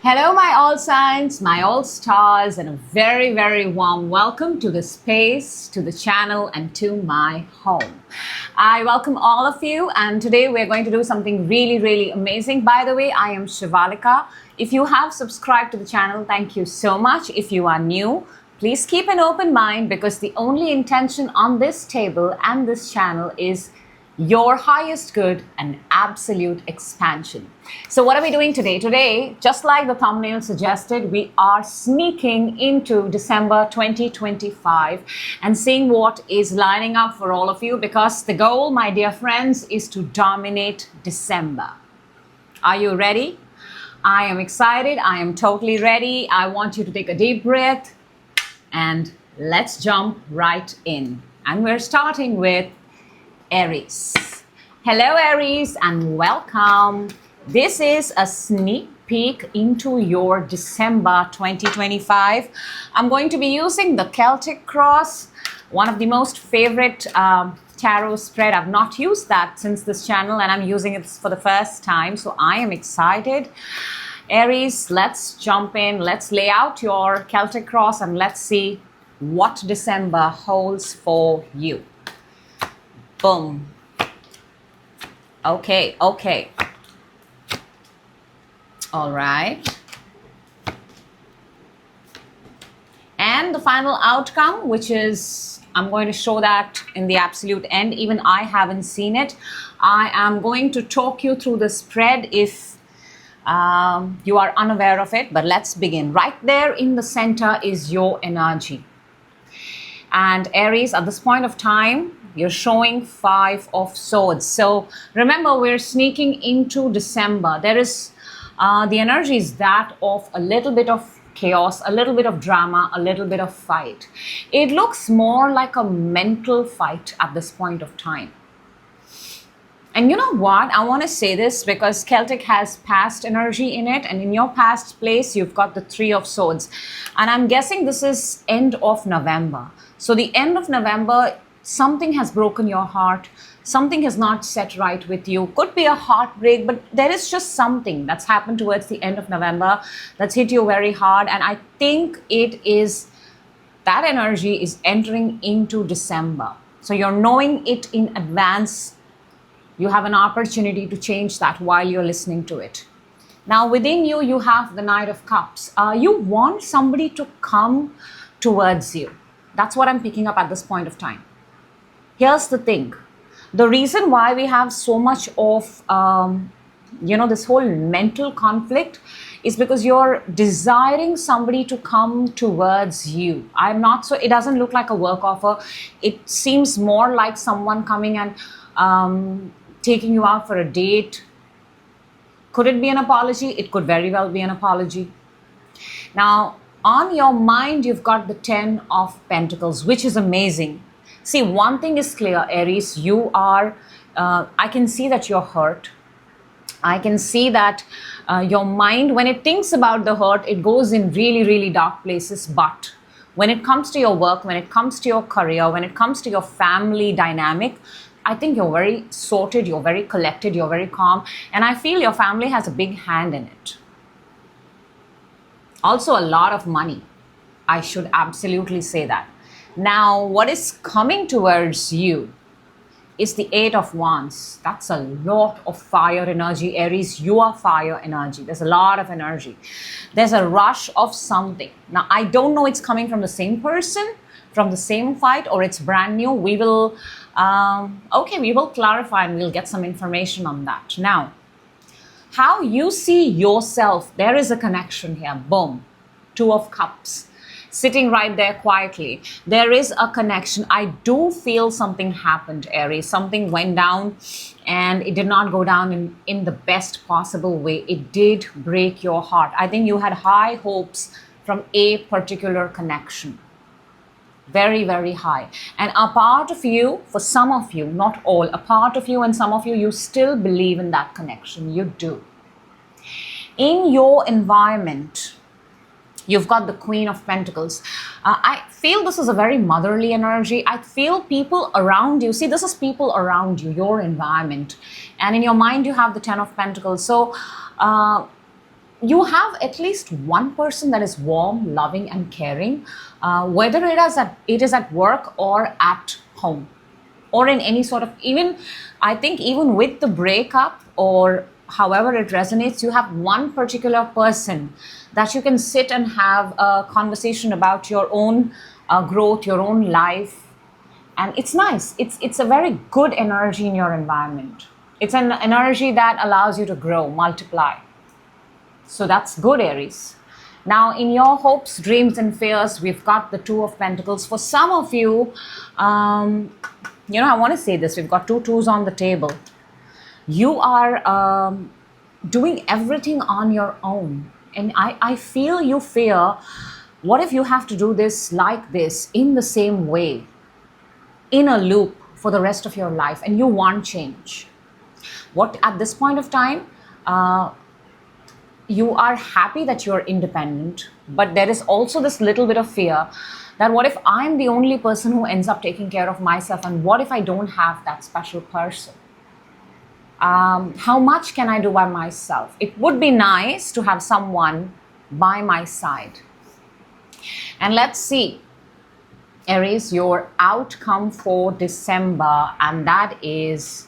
Hello, my all signs, my all stars, and a very, very warm welcome to the space, to the channel, and to my home. I welcome all of you, and today we're going to do something really, really amazing. By the way, I am Shivalika. If you have subscribed to the channel, thank you so much. If you are new, please keep an open mind because the only intention on this table and this channel is your highest good and absolute expansion. So what are we doing today? Today, just like the thumbnail suggested, we are sneaking into December 2025 and seeing what is lining up for all of you, because the goal, my dear friends, is to dominate December. Are you ready? I am excited. I am totally ready. I want you to take a deep breath and let's jump right in. And we're starting with Aries. Hello Aries and welcome. This is a sneak peek into your December 2025. I'm going to be using the Celtic Cross, one of the most favorite tarot spread. I've not used that since this channel and I'm using it for the first time, so I am excited. Aries, let's jump in. Let's lay out your Celtic Cross and let's see what December holds for you. Boom. Okay. All right. And the final outcome, which is, I'm going to show that in the absolute end. Even I haven't seen it. I am going to talk you through the spread if you are unaware of it, but let's begin. Right there in the center is your energy. And Aries, at this point of time, you're showing 5 of Swords. So remember, we're sneaking into December. There is, the energy is that of a little bit of chaos, a little bit of drama, a little bit of fight. It looks more like a mental fight at this point of time. And you know what? I want to say this because Celtic has past energy in it. And in your past place, you've got the 3 of Swords. And I'm guessing this is end of November. So the end of November, something has broken your heart. Something has not set right with you. Could be a heartbreak, but there is just something that's happened towards the end of November that's hit you very hard. And I think it is, that energy is entering into December. So you're knowing it in advance. You have an opportunity to change that while you're listening to it. Now within you, you have the Knight of Cups. You want somebody to come towards you. That's what I'm picking up at this point of time. Here's the thing. The reason why we have so much of, this whole mental conflict is because you're desiring somebody to come towards you. It doesn't look like a work offer. It seems more like someone coming and taking you out for a date. Could it be an apology? It could very well be an apology. Now, on your mind, you've got the 10 of Pentacles, which is amazing. See, one thing is clear, Aries, you are, I can see that you're hurt. I can see that your mind, when it thinks about the hurt, it goes in really, really dark places. But when it comes to your work, when it comes to your career, when it comes to your family dynamic, I think you're very sorted, you're very collected, you're very calm. And I feel your family has a big hand in it. Also a lot of money. I should absolutely say that. Now, what is coming towards you is the 8 of Wands. That's a lot of fire energy, Aries. You are fire energy. There's a lot of energy. There's a rush of something. Now, I don't know it's coming from the same person, from the same fight, or it's brand new. We will, we will clarify and we'll get some information on that. Now, how you see yourself, there is a connection here. Boom. 2 of Cups. Sitting right there quietly. There is a connection. I do feel something happened, Aries. Something went down and it did not go down in the best possible way. It did break your heart. I think you had high hopes from a particular connection. Very, very high. And a part of you, for some of you, not all, a part of you and some of you, you still believe in that connection. You do. In your environment, you've got the Queen of Pentacles. I feel this is a very motherly energy. I feel people around you. See, this is people around you, your environment. And in your mind, you have the 10 of Pentacles. So you have at least one person that is warm, loving, and caring, whether it is at work or at home, or in any sort of, even I think even with the breakup or however it resonates, you have one particular person that you can sit and have a conversation about your own growth, your own life. And it's nice. It's a very good energy in your environment. It's an energy that allows you to grow, multiply. So that's good, Aries. Now, in your hopes, dreams, and fears, we've got the Two of Pentacles. For some of you, I want to say this. We've got two twos on the table. You are doing everything on your own. And I feel you fear, what if you have to do this like this, in the same way, in a loop for the rest of your life, and you want change? What at this point of time, you are happy that you're independent, but there is also this little bit of fear that what if I'm the only person who ends up taking care of myself, and what if I don't have that special person? How much can I do by myself? It would be nice to have someone by my side. And let's see, Aries, your outcome for December, and that is,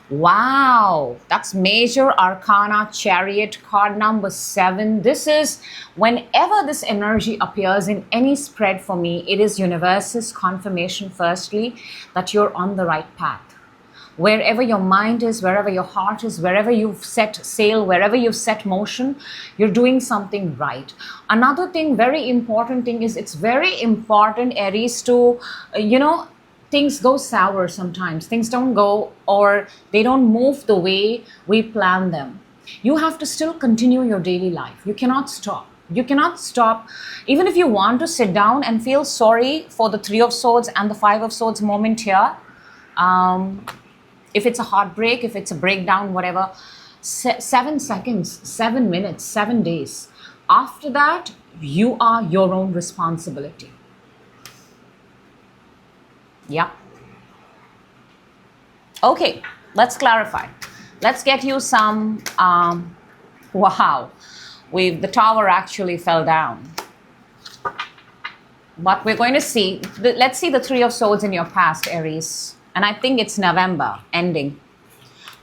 wow, that's Major Arcana Chariot, card number 7. This is, whenever this energy appears in any spread for me, it is universe's confirmation, firstly, that you're on the right path. Wherever your mind is, wherever your heart is, wherever you've set sail, wherever you've set motion, you're doing something right. Another thing, very important thing is, it's very important, Aries, to, things go sour sometimes. Things don't go, or they don't move the way we plan them. You have to still continue your daily life. You cannot stop. You cannot stop. Even if you want to sit down and feel sorry for the Three of Swords and the Five of Swords moment here, if it's a heartbreak, if it's a breakdown, whatever, 7 seconds, 7 minutes, 7 days. After that, you are your own responsibility. Yeah. Okay, let's clarify. Let's get you some, wow, the tower actually fell down. But we're going to see, let's see the Three of Swords in your past, Aries. And I think it's November ending.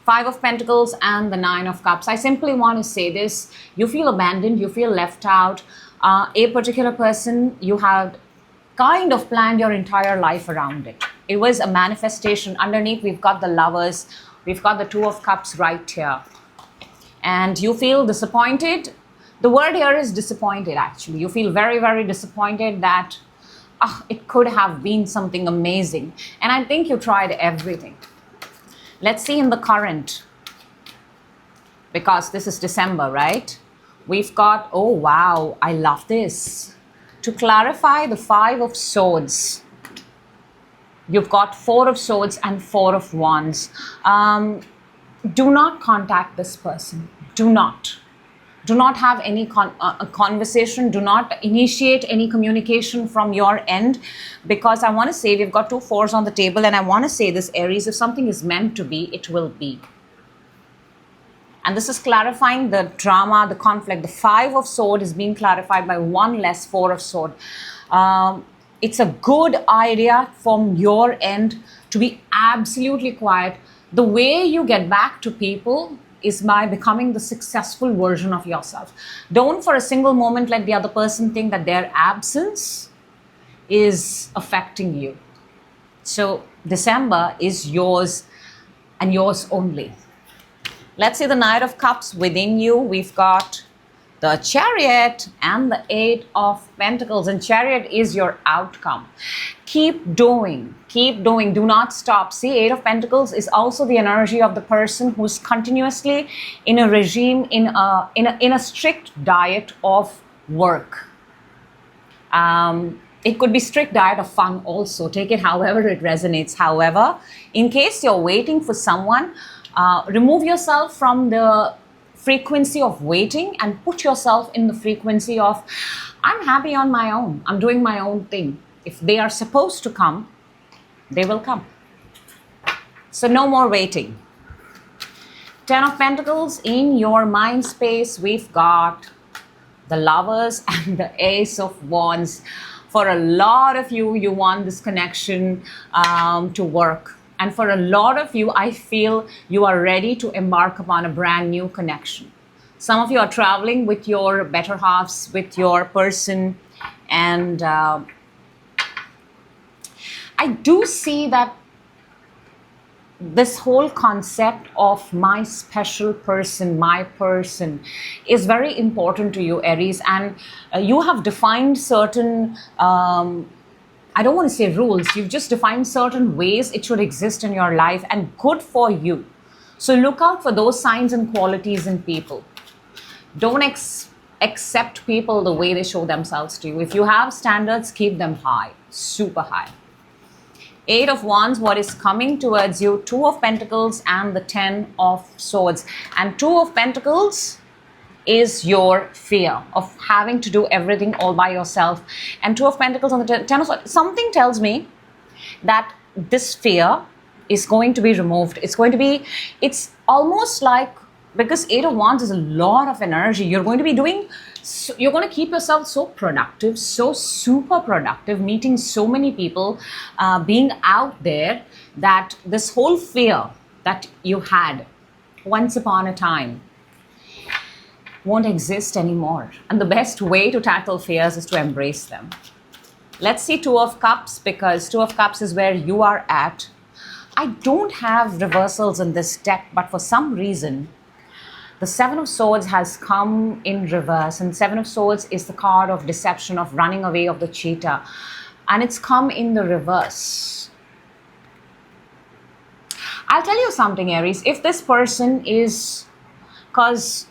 Five of Pentacles and the Nine of Cups. I simply want to say this. You feel abandoned. You feel left out. A particular person, you had kind of planned your entire life around it. It was a manifestation. Underneath, we've got the Lovers. We've got the Two of Cups right here. And you feel disappointed. The word here is disappointed, actually. You feel very, very disappointed that it could have been something amazing. And I think you tried everything. Let's see in the current, because this is December, right? We've got, oh wow, I love this. To clarify the Five of Swords, you've got Four of Swords and Four of Wands. Do not contact this person. Do not. Do not have any conversation. Do not initiate any communication from your end, because I want to say we've got two fours on the table, and I want to say this, Aries, if something is meant to be, it will be. And this is clarifying the drama, the conflict. The Five of Sword is being clarified by one less Four of Sword. It's a good idea from your end to be absolutely quiet. The way you get back to people is by becoming the successful version of yourself. Don't for a single moment let the other person think that their absence is affecting you. So December is yours and yours only. Let's see the Knight of Cups within you. We've got the Chariot and the Eight of Pentacles, and Chariot is your outcome. Keep doing, do not stop. See, Eight of Pentacles is also the energy of the person who's continuously in a regime, in a strict diet of work. It could be strict diet of fun also. Take it however it resonates. However, in case you're waiting for someone, remove yourself from the frequency of waiting and put yourself in the frequency of, I'm happy on my own. I'm doing my own thing. If they are supposed to come, they will come. So no more waiting. Ten of Pentacles, in your mind space, we've got the Lovers and the Ace of Wands. For a lot of you, you want this connection to work. And for a lot of you, I feel you are ready to embark upon a brand new connection. Some of you are traveling with your better halves, with your person. And I do see that this whole concept of my special person, my person, is very important to you, Aries. And you have defined certain, I don't want to say rules, you've just defined certain ways it should exist in your life, and good for you. So look out for those signs and qualities in people. Don't accept people the way they show themselves to you. If you have standards, keep them high, super high. Eight of Wands, what is coming towards you? Two of Pentacles and the Ten of Swords. And Two of Pentacles is your fear of having to do everything all by yourself. And Two of Pentacles on the Ten of Swords. Something tells me that this fear is going to be removed. It's almost like, because Eight of Wands is a lot of energy, you're going to keep yourself so productive, so super productive, meeting so many people, being out there, that this whole fear that you had once upon a time won't exist anymore. And the best way to tackle fears is to embrace them. Let's see Two of Cups, because Two of Cups is where you are at. I don't have reversals in this deck, but for some reason, the Seven of Swords has come in reverse, and Seven of Swords is the card of deception, of running away, of the cheater, and it's come in the reverse. I'll tell you something, Aries, if this person is, because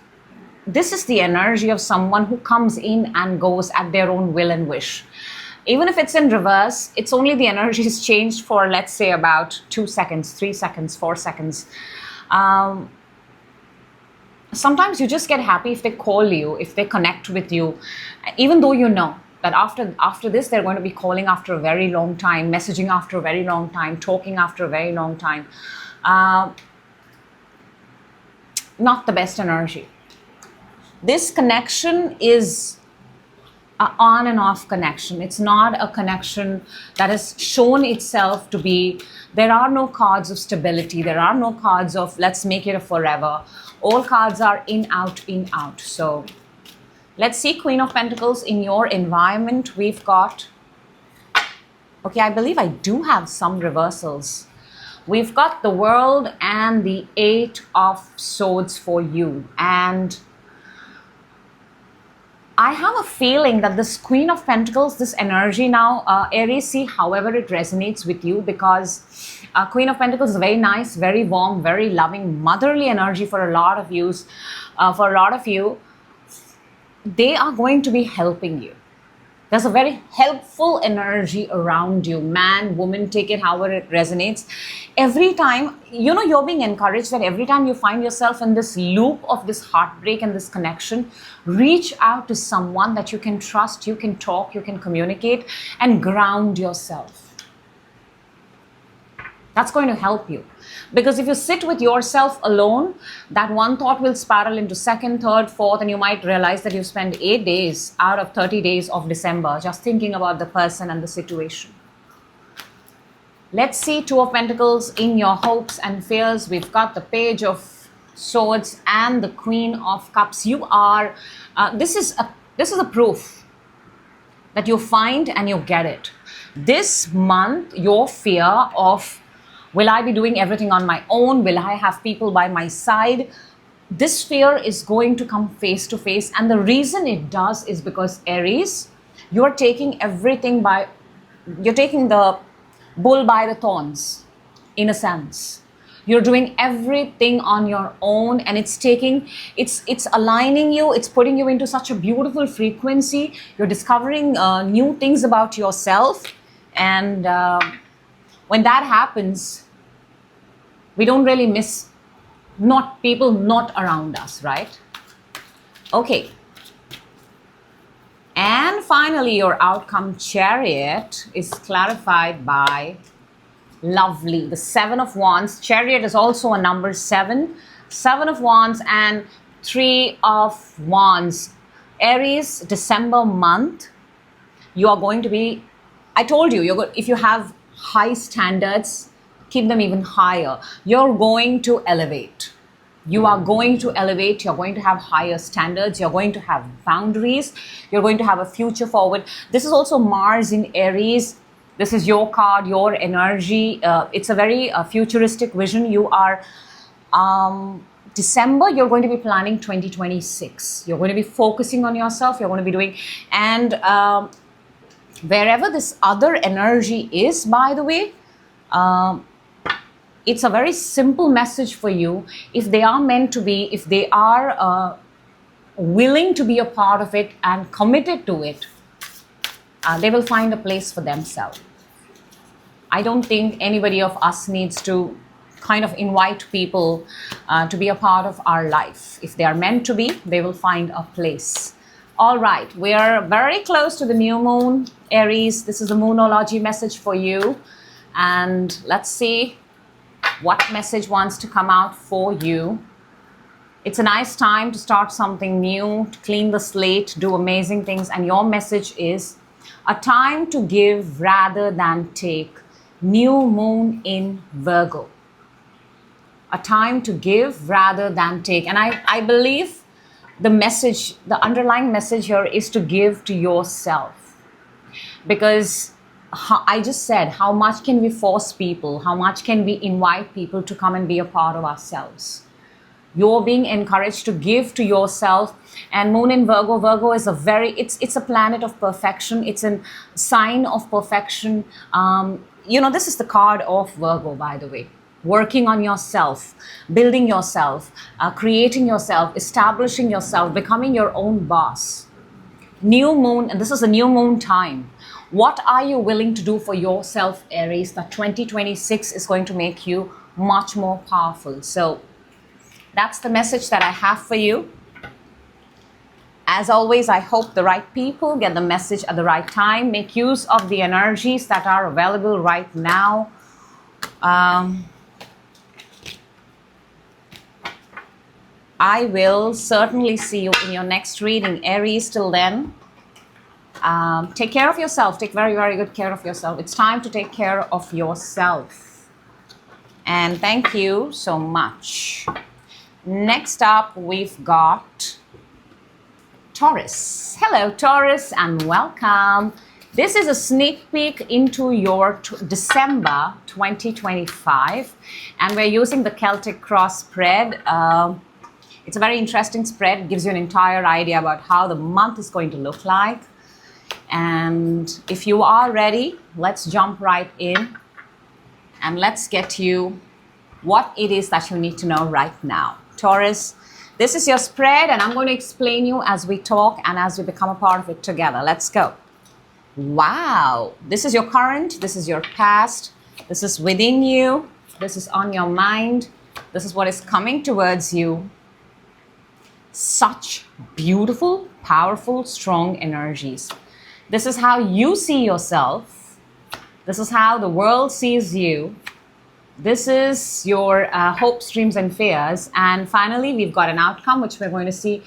this is the energy of someone who comes in and goes at their own will and wish. Even if it's in reverse, it's only the energy is changed for, let's say, about 2 seconds, 3 seconds, 4 seconds. Sometimes you just get happy if they call you, if they connect with you, even though you know that after this, they're going to be calling after a very long time, messaging after a very long time, talking after a very long time. Not the best energy. This connection is an on and off connection. It's not a connection that has shown itself to be, there are no cards of stability. There are no cards of let's make it a forever. All cards are in, out, in, out. So let's see Queen of Pentacles in your environment. We've got, okay, I believe I do have some reversals. We've got the World and the Eight of Swords for you. And I have a feeling that this Queen of Pentacles, this energy now, Aries, see however it resonates with you, because Queen of Pentacles is very nice, very warm, very loving, motherly energy for a lot of you. They are going to be helping you. There's a very helpful energy around you. Man, woman, take it however it resonates. Every time, you're being encouraged that every time you find yourself in this loop of this heartbreak and this connection, reach out to someone that you can trust, you can talk, you can communicate, and ground yourself. That's going to help you. Because if you sit with yourself alone, that one thought will spiral into second, third, fourth, and you might realize that you've spent 8 days out of 30 days of December just thinking about the person and the situation. Let's see Two of Pentacles in your hopes and fears. We've got the Page of Swords and the Queen of Cups. You are, this is a proof that you find and you get it. This month, your fear of, will I be doing everything on my own? Will I have people by my side? This fear is going to come face to face. And the reason it does is because, Aries, you're taking you're taking the bull by the thorns, in a sense. You're doing everything on your own, and it's aligning you. It's putting you into such a beautiful frequency. You're discovering new things about yourself. And when that happens, we don't really miss people not around us, right? Okay. And finally, your outcome, Chariot, is clarified by lovely. The Seven of Wands. Chariot is also a number 7. Seven of Wands and Three of Wands. Aries, December month, you are going to be, I told you, if you have high standards, keep them even higher. You're going to elevate. You are going to elevate. You're going to have higher standards. You're going to have boundaries. You're going to have a future forward. This is also Mars in Aries. This is your card, your energy. It's a very futuristic vision. You are, December, you're going to be planning 2026. You're going to be focusing on yourself. You're going to be doing, and wherever this other energy is, by the way, it's a very simple message for you. If they are meant to be, if they are willing to be a part of it and committed to it, they will find a place for themselves. I don't think anybody of us needs to kind of invite people to be a part of our life. If they are meant to be, they will find a place. All right, we are very close to the new moon, Aries. This is a Moonology message for you. And let's see what message wants to come out for you. It's a nice time to start something new, to clean the slate, do amazing things. And your message is a time to give rather than take. New moon in Virgo. A time to give rather than take. And I believe the message, the underlying message here is to give to yourself. Because I just said, how much can we force people? How much can we invite people to come and be a part of ourselves? You're being encouraged to give to yourself. And moon in Virgo, Virgo is a very, it's a planet of perfection. It's a sign of perfection. This is the card of Virgo, by the way. Working on yourself, building yourself, creating yourself, establishing yourself, becoming your own boss. New moon, and this is a new moon time. What are you willing to do for yourself, Aries? That 2026 is going to make you much more powerful. So that's the message that I have for you. As always, I hope the right people get the message at the right time. Make use of the energies that are available right now. I will certainly see you in your next reading, Aries. Till then, take care of yourself. Take very, very good care of yourself. It's time to take care of yourself. And thank you so much. Next up, we've got Taurus. Hello, Taurus, and welcome. This is a sneak peek into your December 2025. And we're using the Celtic Cross spread. It's a very interesting spread. It gives you an entire idea about how the month is going to look like. And if you are ready, let's jump right in and let's get you what it is that you need to know right now. Taurus, this is your spread, and I'm going to explain you as we talk and as we become a part of it together. Let's go. Wow. This is your current. This is your past. This is within you. This is on your mind. This is what is coming towards you. Such beautiful, powerful, strong energies. This is how you see yourself. This is how the world sees you. This is your hopes, dreams, and fears. And finally, we've got an outcome, which we're going to see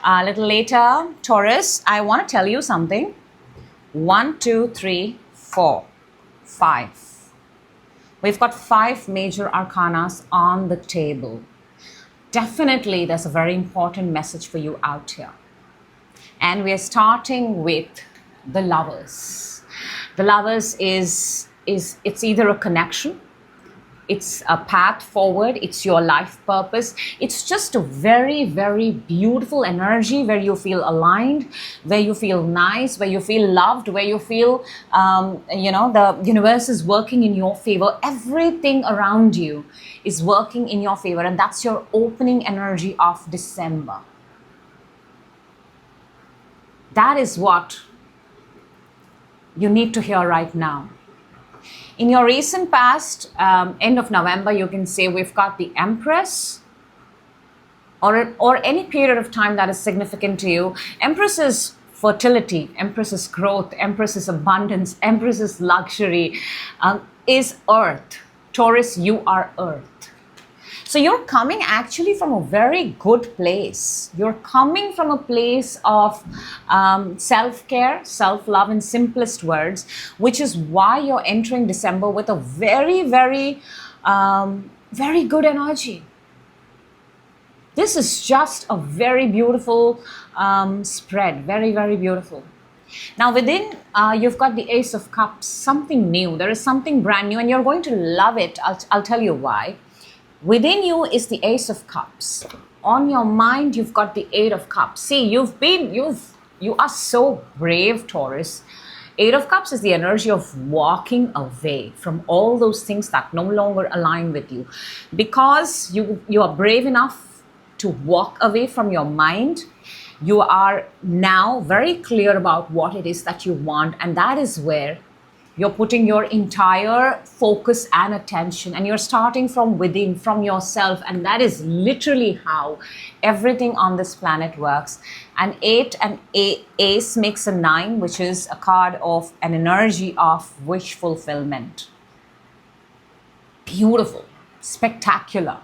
a little later. Taurus, I want to tell you something. 1, 2, 3, 4, 5. We've got 5 major arcanas on the table. Definitely, there's a very important message for you out here. And we're starting with the Lovers. The Lovers is it's either a connection, it's a path forward, it's your life purpose. It's just a very, very beautiful energy where you feel aligned, where you feel nice, where you feel loved, where you feel, the universe is working in your favor. Everything around you is working in your favor, and that's your opening energy of December. That is what you need to hear right now. In your recent past, end of November, you can say we've got the Empress, or any period of time that is significant to you. Empress is fertility, Empress is growth, Empress is abundance, Empress is luxury, is Earth. Taurus, you are Earth. So you're coming actually from a very good place. You're coming from a place of self-care, self-love in simplest words, which is why you're entering December with a very good energy. This is just a very beautiful spread, very beautiful. Now within, you've got the Ace of Cups, something new. There is something brand new and you're going to love it. I'll tell you why. Within you is the Ace of Cups. On your mind, you've got the Eight of Cups. See, you are so brave, Taurus. Eight of Cups is the energy of walking away from all those things that no longer align with you. Because you are brave enough to walk away from your mind, you are now very clear about what it is that you want, and that is where you're putting your entire focus and attention, and you're starting from within, from yourself, and that is literally how everything on this planet works. And 8 and Ace makes a 9, which is a card of an energy of wish fulfillment. Beautiful, spectacular.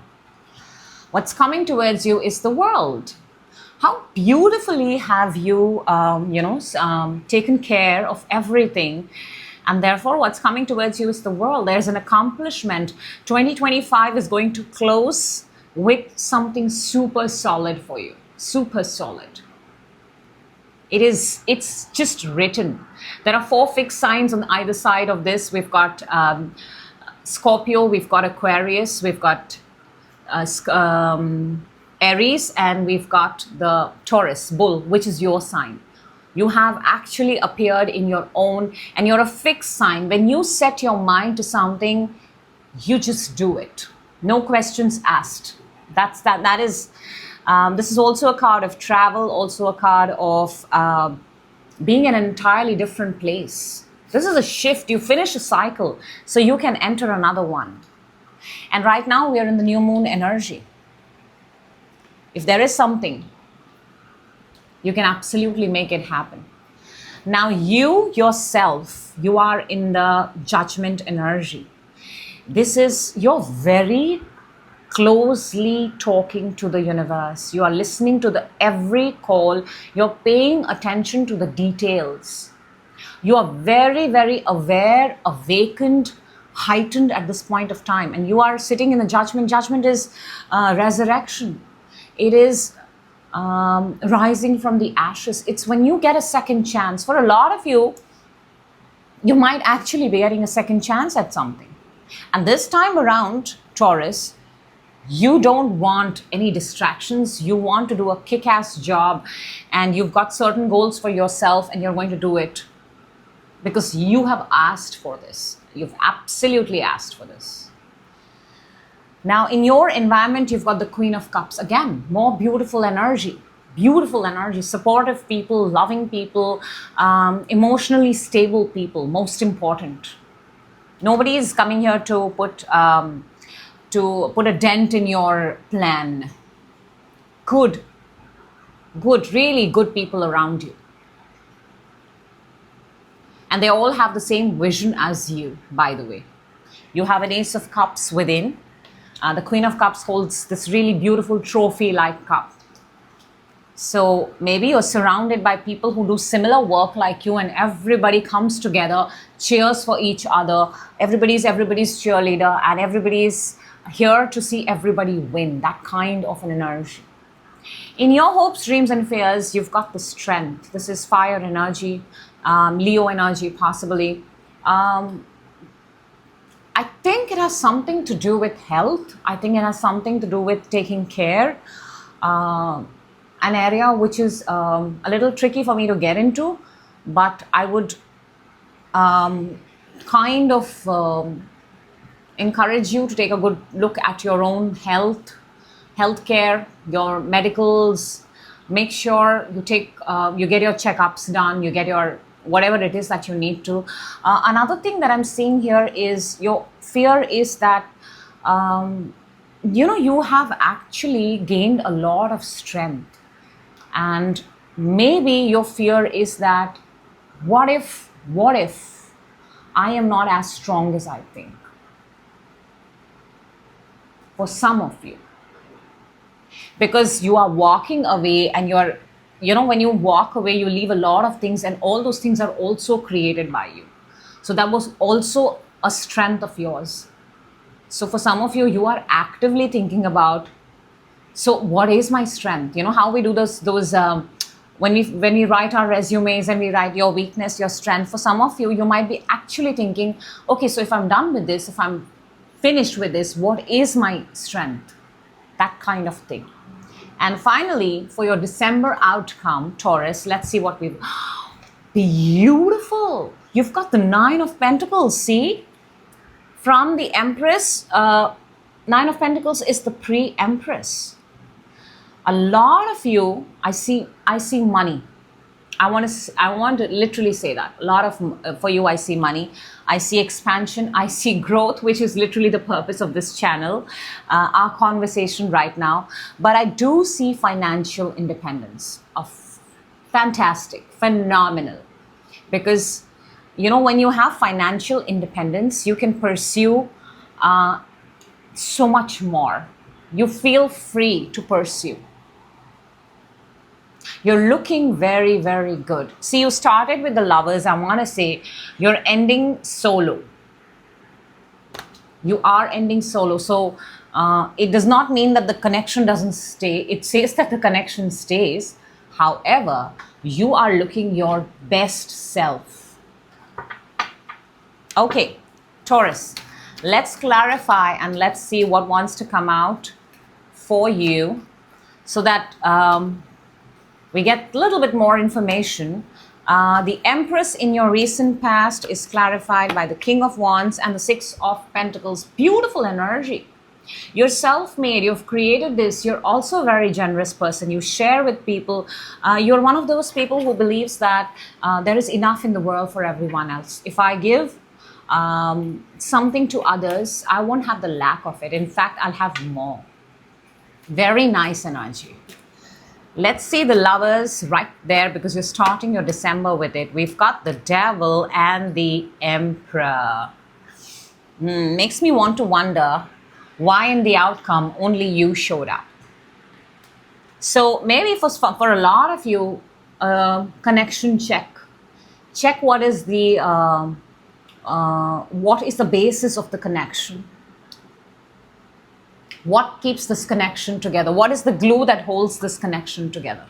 What's coming towards you is the world. How beautifully have you, taken care of everything. And therefore, what's coming towards you is the world. There's an accomplishment. 2025 is going to close with something super solid for you. Super solid. It's just written. There are 4 fixed signs on either side of this. We've got Scorpio, we've got Aquarius, we've got Aries, and we've got the Taurus, bull, which is your sign. You have actually appeared in your own, and you're a fixed sign. When you set your mind to something, you just do it. No questions asked. That is, this is also a card of travel, also a card of being in an entirely different place. This is a shift. You finish a cycle, so you can enter another one. And right now, we are in the new moon energy. If there is something, you can absolutely make it happen. Now you yourself, you are in the judgment energy. This is, you're very closely talking to the universe. You are listening to every call. You're paying attention to the details. You are very aware, awakened, heightened at this point of time. And you are sitting in the judgment. Judgment is resurrection. It is rising from the ashes. It's when you get a second chance. For a lot of you, you might actually be getting a second chance at something. And this time around, Taurus, you don't want any distractions. You want to do a kick-ass job, and you've got certain goals for yourself, and you're going to do it because you have asked for this. You've absolutely asked for this. Now, in your environment, you've got the Queen of Cups. Again, more beautiful energy, supportive people, loving people, emotionally stable people, most important. Nobody is coming here to put a dent in your plan. Good, really good people around you. And they all have the same vision as you, by the way. You have an Ace of Cups within. The Queen of Cups holds this really beautiful trophy-like cup. So maybe you're surrounded by people who do similar work like you, and everybody comes together, cheers for each other. Everybody's cheerleader, and everybody's here to see everybody win. That kind of an energy. In your hopes, dreams, and fears, you've got the strength. This is fire energy, Leo energy possibly. I think it has something to do with health. I think it has something to do with taking care. An area which is a little tricky for me to get into, but I would kind of encourage you to take a good look at your own healthcare, your medicals. Make sure you get your checkups done, you get your whatever it is that you need to. Another thing that I'm seeing here is your fear is that, you have actually gained a lot of strength. And maybe your fear is that, what if I am not as strong as I think? for some of you, because you are walking away, and you're, when you walk away, you leave a lot of things, and all those things are also created by you. So that was also a strength of yours. So for some of you, you are actively thinking about, so what is my strength? You know how we do those when we write our resumes and we write your weakness, your strength. For some of you, you might be actually thinking, okay, so if I'm done with this, if I'm finished with this, what is my strength? That kind of thing. And finally, for your December outcome, Taurus, let's see what we've... Beautiful! You've got the 9 of Pentacles, see? From the Empress, 9 of Pentacles is the pre-Empress. A lot of you, I see money. I want to literally say that. A lot of, for you, I see money. I see expansion. I see growth, which is literally the purpose of this channel, our conversation right now. But I do see financial independence. Fantastic, phenomenal. Because, when you have financial independence, you can pursue so much more. You feel free to pursue. You're looking very, very good. See, you started with the Lovers. I want to say you're ending solo. You are ending solo. So it does not mean that the connection doesn't stay. It says that the connection stays. However, you are looking your best self. Okay, Taurus, let's clarify and let's see what wants to come out for you so that we get a little bit more information. The Empress in your recent past is clarified by the King of Wands and the 6 of Pentacles. Beautiful energy. You're self-made. You've created this. You're also a very generous person. You share with people. You're one of those people who believes that there is enough in the world for everyone else. If I give something to others, I won't have the lack of it. In fact, I'll have more. Very nice energy. Let's see the Lovers right there, because you're starting your December with it. We've got the Devil and the Emperor. Makes me want to wonder why in the outcome only you showed up. So maybe for a lot of you, connection check. Check what is the basis of the connection. What keeps this connection together? What is the glue that holds this connection together?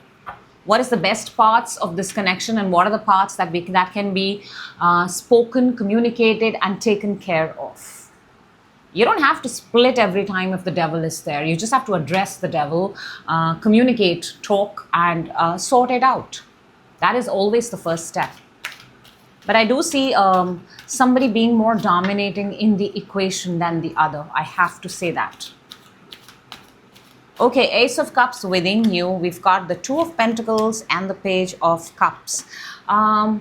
What is the best parts of this connection, and what are the parts that can be spoken, communicated, and taken care of? You don't have to split every time if the Devil is there. You just have to address the Devil, communicate, talk, and sort it out. That is always the first step. But I do see somebody being more dominating in the equation than the other. I have to say that. Okay, Ace of Cups within you. We've got the 2 of Pentacles and the Page of Cups. I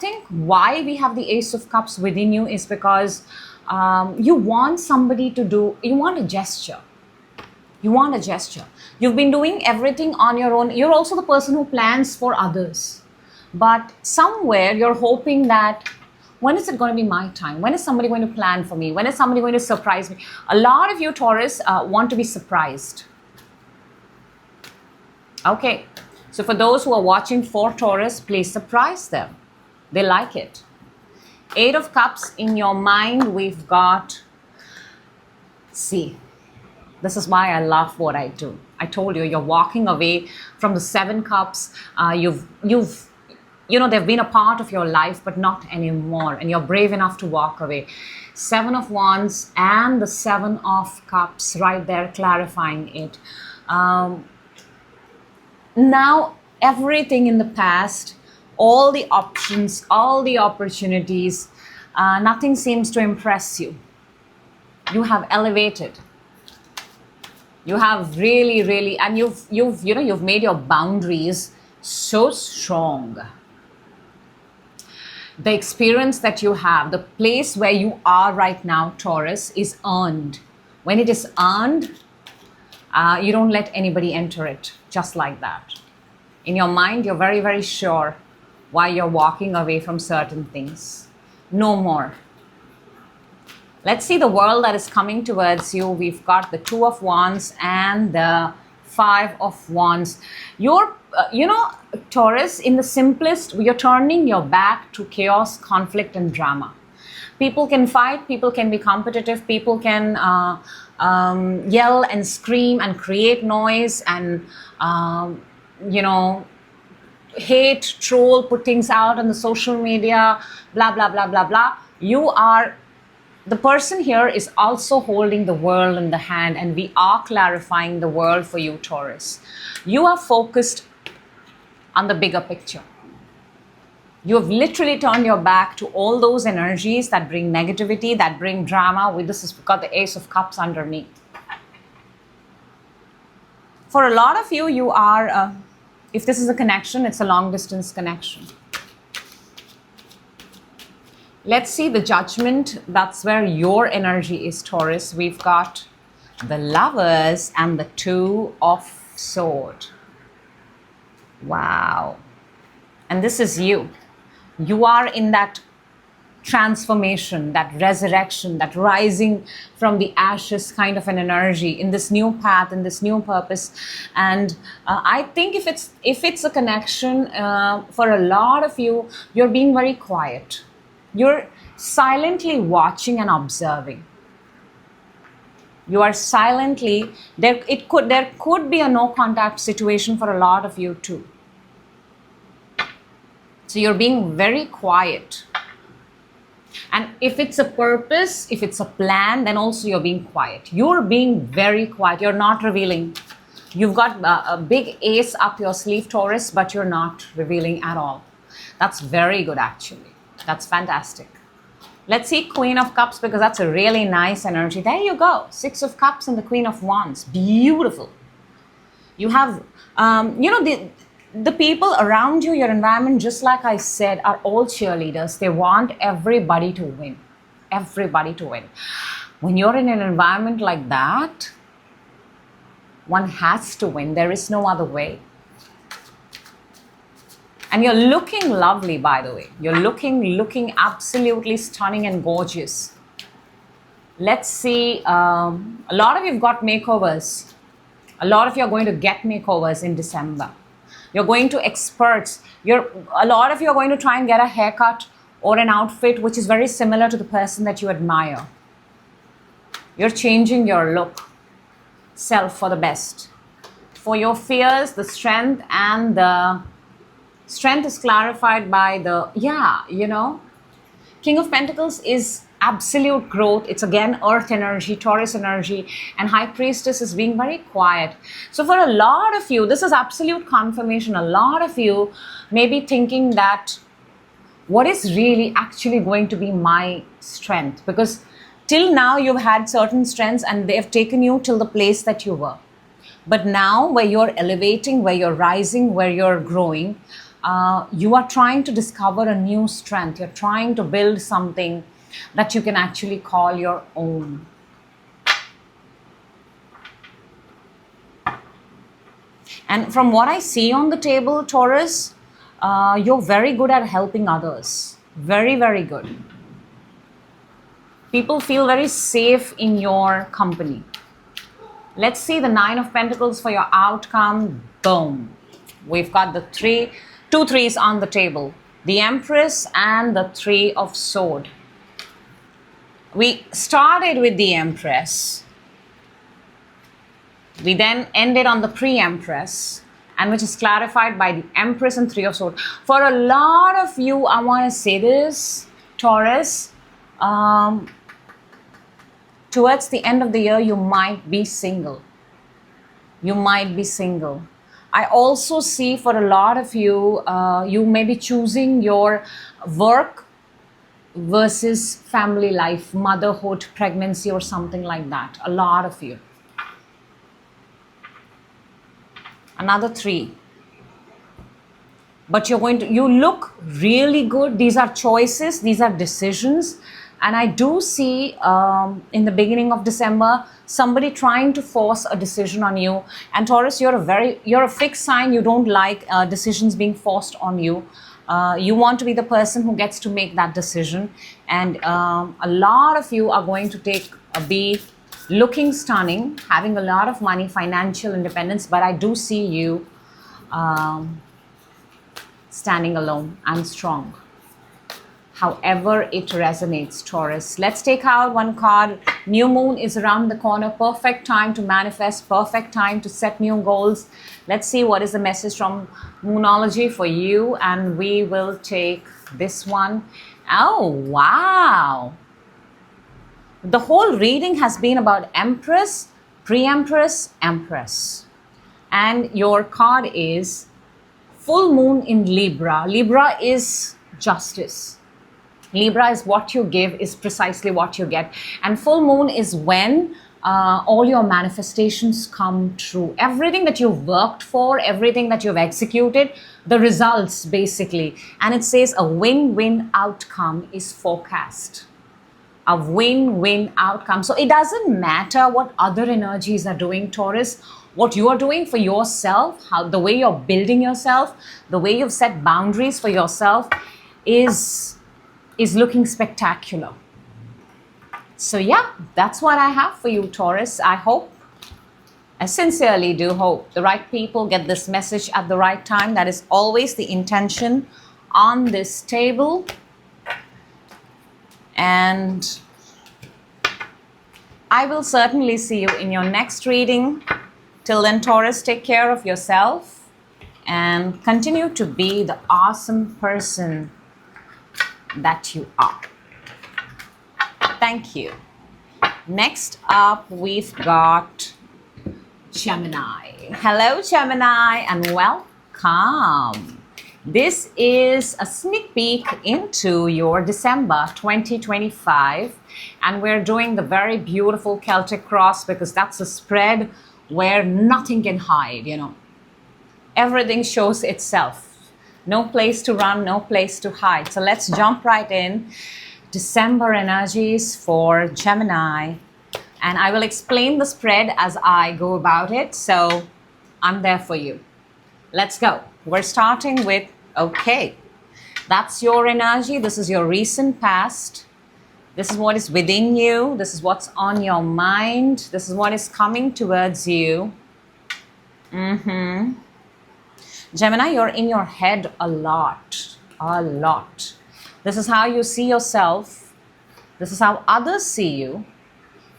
think why we have the Ace of Cups within you is because you want somebody to do, you want a gesture. You want a gesture. You've been doing everything on your own. You're also the person who plans for others. But somewhere you're hoping that, when is it going to be my time? When is somebody going to plan for me? When is somebody going to surprise me? A lot of you, Taurus, want to be surprised. Okay. So for those who are watching for Taurus, please surprise them. They like it. 8 of Cups in your mind. We've got, see, this is why I love what I do. I told you, you're walking away from the 7 Cups. They've been a part of your life, but not anymore. And you're brave enough to walk away. 7 of Wands and the 7 of Cups right there, clarifying it. Now, everything in the past, all the options, all the opportunities, nothing seems to impress you. You have elevated. You have really, and you've made your boundaries so strong. The experience that you have, the place where you are right now, Taurus, is earned. When it is earned, you don't let anybody enter it just like that. In your mind, you're very, very sure why you're walking away from certain things. No more. Let's see the world that is coming towards you. We've got the Two of Wands and the Five of Wands. You're, Taurus, in the simplest, you're turning your back to chaos, conflict, and drama. People can fight, people can be competitive, people can yell and scream and create noise and, hate, troll, put things out on the social media, blah, blah, blah, blah, blah. The person here is also holding the world in the hand, and we are clarifying the world for you, Taurus. You are focused on the bigger picture. You have literally turned your back to all those energies that bring negativity, that bring drama. This has got the Ace of Cups underneath. For a lot of you, you are, if this is a connection, it's a long distance connection. Let's see the Judgment. That's where your energy is, Taurus. We've got the Lovers and the Two of Swords. Wow. And this is you. You are in that transformation, that resurrection, that rising from the ashes kind of an energy, in this new path, in this new purpose. And I think if it's a connection, for a lot of you, you're being very quiet. You're silently watching and observing. You are silently, there could be a no contact situation for a lot of you too. So you're being very quiet. And if it's a purpose, if it's a plan, then also you're being quiet. You're being very quiet. You're not revealing. You've got a big ace up your sleeve, Taurus, but you're not revealing at all. That's very good, actually. That's fantastic. Let's see Queen of Cups, because that's a really nice energy. There you go. Six of Cups and the Queen of Wands. Beautiful. You have, the people around you, your environment, just like I said, are all cheerleaders. They want everybody to win. Everybody to win. When you're in an environment like that, one has to win. There is no other way. And you're looking lovely, by the way. You're looking absolutely stunning and gorgeous. Let's see. A lot of you have got makeovers. A lot of you are going to get makeovers in December. You're going to experts. A lot of you are going to try and get a haircut or an outfit which is very similar to the person that you admire. You're changing your look, self for the best. For your fears, the strength, and the strength is clarified by the, King of Pentacles is absolute growth. It's again earth energy, Taurus energy, and High Priestess is being very quiet. So for a lot of you, this is absolute confirmation. A lot of you may be thinking that what is really actually going to be my strength? Because till now you've had certain strengths and they've taken you till the place that you were. But now where you're elevating, where you're rising, where you're growing, you are trying to discover a new strength. You're trying to build something that you can actually call your own. And from what I see on the table, Taurus, you're very good at helping others. Very, very good. People feel very safe in your company. Let's see the Nine of Pentacles for your outcome. Boom. We've got the two threes on the table. The Empress and the Three of Swords. We started with the Empress. We then ended on the pre-Empress, and which is clarified by the Empress and Three of Swords. For a lot of you, I want to say this, Taurus, towards the end of the year, you might be single. You might be single. I also see for a lot of you, you may be choosing your work versus family life, motherhood, pregnancy, or something like that. A lot of you. Another three. But you look really good. These are choices, these are decisions, And I do see in the beginning of December, somebody trying to force a decision on you. And Taurus, you're a fixed sign. You don't like decisions being forced on you. You want to be the person who gets to make that decision. And a lot of you are going to be looking stunning, having a lot of money, financial independence. But I do see you standing alone and strong. However it resonates, Taurus. Let's take out one card. New moon is around the corner. Perfect time to manifest. Perfect time to set new goals. Let's see what is the message from Moonology for you. And we will take this one. Oh, wow. The whole reading has been about Empress, Pre-Empress, Empress. And your card is full moon in Libra. Libra is justice. Libra is what you give is precisely what you get. And full moon is when all your manifestations come true. Everything that you've worked for, everything that you've executed, the results basically. And it says a win-win outcome is forecast. A win-win outcome. So it doesn't matter what other energies are doing, Taurus. What you are doing for yourself, the way you're building yourself, the way you've set boundaries for yourself is looking spectacular. So yeah, that's what I have for you, Taurus. I sincerely do hope the right people get this message at the right time. That is always the intention on this table. And I will certainly see you in your next reading. Till then, Taurus, take care of yourself and continue to be the awesome person that you are. Thank you. Next up, we've got Gemini. Hello, Gemini, and welcome. This is a sneak peek into your December 2025, and we're doing the very beautiful Celtic cross because that's a spread where nothing can hide, Everything shows itself. No place to run, no place to hide. So let's jump right in. December energies for Gemini. And I will explain the spread as I go about it. So I'm there for you. Let's go. We're starting with, okay, that's your energy. This is your recent past. This is what is within you. This is what's on your mind. This is what is coming towards you. Gemini, you're in your head a lot. This is how you see yourself. This is how others see you.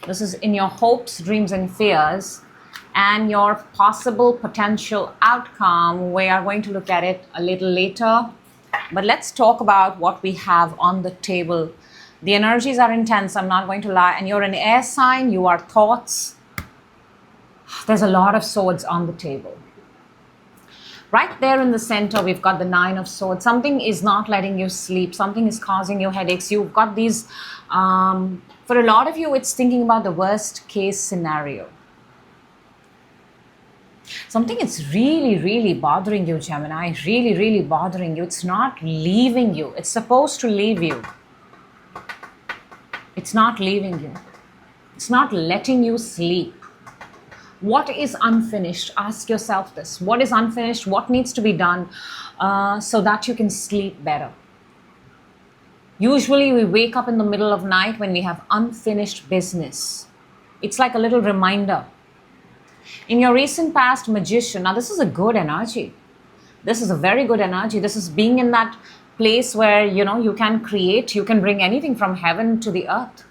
This is in your hopes, dreams, and fears, and your possible potential outcome. We are going to look at it a little later. But let's talk about what we have on the table. The energies are intense, I'm not going to lie. And you're an air sign, you are thoughts. There's a lot of swords on the table. Right there in the center, we've got the Nine of Swords. Something is not letting you sleep. Something is causing you headaches. You've got these, for a lot of you, it's thinking about the worst case scenario. Something is really, really bothering you, Gemini. Really, really bothering you. It's not leaving you. It's supposed to leave you. It's not leaving you. It's not letting you sleep. What is unfinished? Ask yourself this. What is unfinished? What needs to be done so that you can sleep better? Usually we wake up in the middle of night when we have unfinished business. It's like a little reminder. In your recent past, Magician. Now this is a good energy. This is a very good energy. This is being in that place where, you can create, you can bring anything from heaven to the earth.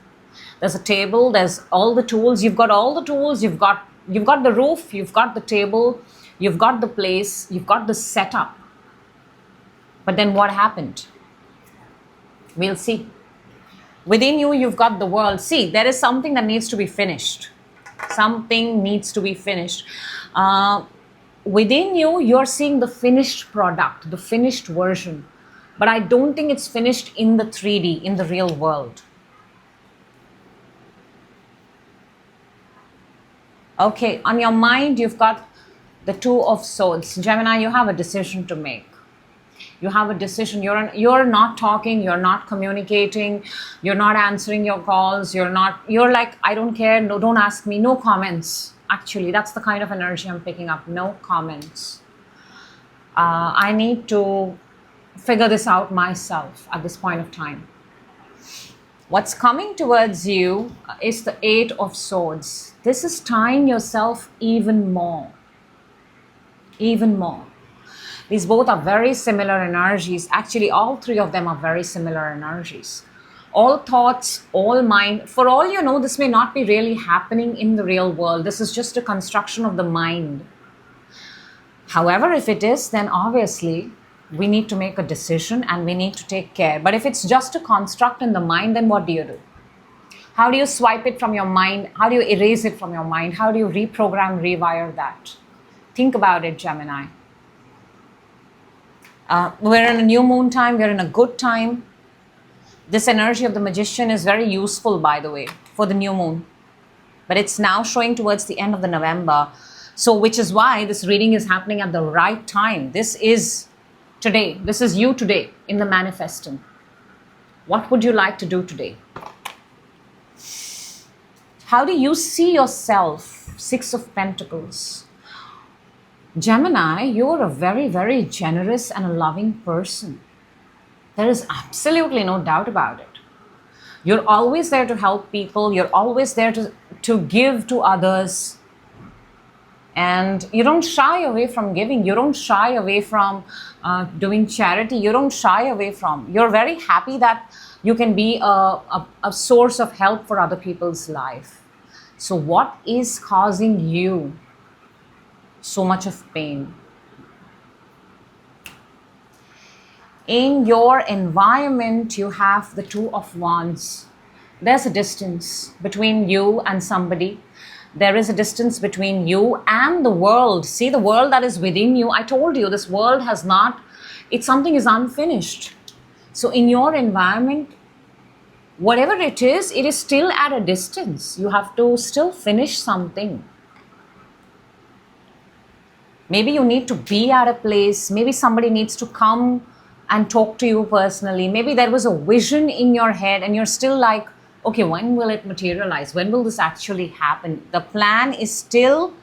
There's a table, there's all the tools. You've got all the tools. You've got the roof, you've got the table, you've got the place, you've got the setup. But then what happened? We'll see. Within you, you've got the world. See, there is something that needs to be finished. Something needs to be finished. Within you, you're seeing the finished product, the finished version. But I don't think it's finished in the 3D, in the real world. Okay, on your mind, you've got the Two of Swords. Gemini, you have a decision to make. You have a decision. You're not talking, you're not communicating, you're not answering your calls, you're like, I don't care, no, don't ask me, no comments. Actually, that's the kind of energy I'm picking up. No comments. I need to figure this out myself at this point of time. What's coming towards you is the Eight of Swords. This is tying yourself even more. Even more. These both are very similar energies. Actually, all three of them are very similar energies. All thoughts, all mind. For all you know, this may not be really happening in the real world. This is just a construction of the mind. However, if it is, then obviously we need to make a decision and we need to take care. But if it's just a construct in the mind, then what do you do? How do you swipe it from your mind? How do you erase it from your mind? How do you reprogram, rewire that? Think about it, Gemini. We're in a new moon time. We're in a good time. This energy of the Magician is very useful, by the way, for the new moon. But it's now showing towards the end of the November. So, which is why this reading is happening at the right time. This is today. This is you today in the manifesting. What would you like to do today? How do you see yourself? Six of Pentacles. Gemini, you're a very, very generous and a loving person. There is absolutely no doubt about it. You're always there to help people. You're always there to give to others. And you don't shy away from giving. You don't shy away from doing charity. You don't shy away from. You're very happy that you can be a source of help for other people's life. So what is causing you so much of pain? In your environment, you have the Two of Wands. There's a distance between you and somebody. There is a distance between you and the world. See, the world that is within you. I told you, this world has not, something is unfinished. So in your environment, whatever it is still at a distance. You have to still finish something. Maybe you need to be at a place. Maybe somebody needs to come and talk to you personally. Maybe there was a vision in your head and you're still like, okay, when will it materialize? When will this actually happen? The plan is still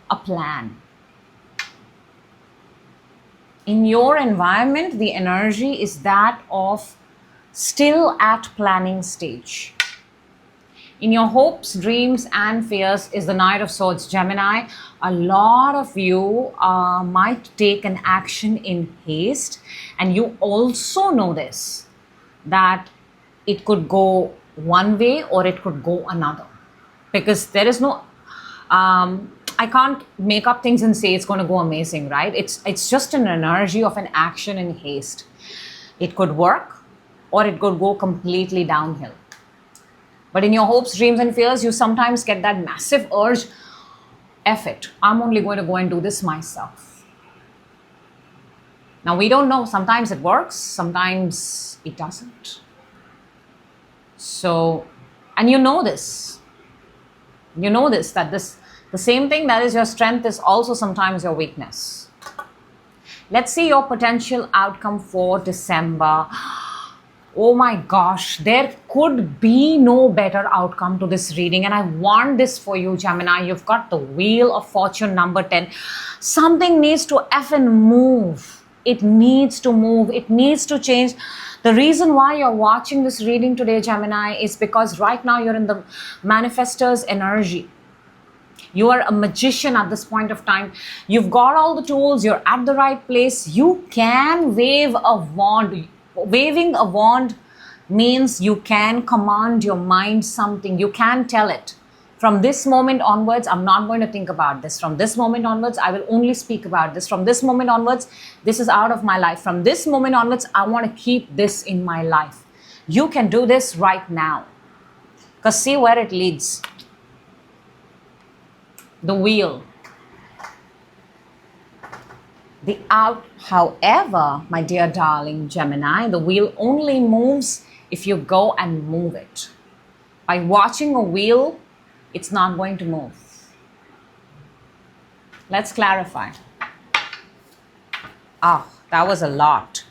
a plan. In your environment, the energy is that of still at planning stage. In your hopes, dreams, and fears is the Knight of Swords, Gemini. A lot of you might take an action in haste, and you also know this, that it could go one way or it could go another, because there is no I can't make up things and say it's going to go amazing, right? It's just an energy of an action in haste. It could work or it could go completely downhill. But in your hopes, dreams, and fears, you sometimes get that massive urge, F it, I'm only going to go and do this myself. Now, we don't know. Sometimes it works, sometimes it doesn't. So, and you know this. You know this, that the same thing that is your strength is also sometimes your weakness. Let's see your potential outcome for December. Oh my gosh, there could be no better outcome to this reading. And I want this for you, Gemini. You've got the Wheel of Fortune number 10. Something needs to effing move. It needs to move. It needs to change. The reason why you're watching this reading today, Gemini, is because right now you're in the manifestor's energy. You are a magician at this point of time. You've got all the tools. You're at the right place. You can wave a wand. Waving a wand means you can command your mind something. You can tell it. From this moment onwards, I'm not going to think about this. From this moment onwards, I will only speak about this. From this moment onwards, this is out of my life. From this moment onwards, I want to keep this in my life. You can do this right now. Because see where it leads. The wheel. However, my dear darling Gemini, the wheel only moves if you go and move it. By watching a wheel, it's not going to move. Let's clarify. That was a lot.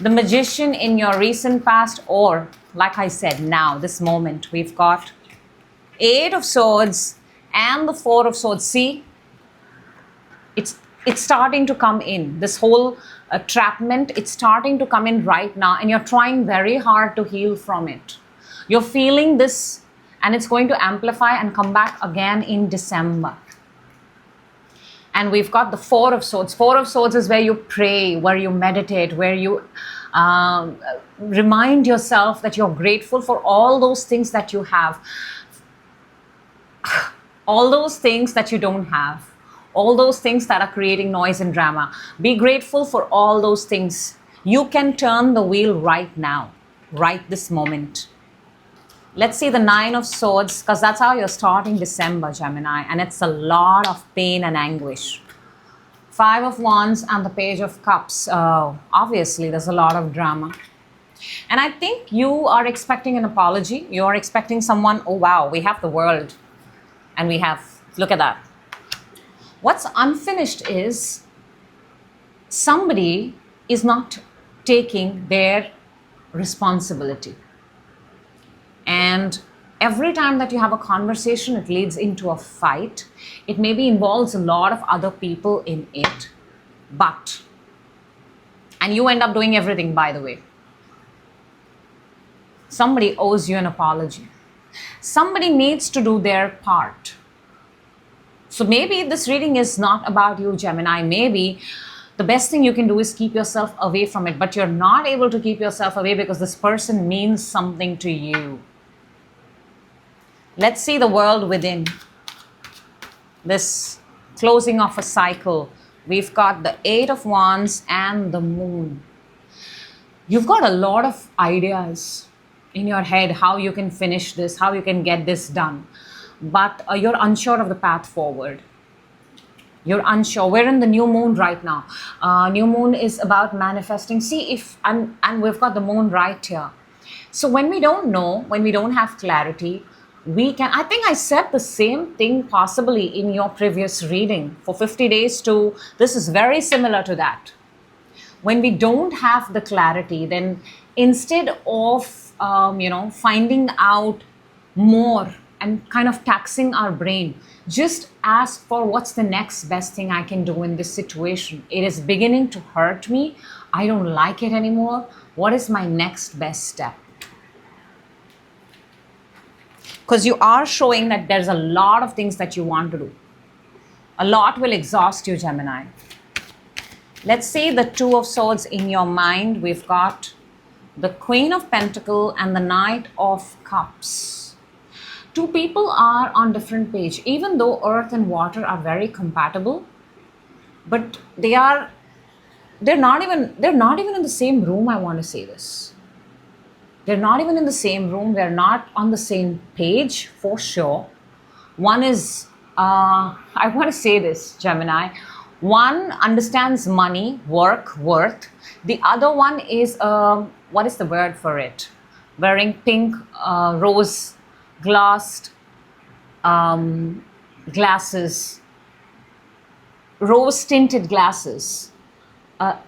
The Magician in your recent past, or like I said, now, this moment, we've got 8 of Swords and the 4 of Swords. See, it's starting to come in. This whole trapment, it's starting to come in right now, and you're trying very hard to heal from it. You're feeling this, and it's going to amplify and come back again in December. And we've got the 4 of Swords. 4 of Swords is where you pray, where you meditate, where you remind yourself that you're grateful for all those things that you have, all those things that you don't have, all those things that are creating noise and drama. Be grateful for all those things. You can turn the wheel right now, right this moment. Let's see the 9 of Swords, because that's how you're starting December, Gemini, and it's a lot of pain and anguish. 5 of Wands and the Page of Cups. Obviously, there's a lot of drama. And I think you are expecting an apology. You're expecting someone, oh wow, we have the World. And we have, look at that. What's unfinished is somebody is not taking their responsibility. And every time that you have a conversation, it leads into a fight. It maybe involves a lot of other people in it, and you end up doing everything, by the way. Somebody owes you an apology. Somebody needs to do their part. So maybe this reading is not about you, Gemini. Maybe the best thing you can do is keep yourself away from it, but you're not able to keep yourself away because this person means something to you. Let's see the world within. This closing of a cycle. We've got the 8 of Wands and the Moon. You've got a lot of ideas in your head how you can finish this, how you can get this done. But you're unsure of the path forward. You're unsure. We're in the new moon right now. New moon is about manifesting. See, and we've got the moon right here. So when we don't know, when we don't have clarity, I think I said the same thing possibly in your previous reading for 50 days to, this is very similar to that. When we don't have the clarity, then instead of, finding out more and kind of taxing our brain, just ask for what's the next best thing I can do in this situation. It is beginning to hurt me. I don't like it anymore. What is my next best step? Because you are showing that there's a lot of things that you want to do. A lot will exhaust you, Gemini. Let's see the 2 of Swords in your mind. We've got the Queen of Pentacles and the Knight of Cups. 2 people are on different page. Even though earth and water are very compatible, but they're not even in the same room. I want to say this. They're not even in the same room. They're not on the same page for sure. One is, I want to say this, Gemini. One understands money, work, worth. The other one is, what is the word for it? Wearing pink, rose glassed glasses, rose tinted glasses,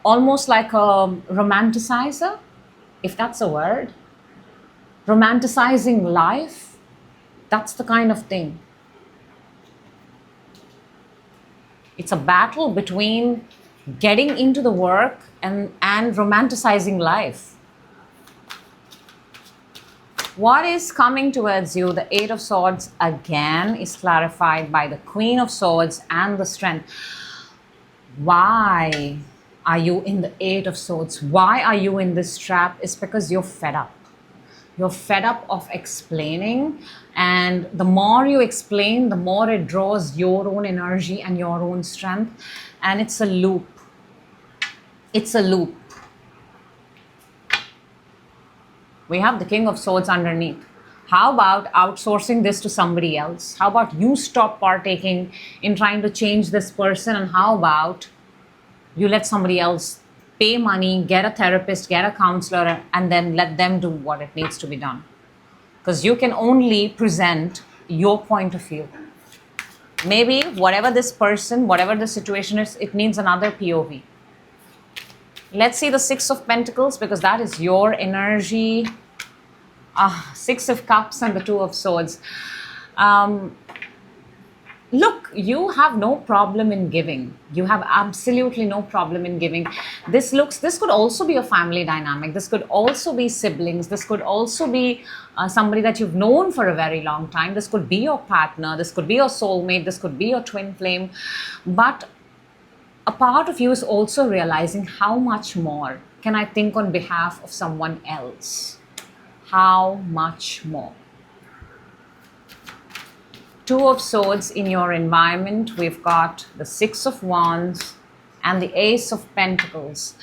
almost like a romanticizer, if that's a word. Romanticizing life, that's the kind of thing. It's a battle between getting into the work and romanticizing life. What is coming towards you? The 8 of Swords again is clarified by the Queen of Swords and the Strength. Why are you in the 8 of Swords? Why are you in this trap? It's because you're fed up. You're fed up of explaining, and the more you explain, the more it draws your own energy and your own strength, and it's a loop. It's a loop. We have the King of Swords underneath. How about outsourcing this to somebody else? How about you stop partaking in trying to change this person, and how about you let somebody else pay money, get a therapist, get a counselor, and then let them do what it needs to be done. Because you can only present your point of view. Maybe whatever this person, whatever the situation is, it needs another POV. Let's see the Six of Pentacles, because that is your energy. Six of Cups and the Two of Swords. Look, you have no problem in giving. You have absolutely no problem in giving. This could also be a family dynamic. This could also be siblings. This could also be somebody that you've known for a very long time. This could be your partner. This could be your soulmate. This could be your twin flame. But a part of you is also realizing, how much more can I think on behalf of someone else? How much more? Two of Swords in your environment. We've got the Six of Wands and the Ace of Pentacles.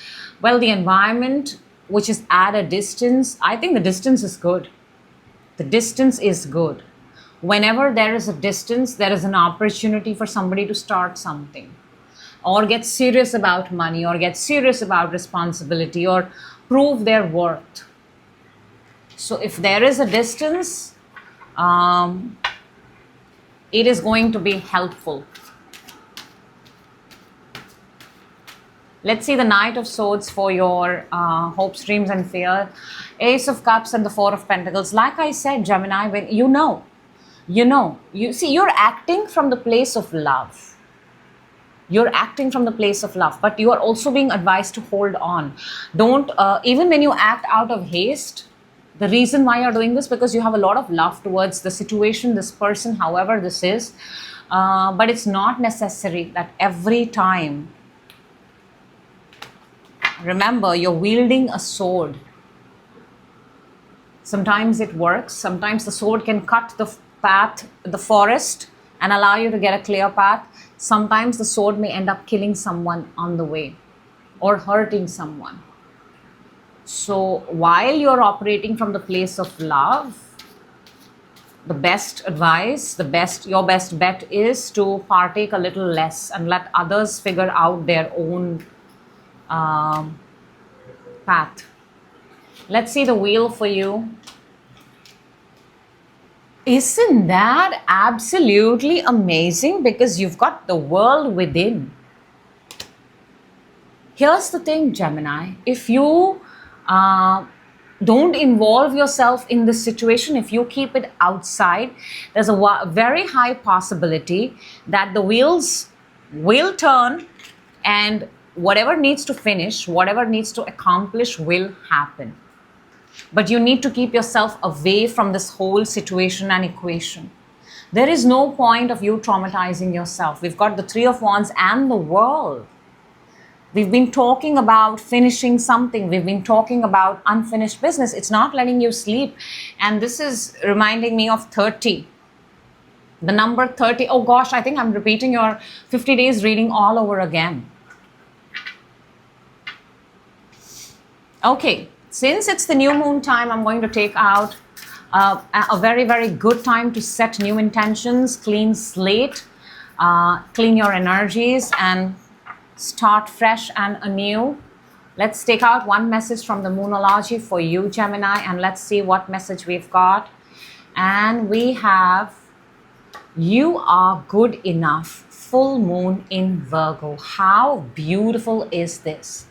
Well, the environment, which is at a distance, I think the distance is good. The distance is good. Whenever there is a distance, there is an opportunity for somebody to start something, or get serious about money, or get serious about responsibility, or prove their worth. So if there is a distance, it is going to be helpful. Let's see the Knight of Swords for your hopes, dreams and fear. Ace of Cups and the Four of Pentacles. Like I said, Gemini, when you see, you're acting from the place of love. You're acting from the place of love, but you are also being advised to hold on. Don't, even when you act out of haste, the reason why you're doing this, because you have a lot of love towards the situation, this person, however this is, but it's not necessary that every time. Remember, you're wielding a sword. Sometimes it works. Sometimes the sword can cut the path, the forest, and allow you to get a clear path. Sometimes the sword may end up killing someone on the way or hurting someone. So while you're operating from the place of love, the best advice, your best bet is to partake a little less and let others figure out their own path. Let's see the Wheel for you. Isn't that absolutely amazing? Because you've got the world within. Here's the thing, Gemini. If you don't involve yourself in this situation, if you keep it outside, there's a very high possibility that the wheels will turn, and whatever needs to finish, whatever needs to accomplish will happen. But you need to keep yourself away from this whole situation and equation. There is no point of you traumatizing yourself. We've got the Three of Wands and the World. We've been talking about finishing something. We've been talking about unfinished business. It's not letting you sleep. And this is reminding me of 30. The number 30. Oh gosh, I think I'm repeating your 50 days reading all over again. Okay, since it's the new moon time, I'm going to take out a very, very good time to set new intentions, clean slate, clean your energies, and start fresh and anew. Let's take out one message from the Moonology for you, Gemini, and let's see what message we've got. And we have, you are good enough. Full moon in Virgo. How beautiful is this?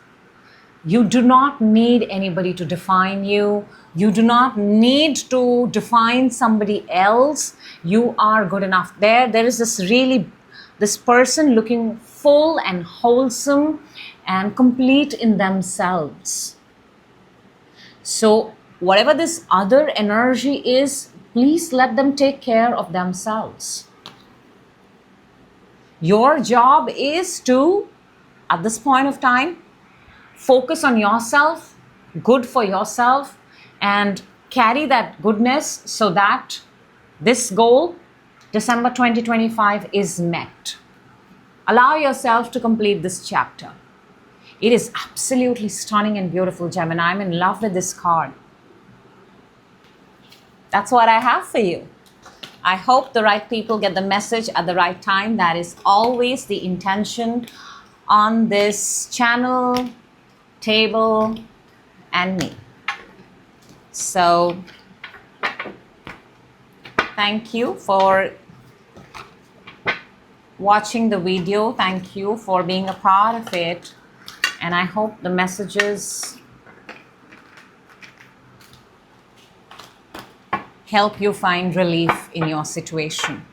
You do not need anybody to define you. You do not need to define somebody else. You are good enough. There is this person looking full and wholesome and complete in themselves. So whatever this other energy is, please let them take care of themselves. Your job is to, at this point of time, focus on yourself, good for yourself, and carry that goodness so that this goal, December 2025, is met. Allow yourself to complete this chapter. It is absolutely stunning and beautiful, Gemini. I'm in love with this card. That's what I have for you. I hope the right people get the message at the right time. That is always the intention on this channel, table, and me. So thank you for watching the video. Thank you for being a part of it. And I hope the messages help you find relief in your situation.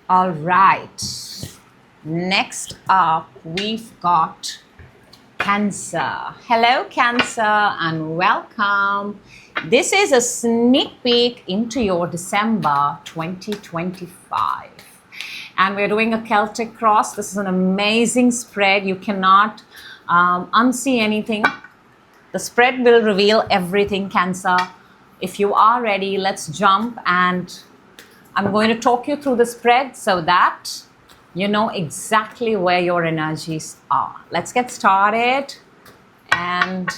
All right. Next up, we've got Cancer. Hello, Cancer, and welcome. This is a sneak peek into your December 2025. And we're doing a Celtic cross. This is an amazing spread. You cannot unsee anything. The spread will reveal everything, Cancer. If you are ready, let's jump, and I'm going to talk you through the spread so that you know exactly where your energies are. Let's get started. And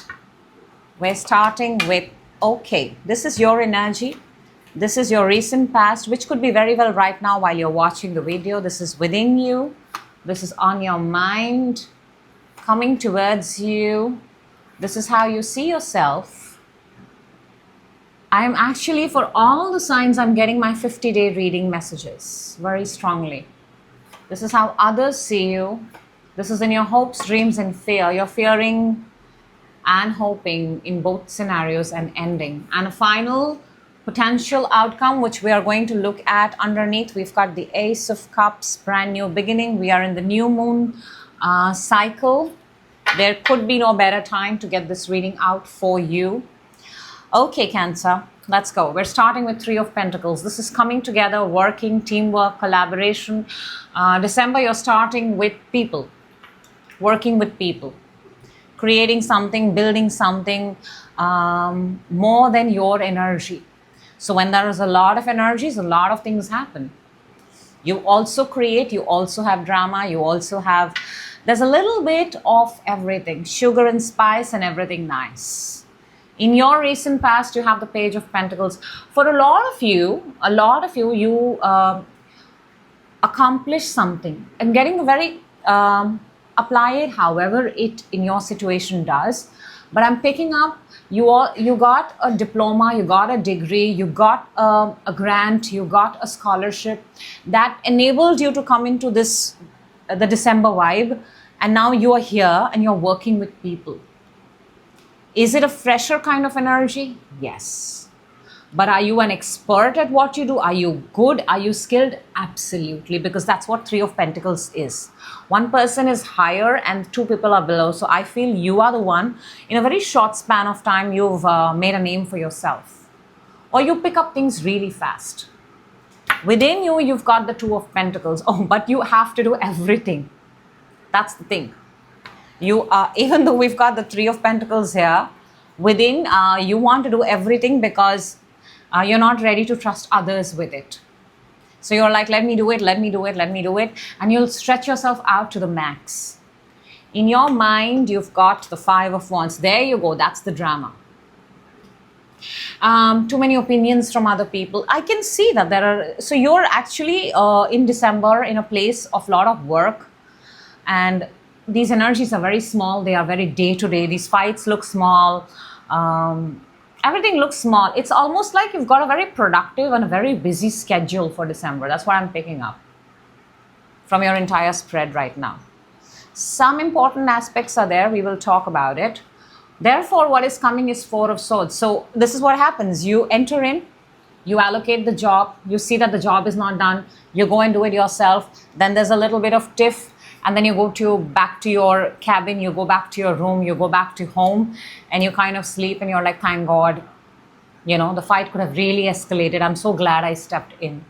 we're starting with, okay, this is your energy. This is your recent past, which could be very well right now while you're watching the video. This is within you. This is on your mind, coming towards you. This is how you see yourself. I'm actually, for all the signs, I'm getting my 50-day reading messages very strongly. This is how others see you. This is in your hopes, dreams, and fear. You're fearing and hoping in both scenarios and ending. And a final potential outcome, which we are going to look at underneath. We've got the Ace of Cups, brand new beginning. We are in the new moon cycle. There could be no better time to get this reading out for you. Okay, Cancer, let's go. We're starting with Three of Pentacles. This is coming together, working, teamwork, collaboration. December, you're starting with people, working with people, creating something, building something more than your energy. So when there is a lot of energies, a lot of things happen. You also create, you also have drama, you also have, there's a little bit of everything, sugar and spice and everything nice. In your recent past, you have the Page of Pentacles. For a lot of you, you accomplish something and getting very, apply it however it in your situation does. But I'm picking up, you got a diploma, you got a degree, you got a grant, you got a scholarship that enabled you to come into this, the December vibe. And now you are here and you're working with people. Is it a fresher kind of energy? Yes. But are you an expert at what you do? Are you good? Are you skilled? Absolutely, because that's what Three of Pentacles is. One person is higher and two people are below. So I feel you are the one. In a very short span of time, you've made a name for yourself. Or you pick up things really fast. Within you, you've got the Two of Pentacles. Oh, but you have to do everything. That's the thing. You are, even though we've got the Three of Pentacles here, within you want to do everything because you're not ready to trust others with it. So you're like, let me do it, let me do it, let me do it. And you'll stretch yourself out to the max. In your mind, you've got the Five of Wands. There you go. That's the drama. Too many opinions from other people. I can see that there are, so you're actually in December in a place of lot of work, and these energies are very small. They are very day to day. These fights look small. Everything looks small. It's almost like you've got a very productive and a very busy schedule for December. That's what I'm picking up from your entire spread right now. Some important aspects are there. We will talk about it. Therefore, what is coming is Four of Swords. So this is what happens. You enter in, you allocate the job, you see that the job is not done, you go and do it yourself. Then there's a little bit of tiff. And then you go back to your cabin, you go back to your room, you go back to home, and you kind of sleep and you're like, thank God, you know, the fight could have really escalated. I'm so glad I stepped in.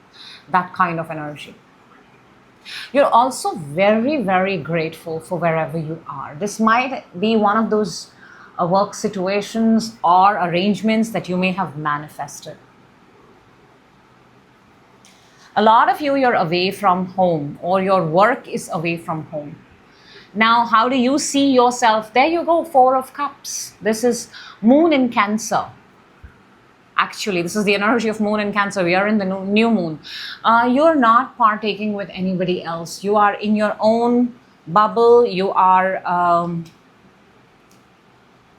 That kind of energy. You're also very, very grateful for wherever you are. This might be one of those work situations or arrangements that you may have manifested. A lot of you, you're away from home, or your work is away from home. Now, how do you see yourself? There you go, Four of Cups. This is Moon in Cancer. Actually, this is the energy of Moon in Cancer. We are in the new moon. You're not partaking with anybody else. You are in your own bubble. You are...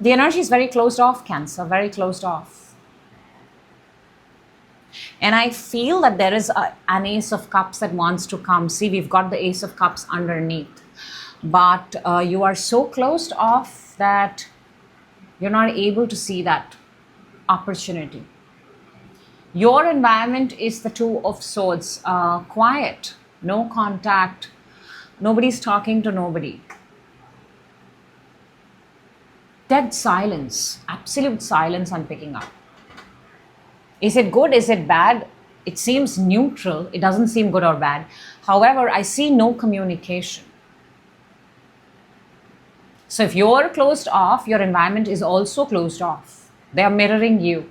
the energy is very closed off, Cancer, very closed off. And I feel that there is an Ace of Cups that wants to come. See, we've got the Ace of Cups underneath. but you are so closed off that you're not able to see that opportunity. Your environment is the Two of Swords, quiet, no contact, nobody's talking to nobody. Dead silence, absolute silence I'm picking up. Is it good? Is it bad? It seems neutral. It doesn't seem good or bad. However, I see no communication. So if you're closed off, your environment is also closed off. They are mirroring you.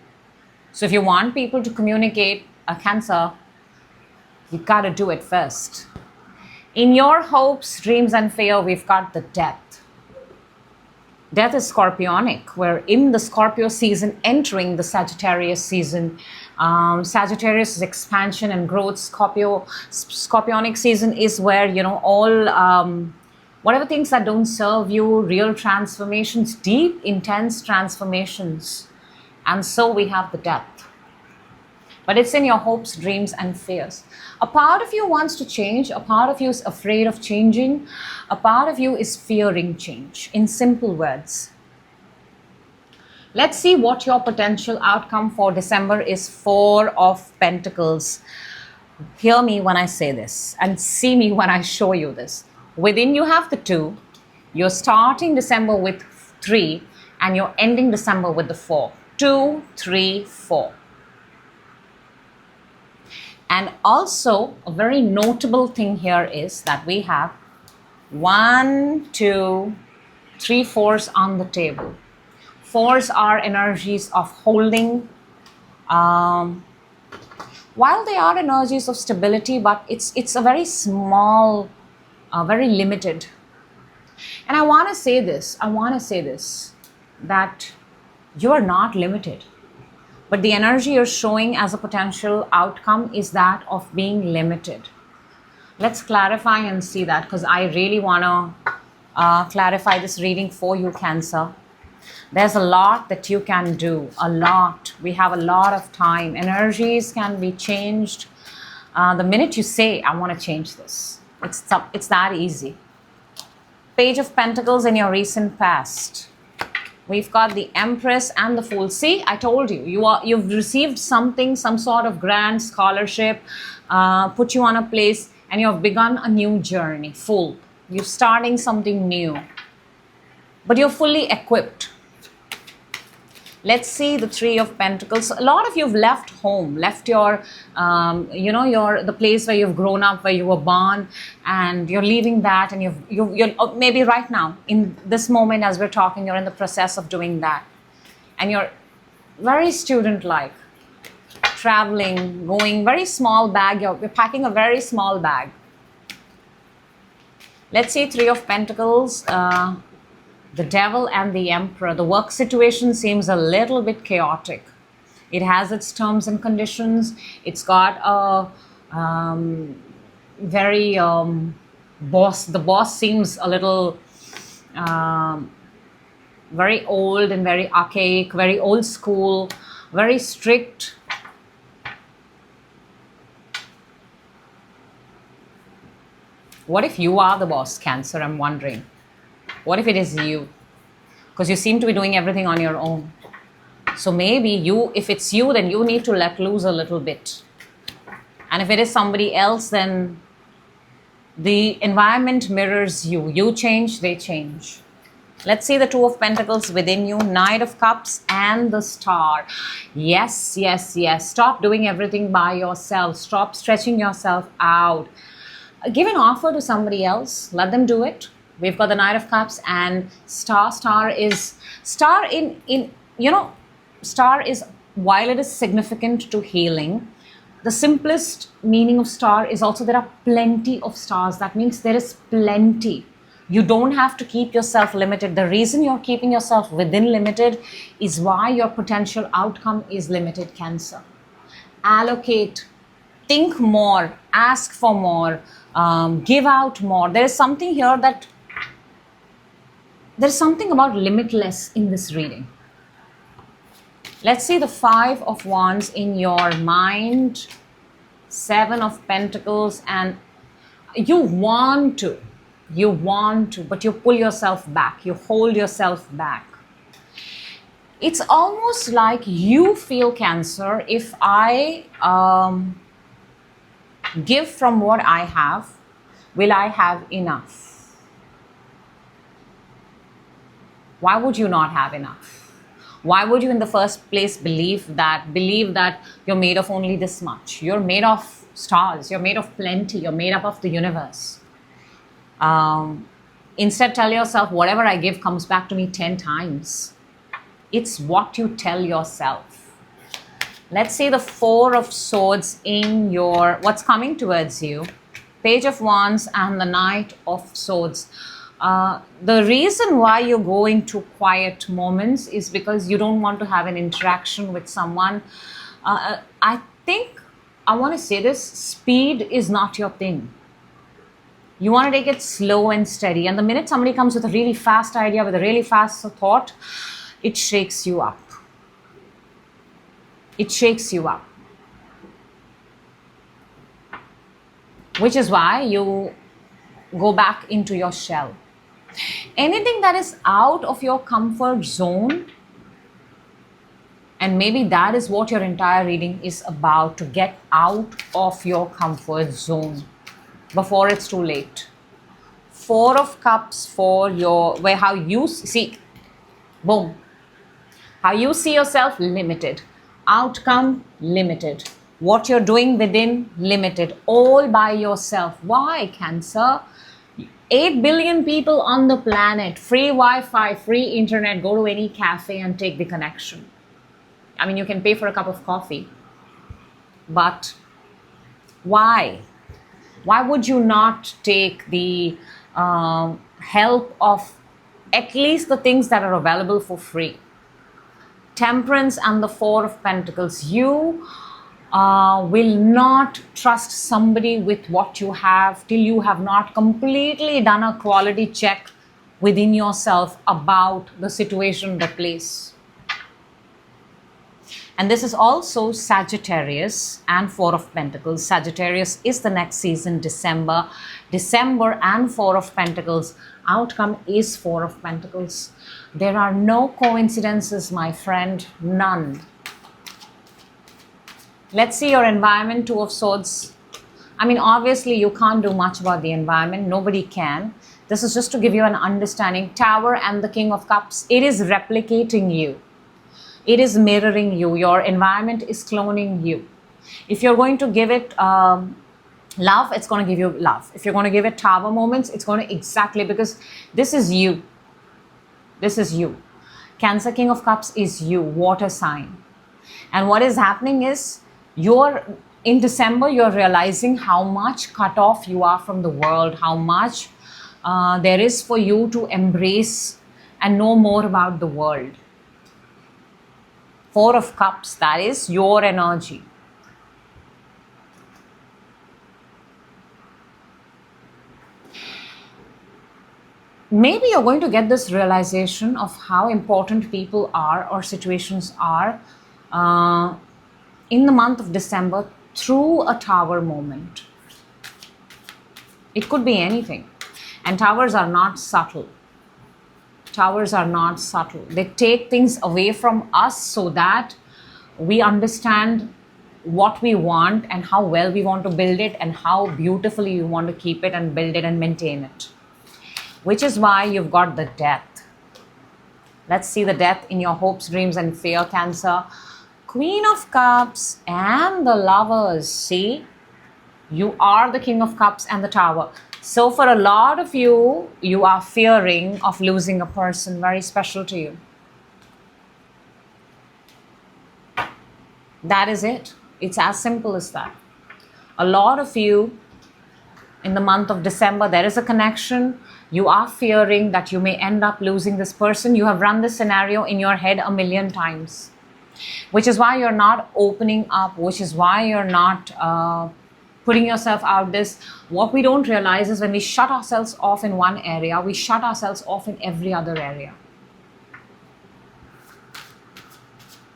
So if you want people to communicate, a Cancer, you gotta do it first. In your hopes, dreams, and fear, we've got the Death. Death is scorpionic. We're in the Scorpio season, entering the Sagittarius season. Sagittarius is expansion and growth. Scorpionic season is where, all whatever things that don't serve you, real transformations, deep, intense transformations. And so we have the Death. But it's in your hopes, dreams, and fears. A part of you wants to change. A part of you is afraid of changing. A part of you is fearing change. In simple words. Let's see what your potential outcome for December is. Four of Pentacles. Hear me when I say this and see me when I show you this. Within you have the 2. You're starting December with 3 and you're ending December with the 4. 2, 3, 4. And also, a very notable thing here is that we have 1, 2, 3 4s on the table. 4s are energies of holding. While they are energies of stability, but it's a very small, very limited. And I want to say this, that you are not limited. But the energy you're showing as a potential outcome is that of being limited. Let's clarify and see that, because I really want to clarify this reading for you, Cancer. There's a lot that you can do, a lot. We have a lot of time. Energies can be changed. The minute you say, I want to change this, it's that easy. Page of Pentacles in your recent past. We've got the Empress and the Fool. See, I told you, you've received something, some sort of grant, scholarship, put you on a place, and you've begun a new journey. Fool. You're starting something new. But you're fully equipped. Let's see the Three of Pentacles. A lot of you've left home, left your, the place where you've grown up, where you were born, and you're leaving that, and you're maybe right now, in this moment as we're talking, you're in the process of doing that. And you're very student-like, traveling, going, very small bag, you're packing a very small bag. Let's see Three of Pentacles. The Devil and the Emperor. The work situation seems a little bit chaotic. It has its terms and conditions. It's got a very boss. The boss seems a little very old and very archaic, very old school, very strict. What if you are the boss, Cancer? I'm wondering. What if it is you? Because you seem to be doing everything on your own. So maybe if it's you, then you need to let loose a little bit. And if it is somebody else, then the environment mirrors you. You change, they change. Let's see the Two of Pentacles within you, Knight of Cups and the Star. Yes, yes, yes. Stop doing everything by yourself. Stop stretching yourself out. Give an offer to somebody else. Let them do it. We've got the Knight of Cups and Star. Star is, while it is significant to healing, the simplest meaning of star is also there are plenty of stars. That means there is plenty. You don't have to keep yourself limited. The reason you're keeping yourself within limited is why your potential outcome is limited, Cancer. Allocate, think more, ask for more, give out more. There is something here that there's something about limitless in this reading. Let's see the Five of Wands in your mind, Seven of Pentacles, and you want to. You want to, but you pull yourself back. You hold yourself back. It's almost like you feel, Cancer, if I give from what I have, will I have enough? Why would you not have enough? Why would you in the first place believe that you're made of only this much? You're made of stars, you're made of plenty, you're made up of the universe. Instead, tell yourself, whatever I give comes back to me 10 times. It's what you tell yourself. Let's see the Four of Swords in your, what's coming towards you. Page of Wands and the Knight of Swords. The reason why you're going to quiet moments is because you don't want to have an interaction with someone. I think, I want to say this, speed is not your thing. You want to take it slow and steady. And the minute somebody comes with a really fast idea, with a really fast thought, it shakes you up. It shakes you up. Which is why you go back into your shell. Anything that is out of your comfort zone, and maybe that is what your entire reading is about, to get out of your comfort zone before it's too late. Four of Cups for your, where how you see, boom, how you see yourself, limited. Outcome, limited. What you're doing within, limited. All by yourself. Why, Cancer? 8 billion people on the planet, free Wi-Fi, free internet, go to any cafe and take the connection. I mean, you can pay for a cup of coffee. But why? Why would you not take the help of at least the things that are available for free? Temperance and the Four of Pentacles. You will not trust somebody with what you have till you have not completely done a quality check within yourself about the situation, the place. And this is also Sagittarius and Four of Pentacles. Sagittarius is the next season, December. December and Four of Pentacles. Outcome is Four of Pentacles. There are no coincidences, my friend. None. Let's see your environment, Two of Swords. I mean, obviously, you can't do much about the environment. Nobody can. This is just to give you an understanding. Tower and the King of Cups. It is replicating you. It is mirroring you. Your environment is cloning you. If you're going to give it love, it's going to give you love. If you're going to give it Tower moments, it's going to exactly, because this is you. This is you. Cancer, King of Cups is you, water sign. And what is happening is, in December, you're realizing how much cut off you are from the world, how much there is for you to embrace and know more about the world. Four of Cups, that is your energy. Maybe you're going to get this realization of how important people are or situations are in the month of December through a Tower moment. It could be anything. And Towers are not subtle. Towers are not subtle. They take things away from us so that we understand what we want and how well we want to build it and how beautifully we want to keep it and build it and maintain it. Which is why you've got the Death. Let's see the Death in your hopes, dreams and fear, Cancer. Queen of Cups and the Lovers. See, you are the King of Cups and the Tower. So for a lot of you, you are fearing of losing a person very special to you. That is it. It's as simple as that. A lot of you, in the month of December, there is a connection. You are fearing that you may end up losing this person. You have run this scenario in your head 1,000,000 times. Which is why you're not opening up, which is why you're not putting yourself out this. What we don't realize is when we shut ourselves off in one area, we shut ourselves off in every other area.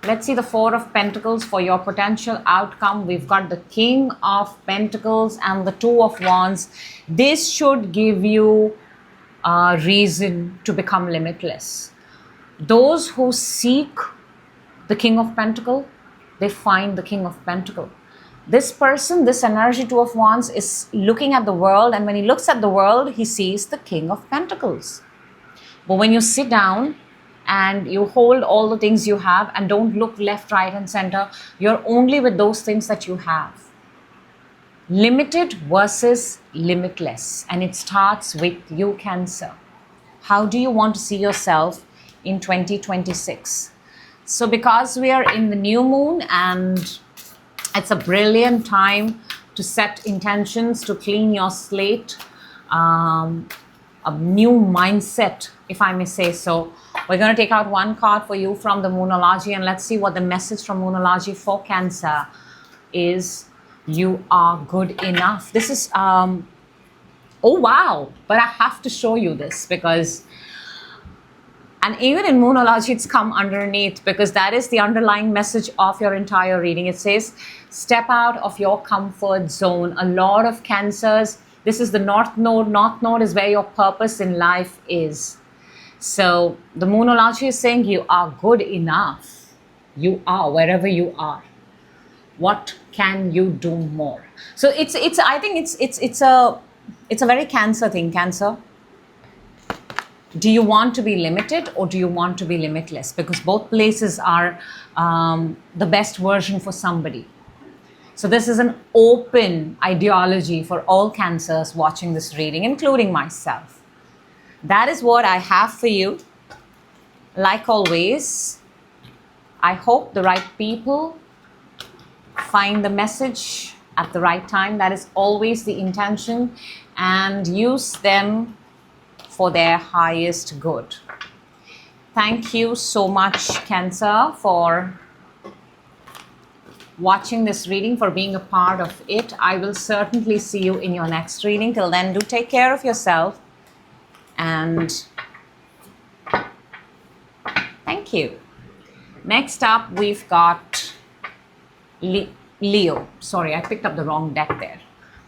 Let's see the Four of Pentacles for your potential outcome. We've got the King of Pentacles and the Two of Wands. This should give you reason to become limitless. Those who seek the King of Pentacles, they find the King of Pentacles. This person, this energy, Two of Wands, is looking at the world, and when he looks at the world, he sees the King of Pentacles. But when you sit down and you hold all the things you have and don't look left, right, and center, you're only with those things that you have. Limited versus limitless, and it starts with you, Cancer. How do you want to see yourself in 2026? So because we are in the new moon and it's a brilliant time to set intentions, to clean your slate, a new mindset, if I may say so. We're going to take out one card for you from the Moonology, and let's see what the message from Moonology for Cancer is. You are good enough. This is, oh wow, but I have to show you this because, and even in Moonology, it's come underneath because that is the underlying message of your entire reading. It says, step out of your comfort zone. A lot of Cancers, this is the North Node. North Node is where your purpose in life is. So the Moonology is saying you are good enough. You are wherever you are. What can you do more? So I think it's a very Cancer thing. Cancer, do you want to be limited or do you want to be limitless? Because both places are the best version for somebody. So this is an open ideology for all Cancers watching this reading, including myself. That is what I have for you. Like always, I hope the right people find the message at the right time. That is always the intention, and use them for their highest good. Thank you so much, Cancer, for watching this reading, for being a part of it. I will certainly see you in your next reading. Till then, do take care of yourself, and thank you. Next up, we've got Leo. Sorry, I picked up the wrong deck there.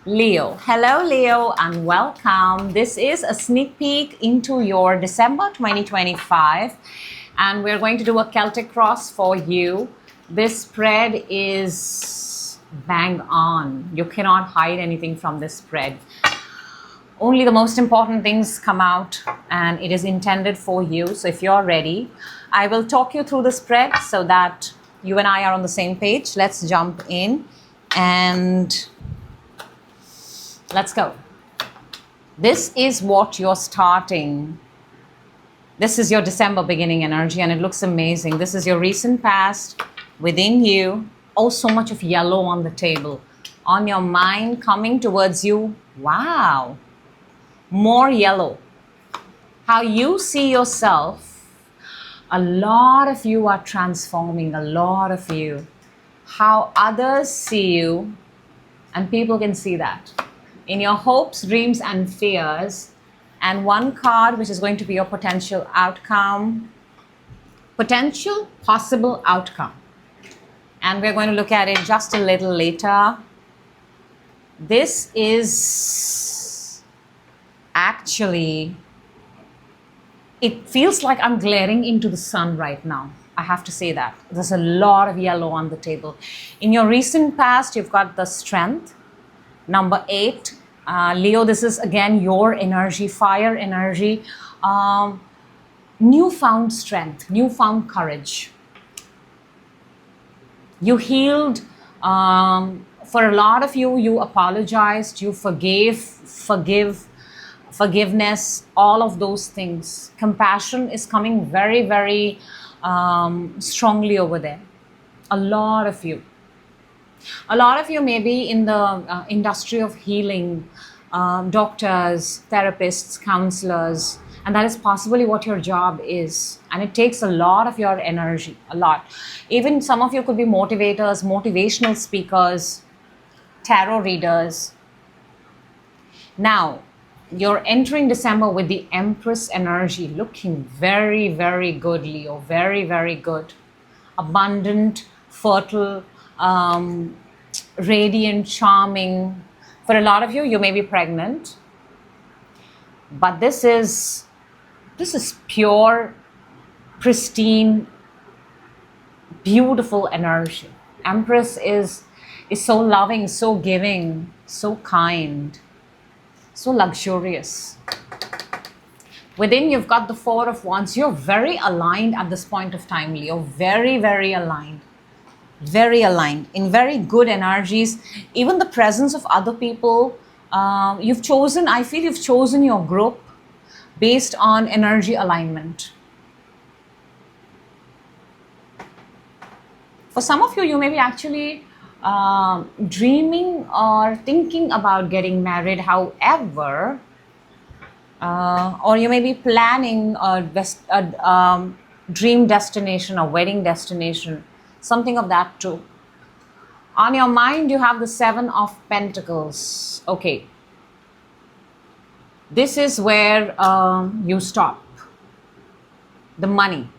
Leo. Hello, Leo, and welcome. This is a sneak peek into your December 2025, and we're going to do a Celtic cross for you. This spread is bang on. You cannot hide anything from this spread. Only the most important things come out, and it is intended for you. So if you're ready, I will talk you through the spread so that you and I are on the same page. Let's jump in and let's go. This is what you're starting. This is your December beginning energy, and it looks amazing. This is your recent past within you. Oh, so much of yellow on the table. On your mind, coming towards you. Wow. More yellow. How you see yourself. A lot of you are transforming, a lot of you. How others see you, and people can see that. In your hopes, dreams, and fears. And one card, which is going to be your potential outcome. Potential, possible outcome. And we're going to look at it just a little later. This is actually, it feels like I'm glaring into the sun right now. I have to say that. There's a lot of yellow on the table. In your recent past, you've got the Strength. Number 8. Leo, this is again your energy, fire energy. Newfound strength, newfound courage. You healed. For a lot of you, you apologized, you forgiveness, all of those things. Compassion is coming very, very strongly over there. A lot of you. A lot of you may be in the industry of healing, doctors, therapists, counselors, and that is possibly what your job is. And it takes a lot of your energy, a lot. Even some of you could be motivators, motivational speakers, tarot readers. Now, you're entering December with the Empress energy, looking very, very good, Leo. Very, very good. Abundant, fertile, radiant, charming. For a lot of you, you may be pregnant. but this is pure, pristine, beautiful energy. Empress is so loving, so giving, so kind, so luxurious. Within, you've got the Four of Wands. You're very aligned at this point of time, Leo. Very, very aligned. Very aligned. In very good energies. Even the presence of other people. You've chosen, I feel you've chosen your group based on energy alignment. For some of you, you may be actually dreaming or thinking about getting married. However, or you may be planning a dream destination, a wedding destination, something of that too. On your mind, you have the Seven of Pentacles. Okay. This is where you stop. The money.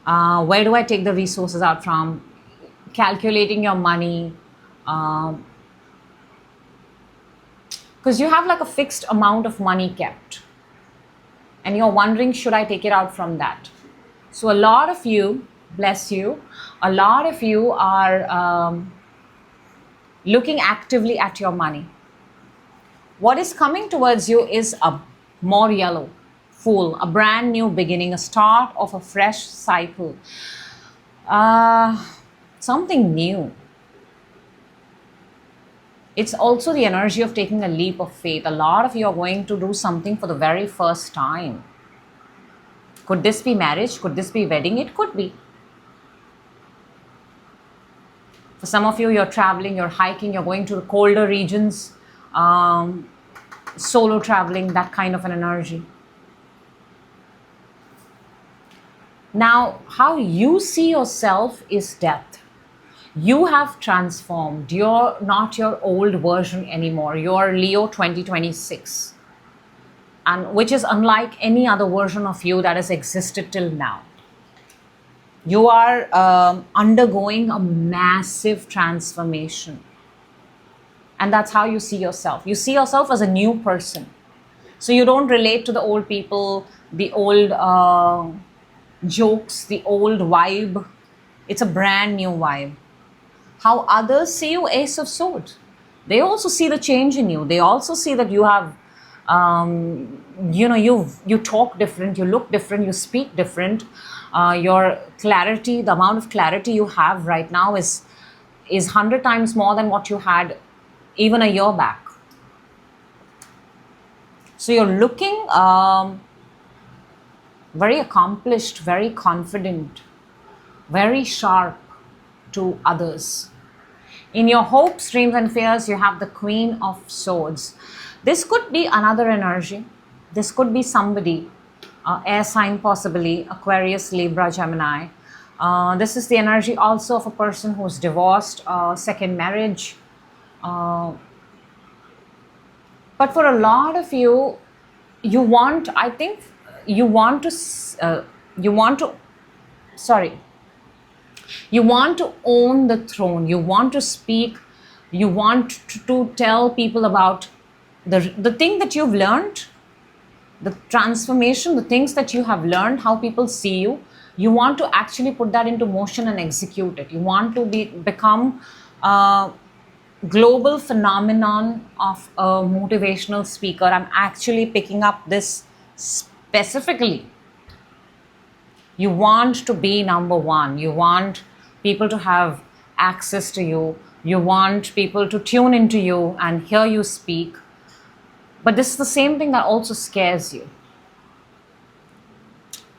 Where do I take the resources out from? Calculating your money. Because you have like a fixed amount of money kept. And you're wondering, should I take it out from that? So a lot of you, bless you, a lot of you are looking actively at your money. What is coming towards you is a more yellow Fool, a brand new beginning, a start of a fresh cycle, something new. It's also the energy of taking a leap of faith. A lot of you are going to do something for the very first time. Could this be marriage? Could this be wedding? It could be. For some of you, you're traveling, you're hiking, you're going to the colder regions, solo traveling, that kind of an energy. Now, how you see yourself is death. You have transformed. You're not your old version anymore. You're Leo 2026. And which is unlike any other version of you that has existed till now. You are undergoing a massive transformation. And that's how you see yourself. You see yourself as a new person. So you don't relate to the old people, the old jokes, the old vibe. It's a brand new vibe. How others see you, Ace of Swords. They also see the change in you. They also see that you have, you talk different, you look different, you speak different. Your clarity, the amount of clarity you have right now is 100 times more than what you had even a year back. So you're looking very accomplished, very confident, very sharp to others. In your hopes, dreams and fears, you have the Queen of Swords. This could be another energy. This could be somebody, air sign possibly, Aquarius, Libra, Gemini. This is the energy also of a person who's divorced, second marriage. But for a lot of you, you want to own the throne. You want to speak. You want to tell people about the thing that you've learned, the transformation, the things that you have learned, how people see you. You want to actually put that into motion and execute it. You want to become a global phenomenon of a motivational speaker. I'm actually picking up this specifically. You want to be number one. You want people to have access to you. You want people to tune into you and hear you speak. But this is the same thing that also scares you.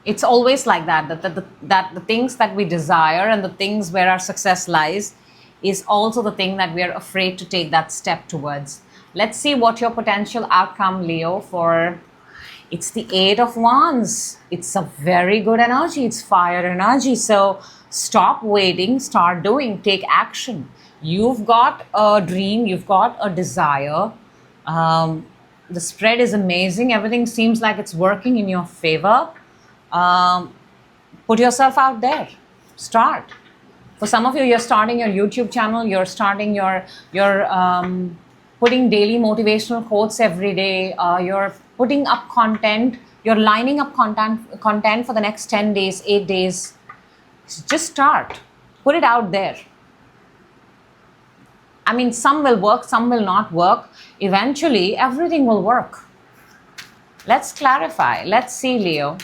It's always like that the things that we desire and the things where our success lies is also the thing that we are afraid to take that step towards. Let's see what your potential outcome, Leo, for... It's the Eight of Wands. It's a very good energy. It's fire energy. So stop waiting, start doing, take action. You've got a dream, you've got a desire. The spread is amazing. Everything seems like it's working in your favor. Put yourself out there. Start. For some of you, you're starting your YouTube channel. You're starting you're putting daily motivational quotes every day. You're putting up content, you're lining up content for the next 10 days, 8 days. Just start. Put it out there. I mean, some will work, some will not work. Eventually, everything will work. Let's clarify. Let's see, Leo.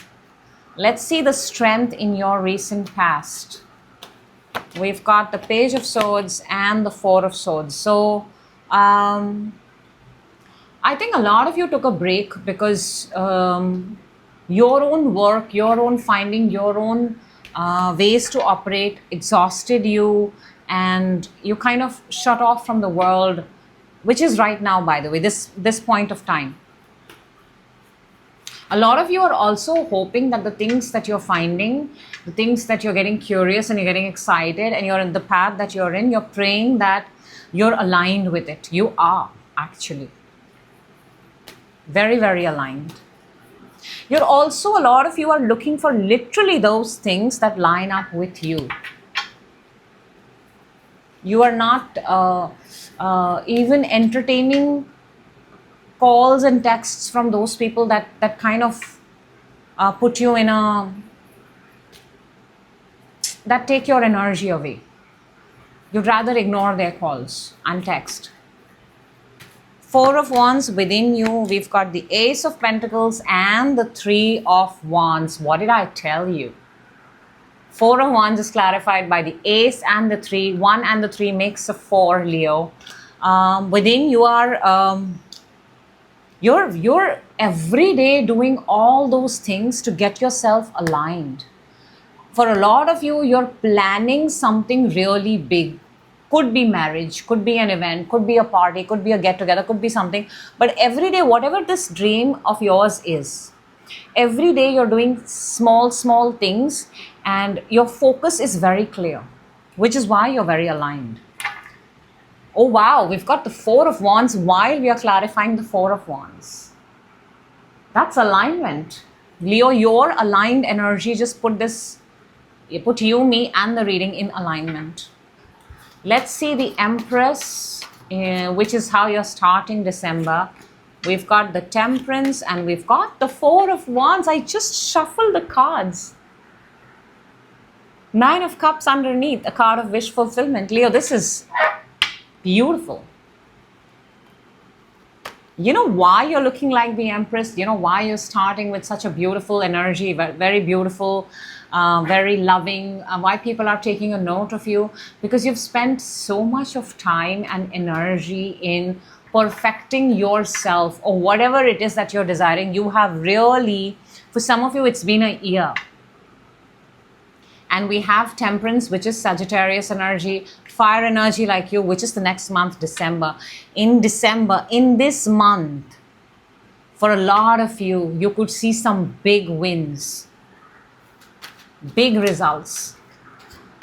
Let's see the strength in your recent past. We've got the Page of Swords and the Four of Swords. So, I think a lot of you took a break because your own work, your own finding, your own ways to operate exhausted you, and you kind of shut off from the world, which is right now, by the way, this point of time. A lot of you are also hoping that the things that you're finding, the things that you're getting curious and you're getting excited and you're in the path that you're in, you're praying that you're aligned with it. You are actually very, very aligned. You're also, a lot of you are looking for literally those things that line up with you. You are not even entertaining calls and texts from those people that kind of put you in that take your energy away. You'd rather ignore their calls and text. Four of Wands within you. We've got the Ace of Pentacles and the Three of Wands. What did I tell you? Four of Wands is clarified by the Ace and the Three. 1 and the 3 makes a 4, Leo. Within you are, you're every day doing all those things to get yourself aligned. For a lot of you, you're planning something really big. Could be marriage, could be an event, could be a party, could be a get-together, could be something. But every day, whatever this dream of yours is, every day you're doing small things and your focus is very clear, which is why you're very aligned. Oh wow, we've got the Four of Wands while we are clarifying the Four of Wands. That's alignment. Leo, your aligned energy just put you, me, and the reading in alignment. Let's see the Empress, which is how you're starting December. We've got the Temperance and we've got the Four of Wands. I just shuffled the cards. 9 of Cups underneath, a card of wish fulfillment. Leo, this is beautiful. You know why you're looking like the Empress? You know why you're starting with such a beautiful energy, very beautiful, very loving, why people are taking a note of you? Because you've spent so much of time and energy in perfecting yourself or whatever it is that you're desiring. You have really, for some of you, it's been a year. And we have Temperance, which is Sagittarius energy, fire energy like you, which is the next month, December. In December, in this month, for a lot of you, you could see some big wins, big results.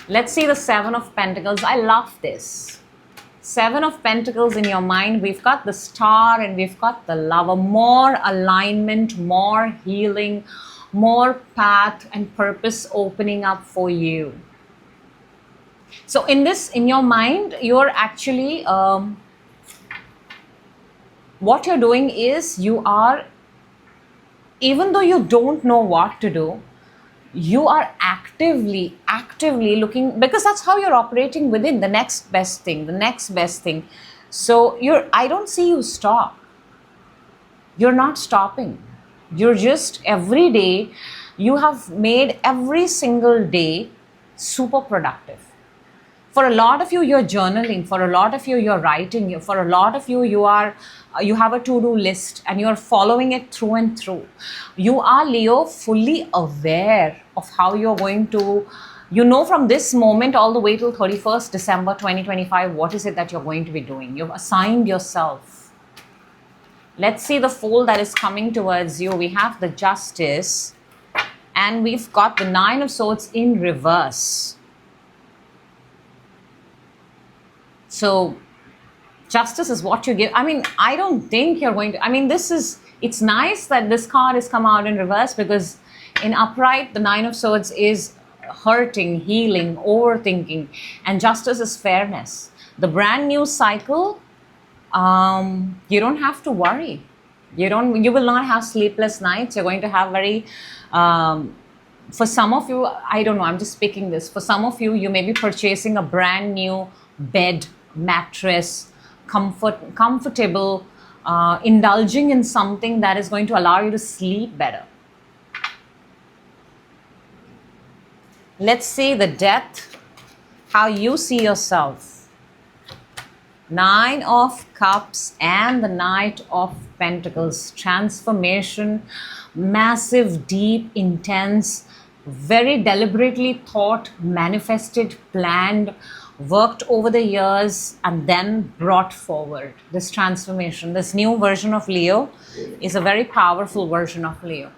Let's see the Seven of Pentacles. I love this. Seven of Pentacles in your mind. We've got the Star and we've got the Lover. More alignment, more healing, more path and purpose opening up for you. So in your mind, you're actually, what you're doing is you are, even though you don't know what to do, you are actively looking, because that's how you're operating within the next best thing. So I don't see you stop. You're not stopping. You're just every day, you have made every single day super productive. For a lot of you, you're journaling. For a lot of you, you're writing. For a lot of you, you have a to-do list and you're following it through and through. You are, Leo, fully aware of how you're going to, from this moment all the way till 31st December 2025, what is it that you're going to be doing? You've assigned yourself. Let's see the Fool that is coming towards you. We have the Justice and we've got the Nine of Swords in reverse. So Justice is what you give. I mean, I don't think you're going to, it's nice that this card has come out in reverse, because in upright, the Nine of Swords is hurting, healing, overthinking, and Justice is fairness. The brand new cycle, you don't have to worry. You will not have sleepless nights. You're going to have very, for some of you, I don't know, I'm just speaking this. For some of you, you may be purchasing a brand new bed, mattress, comfortable, indulging in something that is going to allow you to sleep better. Let's see the death, how you see yourself. 9 of Cups and the Knight of Pentacles. Transformation, massive, deep, intense, very deliberately thought, manifested, planned, worked over the years, and then brought forward. This transformation, this new version of Leo is a very powerful version of Leo.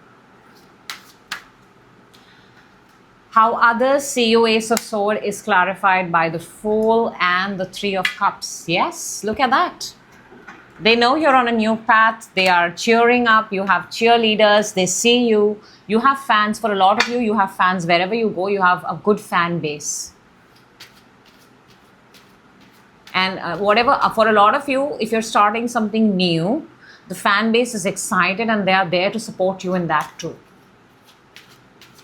How others see you, Ace of Swords, is clarified by the Fool and the 3 of Cups. Yes, look at that. They know you're on a new path. They are cheering up. You have cheerleaders. They see you. You have fans. For a lot of you, you have fans. Wherever you go, you have a good fan base. And for a lot of you, if you're starting something new, the fan base is excited and they are there to support you in that too.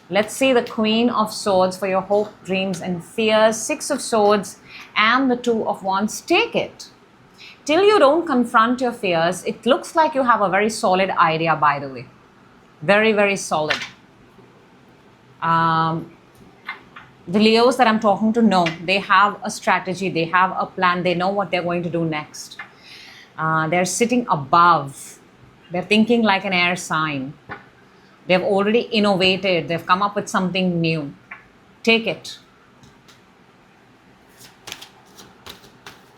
Let's see the Queen of Swords for your hope, dreams, and fears. 6 of Swords and the 2 of Wands. Take it. Till you don't confront your fears, it looks like you have a very solid idea, by the way. Very, very solid. The Leos that I'm talking to know. They have a strategy. They have a plan. They know what they're going to do next. They're sitting above. They're thinking like an air sign. They've already innovated. They've come up with something new. Take it.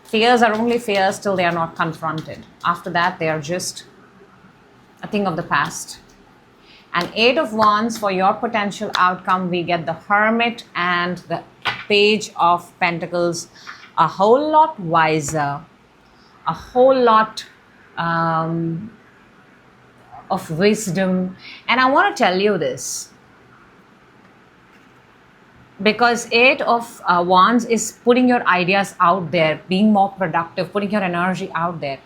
Fears are only fears till they are not confronted. After that, they are just a thing of the past. And 8 of Wands for your potential outcome, we get the Hermit and the Page of Pentacles. A whole lot wiser. A whole lot of wisdom. And I want to tell you this, because 8 of Wands is putting your ideas out there, being more productive, putting your energy out there.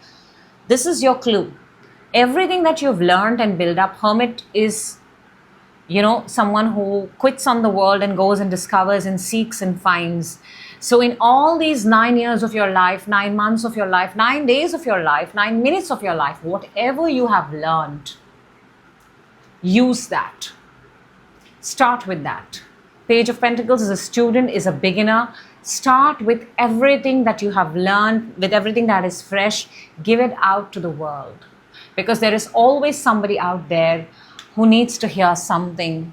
This is your clue. Everything that you've learned and built up. Hermit is, someone who quits on the world and goes and discovers and seeks and finds. So in all these 9 years of your life, 9 months of your life, 9 days of your life, 9 minutes of your life, whatever you have learned, use that. Start with that. Page of Pentacles is a student, is a beginner. Start with everything that you have learned, with everything that is fresh. Give it out to the world. Because there is always somebody out there who needs to hear something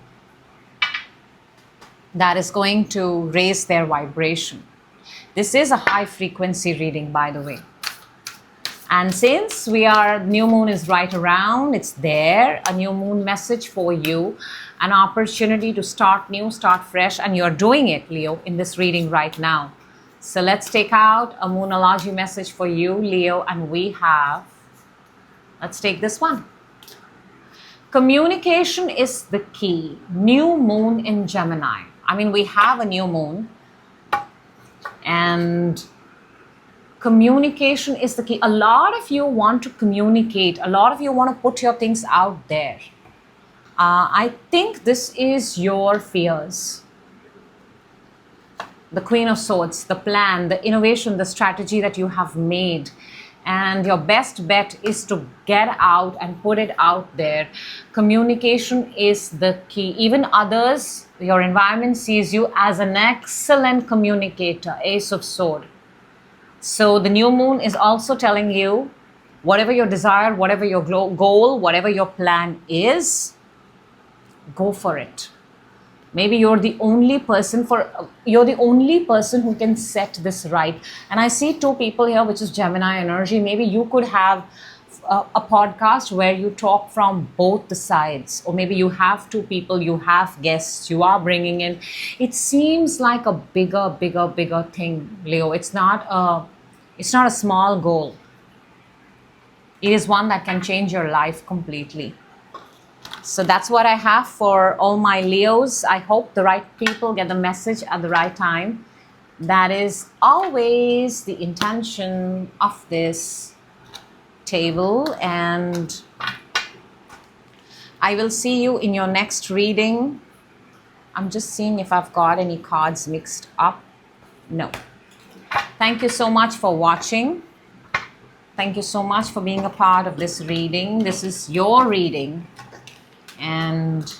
that is going to raise their vibration. This is a high frequency reading, by the way. And since new moon is right around, it's there, a new moon message for you, an opportunity to start new, start fresh, and you're doing it, Leo, in this reading right now. So let's take out a Moonology message for you, Leo, and let's take this one. Communication is the key. New moon in Gemini. We have a new moon, and communication is the key. A lot of you want to communicate. A lot of you want to put your things out there. I think this is your fears. The Queen of Swords, the plan, the innovation, the strategy that you have made. And your best bet is to get out and put it out there. Communication is the key. Even others, your environment sees you as an excellent communicator, Ace of Swords. So the new moon is also telling you, whatever your desire, whatever your goal, whatever your plan is, go for it. Maybe you're the only person who can set this right. And I see 2 people here, which is Gemini energy. Maybe you could have a podcast where you talk from both the sides, or maybe you have 2 people, you have guests, you are bringing in. It seems like a bigger thing, Leo. It's not a small goal. It is one that can change your life completely. So that's what I have for all my Leos. I hope the right people get the message at the right time. That is always the intention of this table, and I will see you in your next reading. I'm just seeing if I've got any cards mixed up. No. Thank you so much for watching. Thank you so much for being a part of this reading. This is your reading. And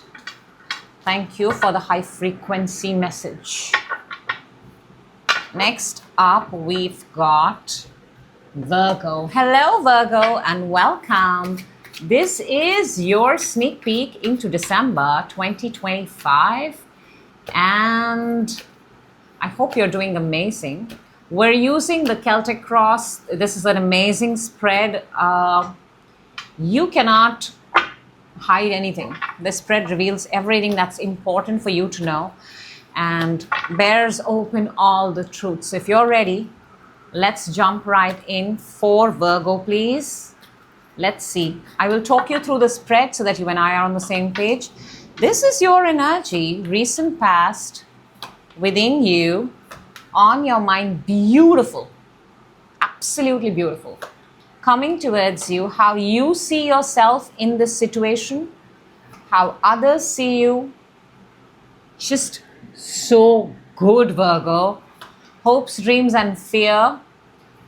thank you for the high frequency message. Next up, we've got Virgo. Hello, Virgo, and welcome. This is your sneak peek into December 2025. And I hope you're doing amazing. We're using the Celtic Cross. This is an amazing spread. You cannot hide anything. The spread reveals everything that's important for you to know and bears open all the truths. So if you're ready, let's jump right in for Virgo, please. Let's see. I will talk you through the spread so that you and I are on the same page. This is your energy, recent past, within you, on your mind. Beautiful, absolutely beautiful. Coming towards you, how you see yourself in this situation, how others see you. Just so good, Virgo. Hopes, dreams, and fear.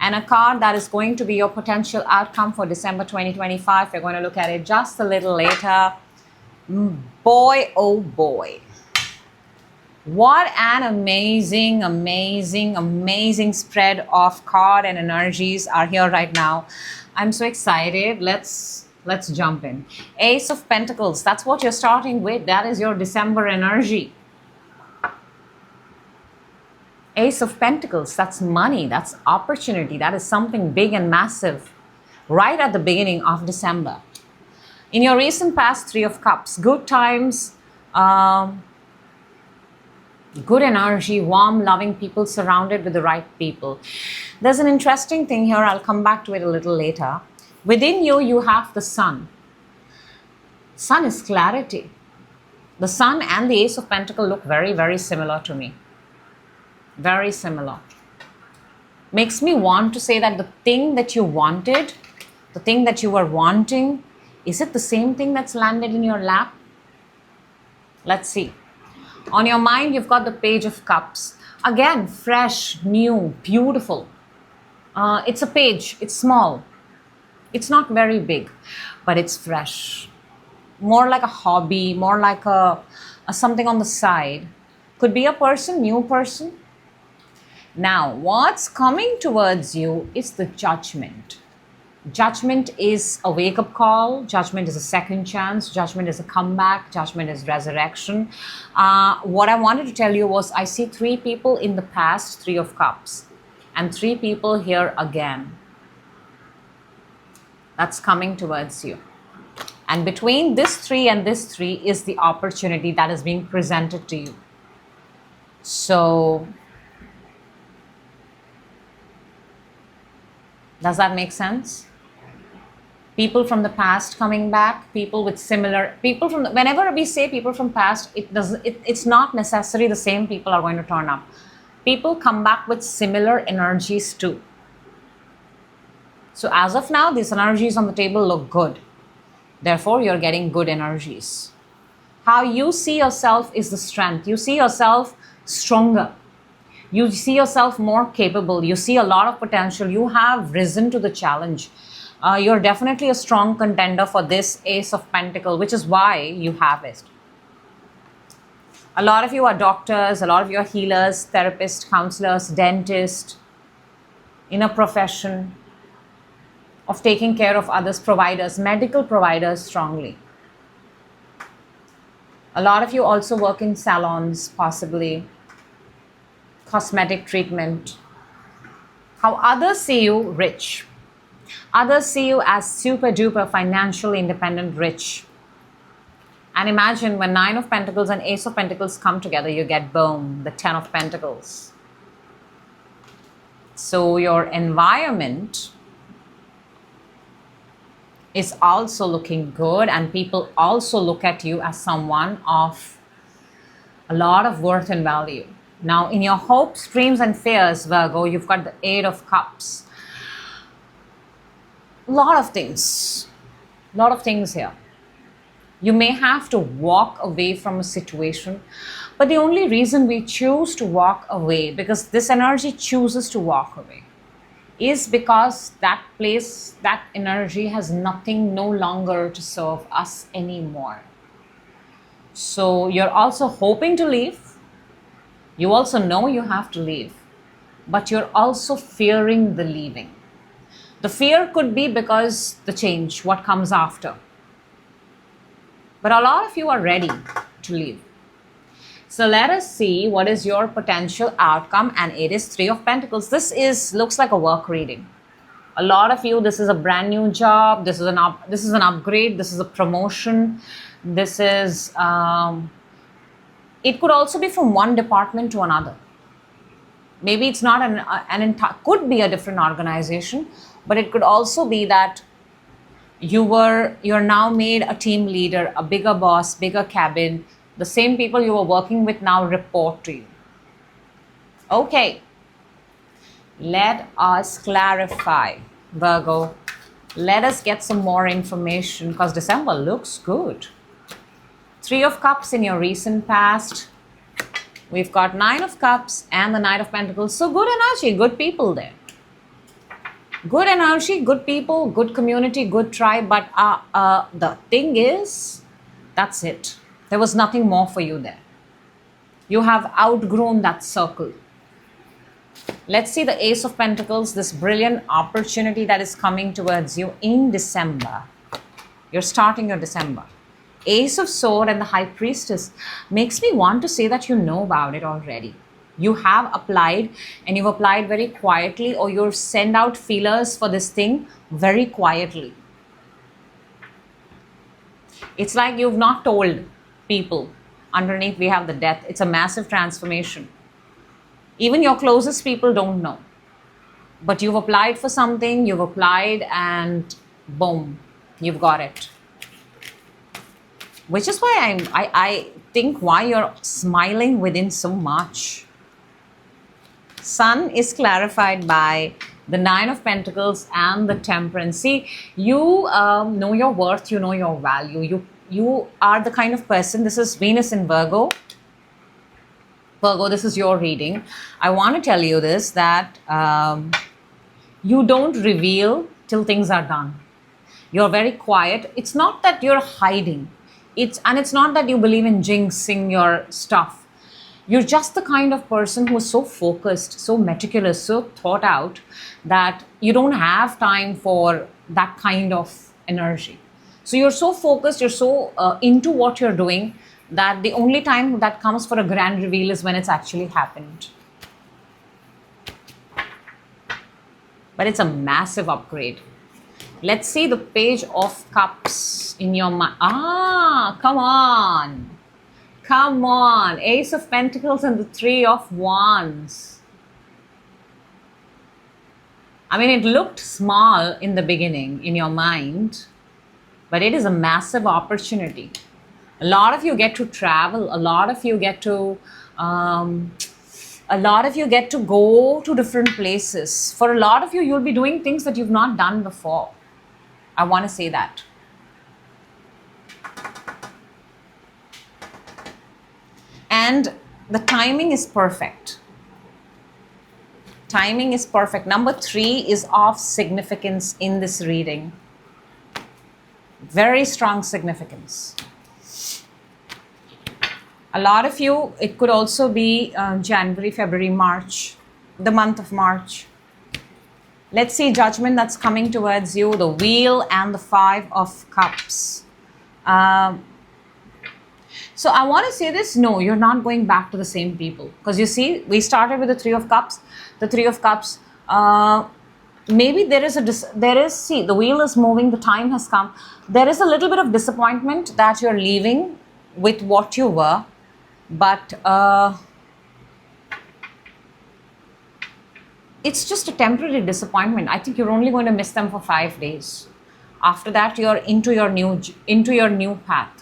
And a card that is going to be your potential outcome for December 2025. We're going to look at it just a little later. Boy, oh boy. What an amazing, amazing, amazing spread of card and energies are here right now. I'm so excited. Let's jump in. Ace of Pentacles. That's what you're starting with. That is your December energy. Ace of Pentacles. That's money. That's opportunity. That is something big and massive right at the beginning of December. In your recent past, Three of Cups. Good times. Good energy, warm, loving people surrounded with the right people. There's an interesting thing here. I'll come back to it a little later. Within you, you have the sun. Sun is clarity. The sun and the Ace of Pentacles look very, very similar to me. Very similar. Makes me want to say that the thing that you wanted, the thing that you were wanting, is it the same thing that's landed in your lap? Let's see. On your mind, you've got the Page of Cups. Again, fresh, new, beautiful. It's a page. It's small. It's not very big, but it's fresh. More like a hobby, more like a something on the side. Could be a person, new person. Now, what's coming towards you is the Judgment. Judgment is a wake-up call. Judgment is a second chance. Judgment is a comeback. Judgment is resurrection. What I wanted to tell you was I see three people in the past, Three of Cups, and three people here again. That's coming towards you. And between this three and this three is the opportunity that is being presented to you. So, does that make sense? People from the past coming back, people with similar, people from, whenever we say people from past, it's not necessarily the same people are going to turn up. People come back with similar energies too. So as of now, these energies on the table look good. Therefore, you're getting good energies. How you see yourself is the strength. You see yourself stronger. You see yourself more capable. You see a lot of potential. You have risen to the challenge. You're definitely a strong contender for this Ace of Pentacles, which is why you have it. A lot of you are doctors, a lot of you are healers, therapists, counselors, dentists, in a profession of taking care of others, providers, medical providers strongly. A lot of you also work in salons, possibly, cosmetic treatment. How others see you, rich. Others see you as super duper financially independent, rich. And imagine when Nine of Pentacles and Ace of Pentacles come together, you get boom, the Ten of Pentacles. So your environment is also looking good, and people also look at you as someone of a lot of worth and value. Now, in your hopes, dreams, and fears, Virgo, you've got the Eight of Cups. lot of things. Lot of things here. You may have to walk away from a situation, but the only reason we choose to walk away, because this energy chooses to walk away, is because that place, that energy has nothing no longer to serve us anymore. So you're also hoping to leave. You also know you have to leave, but you're also fearing the leaving. The fear could be because the change, what comes after. But a lot of you are ready to leave. So let us see what is your potential outcome, and it is Three of Pentacles. This looks like a work reading. A lot of you, this is a brand new job. This is an upgrade. This is a promotion. This is it could also be from one department to another. Maybe it's not an entire, could be a different organization, but it could also be that you're now made a team leader, a bigger boss, bigger cabin. The same people you were working with now report to you. Okay, let us clarify, Virgo. Let us get some more information, because December looks good. Three of Cups in your recent past. We've got Nine of Cups and the Knight of Pentacles. So good energy, good people there. Good energy, good people, good community, good tribe. But the thing is, that's it. There was nothing more for you there. You have outgrown that circle. Let's see the Ace of Pentacles, this brilliant opportunity that is coming towards you in December. You're starting your December. Ace of Sword and the High Priestess makes me want to say that you know about it already. You have applied, and you've applied very quietly, or you've sent out feelers for this thing very quietly. It's like you've not told people. Underneath we have the Death. It's a massive transformation. Even your closest people don't know. But you've applied for something, you've applied, and boom, you've got it. Which is why I think why you're smiling within so much. Sun is clarified by the Nine of Pentacles and the Temperance. See, you know your worth, you know your value. You are the kind of person, this is Venus in Virgo. Virgo, this is your reading. I want to tell you this, that you don't reveal till things are done. You're very quiet. It's not that you're hiding. It's not that you believe in jinxing your stuff. You're just the kind of person who is so focused, so meticulous, so thought out, that you don't have time for that kind of energy. So you're so focused, you're so into what you're doing, that the only time that comes for a grand reveal is when it's actually happened. But it's a massive upgrade. Let's see the Page of Cups in your mind. Come on. Come on. Ace of Pentacles and the Three of Wands. I mean, it looked small in the beginning in your mind, but it is a massive opportunity. A lot of you get to travel. A lot of you get to go to different places. For a lot of you, you'll be doing things that you've not done before. I want to say that. And the timing is perfect. Timing is perfect. Number 3 is of significance in this reading. Very strong significance. A lot of you, it could also be January, February, March, the month of March. Let's see judgment that's coming towards you, the Wheel and the Five of Cups. So I want to say this, no, you're not going back to the same people. Because you see, we started with the Three of Cups. The Three of Cups, maybe see, the wheel is moving, the time has come. There is a little bit of disappointment that you're leaving with what you were. But it's just a temporary disappointment. I think you're only going to miss them for 5 days. After that, you're into your new path.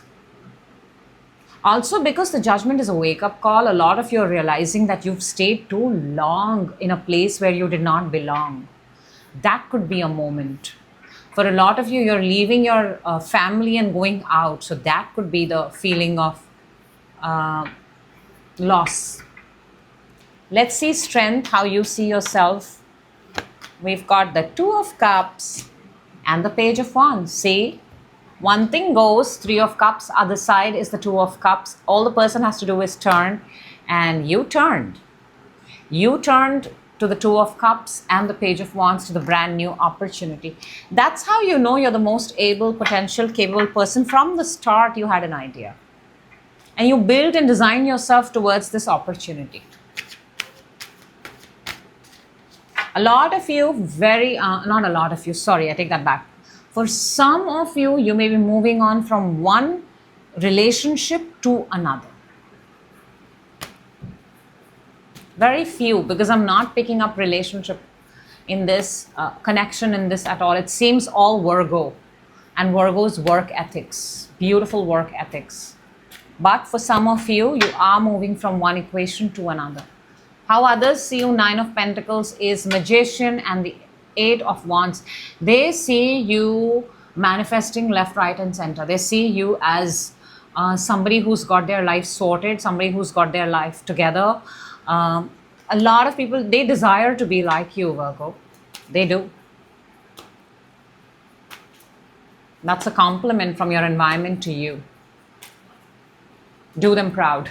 Also, because the judgment is a wake-up call, a lot of you are realizing that you've stayed too long in a place where you did not belong. That could be a moment. For a lot of you, you're leaving your family and going out. So that could be the feeling of loss. Let's see strength, how you see yourself. We've got the Two of Cups and the Page of Wands. See, one thing goes, Three of Cups, other side is the Two of Cups. All the person has to do is turn, and you turned. You turned to the Two of Cups and the Page of Wands, to the brand new opportunity. That's how you know you're the most able, potential, capable person. From the start, you had an idea. And you build and design yourself towards this opportunity. A lot of you, not a lot of you, sorry, I take that back. For some of you, you may be moving on from one relationship to another. Very few, because I'm not picking up relationship in this, connection in this at all. It seems all Virgo, and Virgo's work ethics, beautiful work ethics. But for some of you, you are moving from one equation to another. How others see you, Nine of Pentacles is Magician and the Eight of Wands. They see you manifesting left, right and center. They see you as somebody who's got their life sorted, somebody who's got their life together. A lot of people, they desire to be like you, Virgo. They do. That's a compliment from your environment to you. Do them proud.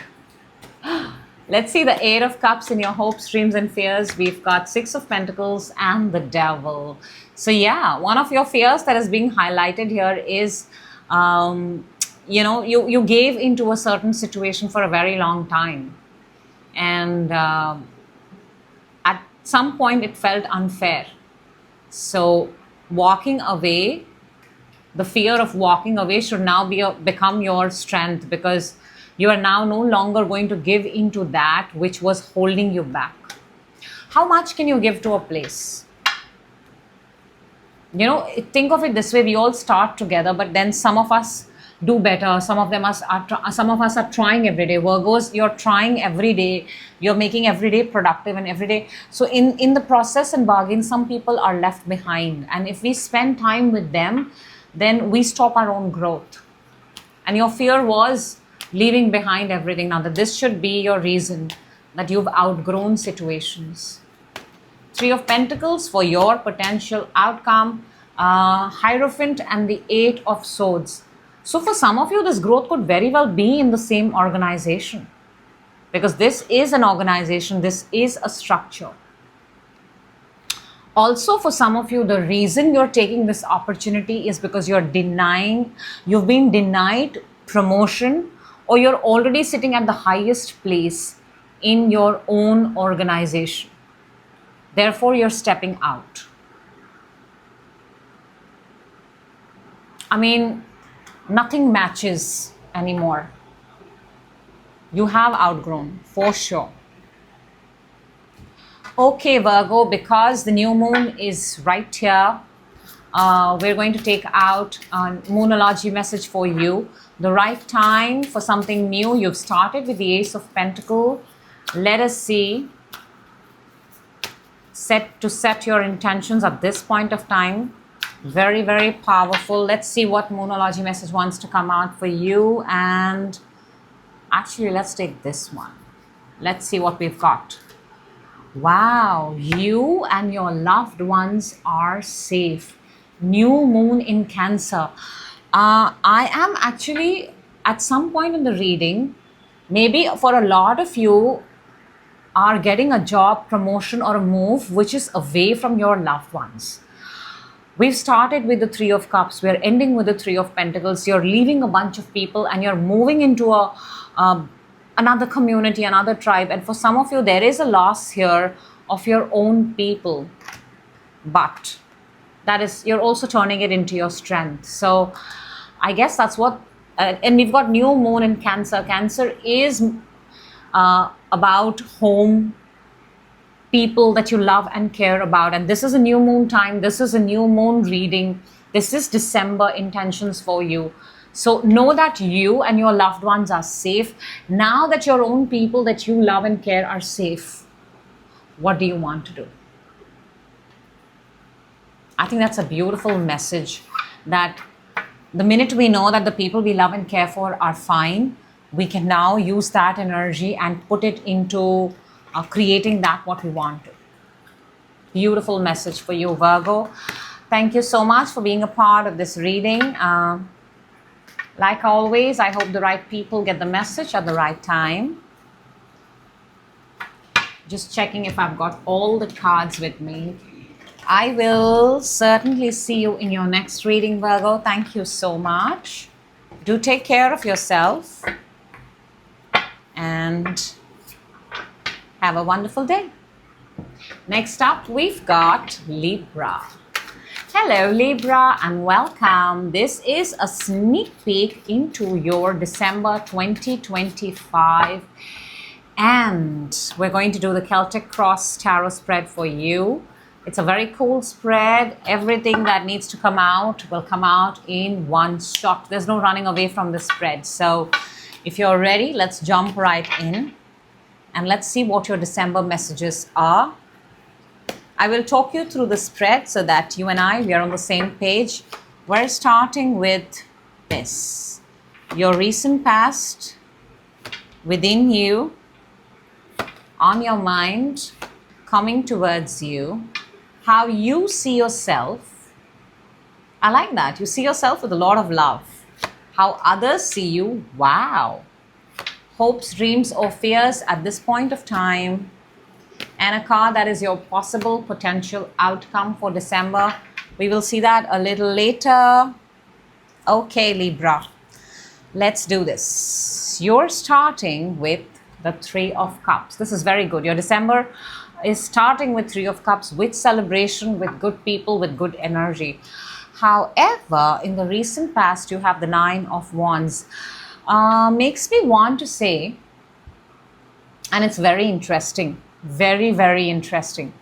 Let's see the Eight of Cups in your hopes, dreams and fears. We've got Six of Pentacles and the Devil. So yeah, one of your fears that is being highlighted here is, you gave into a certain situation for a very long time. And at some point it felt unfair. So walking away, the fear of walking away should now become your strength, because you are now no longer going to give into that which was holding you back. How much can you give to a place? Think of it this way: we all start together, but then some of us do better. Some of us are trying every day. Virgos, you're trying every day. You're making every day productive and every day. So in the process and bargain, some people are left behind. And if we spend time with them, then we stop our own growth. And your fear was leaving behind everything. Now that this should be your reason that you've outgrown situations. Three of Pentacles for your potential outcome. Hierophant and the Eight of Swords. So for some of you, this growth could very well be in the same organization, because this is an organization, this is a structure. Also, for some of you, the reason you're taking this opportunity is because you've been denied promotion, or you're already sitting at the highest place in your own organization. Therefore, you're stepping out. I mean, nothing matches anymore. You have outgrown, for sure. Okay, Virgo, because the new moon is right here, we're going to take out a Moonology message for you. The right time for something new. You've started with the Ace of Pentacles. Let us see. Set your intentions at this point of time. Very, very powerful. Let's see what Moonology message wants to come out for you. And actually, let's take this one. Let's see what we've got. Wow, you and your loved ones are safe. New moon in Cancer. I am actually, at some point in the reading, maybe for a lot of you, are getting a job, promotion or a move which is away from your loved ones. We've started with the Three of Cups. We're ending with the Three of Pentacles. You're leaving a bunch of people and you're moving into another community, another tribe. And for some of you, there is a loss here of your own people. But that is, you're also turning it into your strength. So I guess that's what, and we've got new moon in Cancer. Cancer is about home, people that you love and care about. And this is a new moon time. This is a new moon reading. This is December intentions for you. So know that you and your loved ones are safe. Now that your own people that you love and care are safe, what do you want to do? I think that's a beautiful message, that the minute we know that the people we love and care for are fine, we can now use that energy and put it into creating that what we want to. Beautiful message for you, Virgo. Thank you so much for being a part of this reading. Like always, I hope the right people get the message at the right time. Just checking if I've got all the cards with me. I will certainly see you in your next reading, Virgo. Thank you so much. Do take care of yourself and have a wonderful day. Next up, we've got Libra. Hello, Libra, and welcome. This is a sneak peek into your December 2025. And we're going to do the Celtic Cross Tarot spread for you. It's a very cool spread. Everything that needs to come out will come out in one shot. There's no running away from the spread. So if you're ready, let's jump right in and let's see what your December messages are. I will talk you through the spread so that you and we are on the same page. We're starting with this. Your recent past, within you, on your mind, coming towards you. How you see yourself. I like that. You see yourself with a lot of love. How others see you. Wow. Hopes, dreams, or fears at this point of time. And a card that is your possible potential outcome for December. We will see that a little later. Okay, Libra. Let's do this. You're starting with the Three of Cups. This is very good. Your December is starting with Three of Cups, with celebration, with good people, with good energy. However, in the recent past, you have the Nine of Wands. Makes me want to say, and it's very interesting, very, very interesting.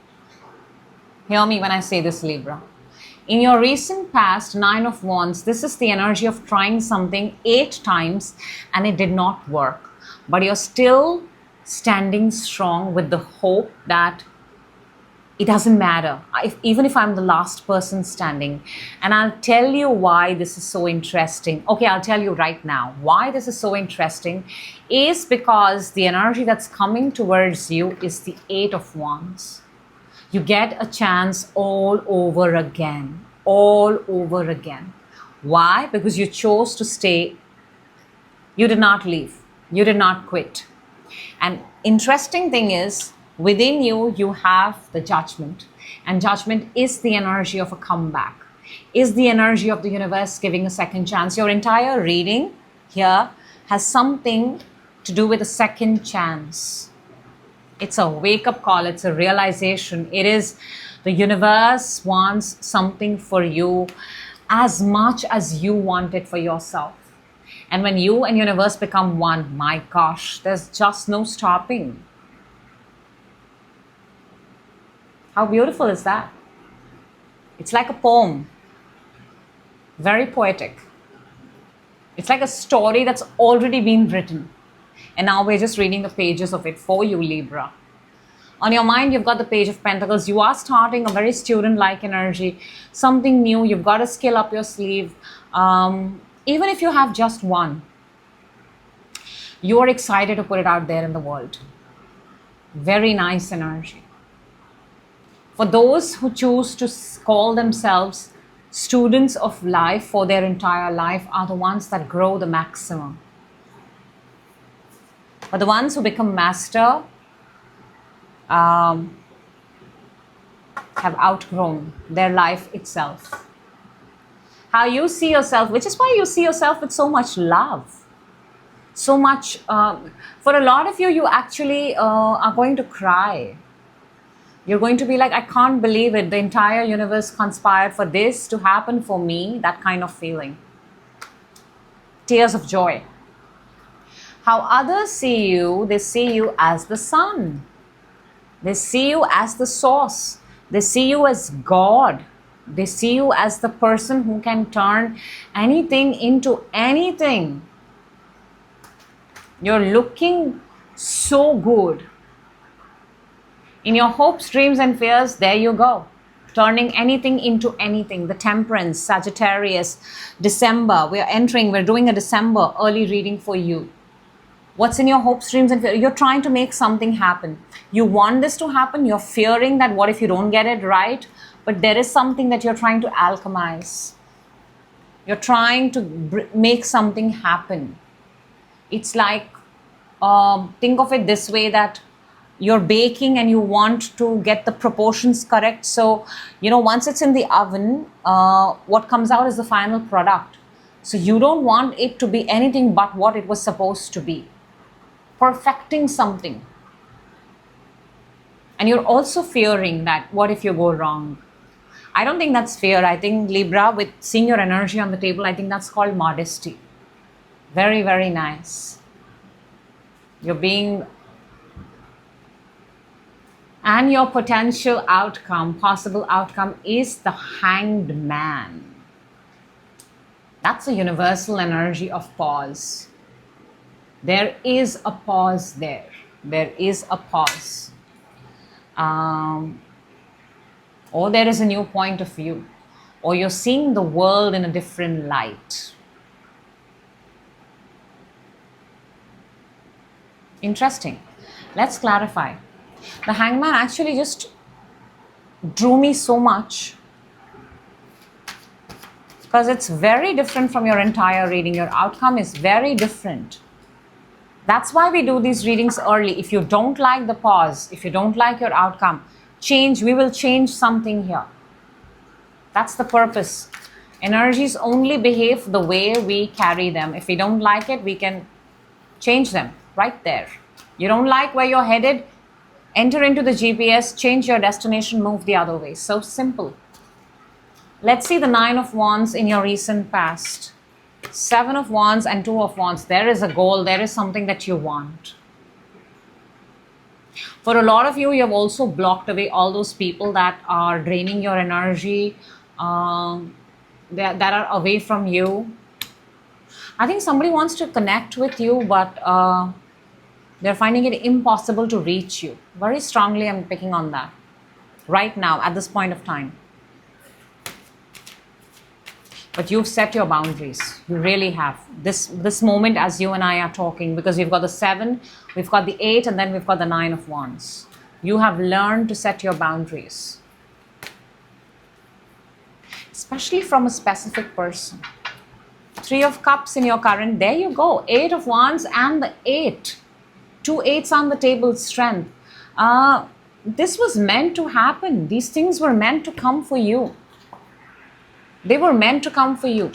Hear me when I say this, Libra. In your recent past, Nine of Wands, this is the energy of trying something 8 times and it did not work. But you're still standing strong with the hope that it doesn't matter, even if I'm the last person standing. And I'll tell you why this is so interesting. Okay, I'll tell you right now why this is so interesting is because the energy that's coming towards you is the Eight of Wands. You get a chance all over again, all over again. Why? Because you chose to stay. You did not leave. You did not quit. And interesting thing is, within you, you have the Judgment. And Judgment is the energy of a comeback, is the energy of the universe giving a second chance. Your entire reading here has something to do with a second chance. It's a wake-up call. It's a realization. It is the universe wants something for you as much as you want it for yourself. And when you and universe become one, my gosh, there's just no stopping. How beautiful is that? It's like a poem. Very poetic. It's like a story that's already been written. And now we're just reading the pages of it for you, Libra. On your mind, you've got the Page of Pentacles. You are starting a very student-like energy. Something new. You've got a skill up your sleeve. Even if you have just one, you are excited to put it out there in the world. Very nice energy. For those who choose to call themselves students of life for their entire life are the ones that grow the maximum. But the ones who become master have outgrown their life itself. How you see yourself, which is why you see yourself with so much love. So much, for a lot of you, you actually are going to cry. You're going to be like, I can't believe it. The entire universe conspired for this to happen for me. That kind of feeling. Tears of joy. How others see you, they see you as the sun. They see you as the source. They see you as God. They see you as the person who can turn anything into anything. You're looking so good. In your hopes, dreams, and fears, there you go. turning anything into anything. The Temperance, Sagittarius, December. We're doing a December early reading for you. What's in your hopes, dreams, and fear? You're trying to make something happen. You want this to happen. You're fearing that what if you don't get it right? But there is something that you're trying to alchemize. You're trying to make something happen. It's like, think of it this way, that you're baking and you want to get the proportions correct. So, once it's in the oven, what comes out is the final product. So you don't want it to be anything but what it was supposed to be. Perfecting something. And you're also fearing that what if you go wrong? I don't think that's fear. I think, Libra, with seeing your energy on the table, I think that's called modesty. Very, very nice. You're being... And your potential outcome, possible outcome, is the Hanged Man. That's a universal energy of pause. There is a pause there. There is a pause. Or there is a new point of view. Or you're seeing the world in a different light. Interesting. Let's clarify. The Hangman actually just drew me so much because it's very different from your entire reading. Your outcome is very different. That's why we do these readings early. If you don't like the pause, if you don't like your outcome, we will change something here. That's the purpose. Energies only behave the way we carry them. If we don't like it, we can change them right there. You don't like where you're headed, enter into the GPS, change your destination, move the other way. So simple. Let's see the 9 of Wands in your recent past. 7 of Wands and 2 of Wands. There is a goal. There is something that you want. For a lot of you, you have also blocked away all those people that are draining your energy, that are away from you. I think somebody wants to connect with you, but they're finding it impossible to reach you. Very strongly, I'm picking on that right now at this point of time. But you've set your boundaries. You really have. This moment as you and I are talking, because we've got the 7, we've got the 8, and then we've got the 9 of Wands. You have learned to set your boundaries. Especially from a specific person. 3 of Cups in your current. There you go. 8 of Wands and the 8. 2 8s on the table, strength. This was meant to happen. These things were meant to come for you. They were meant to come for you.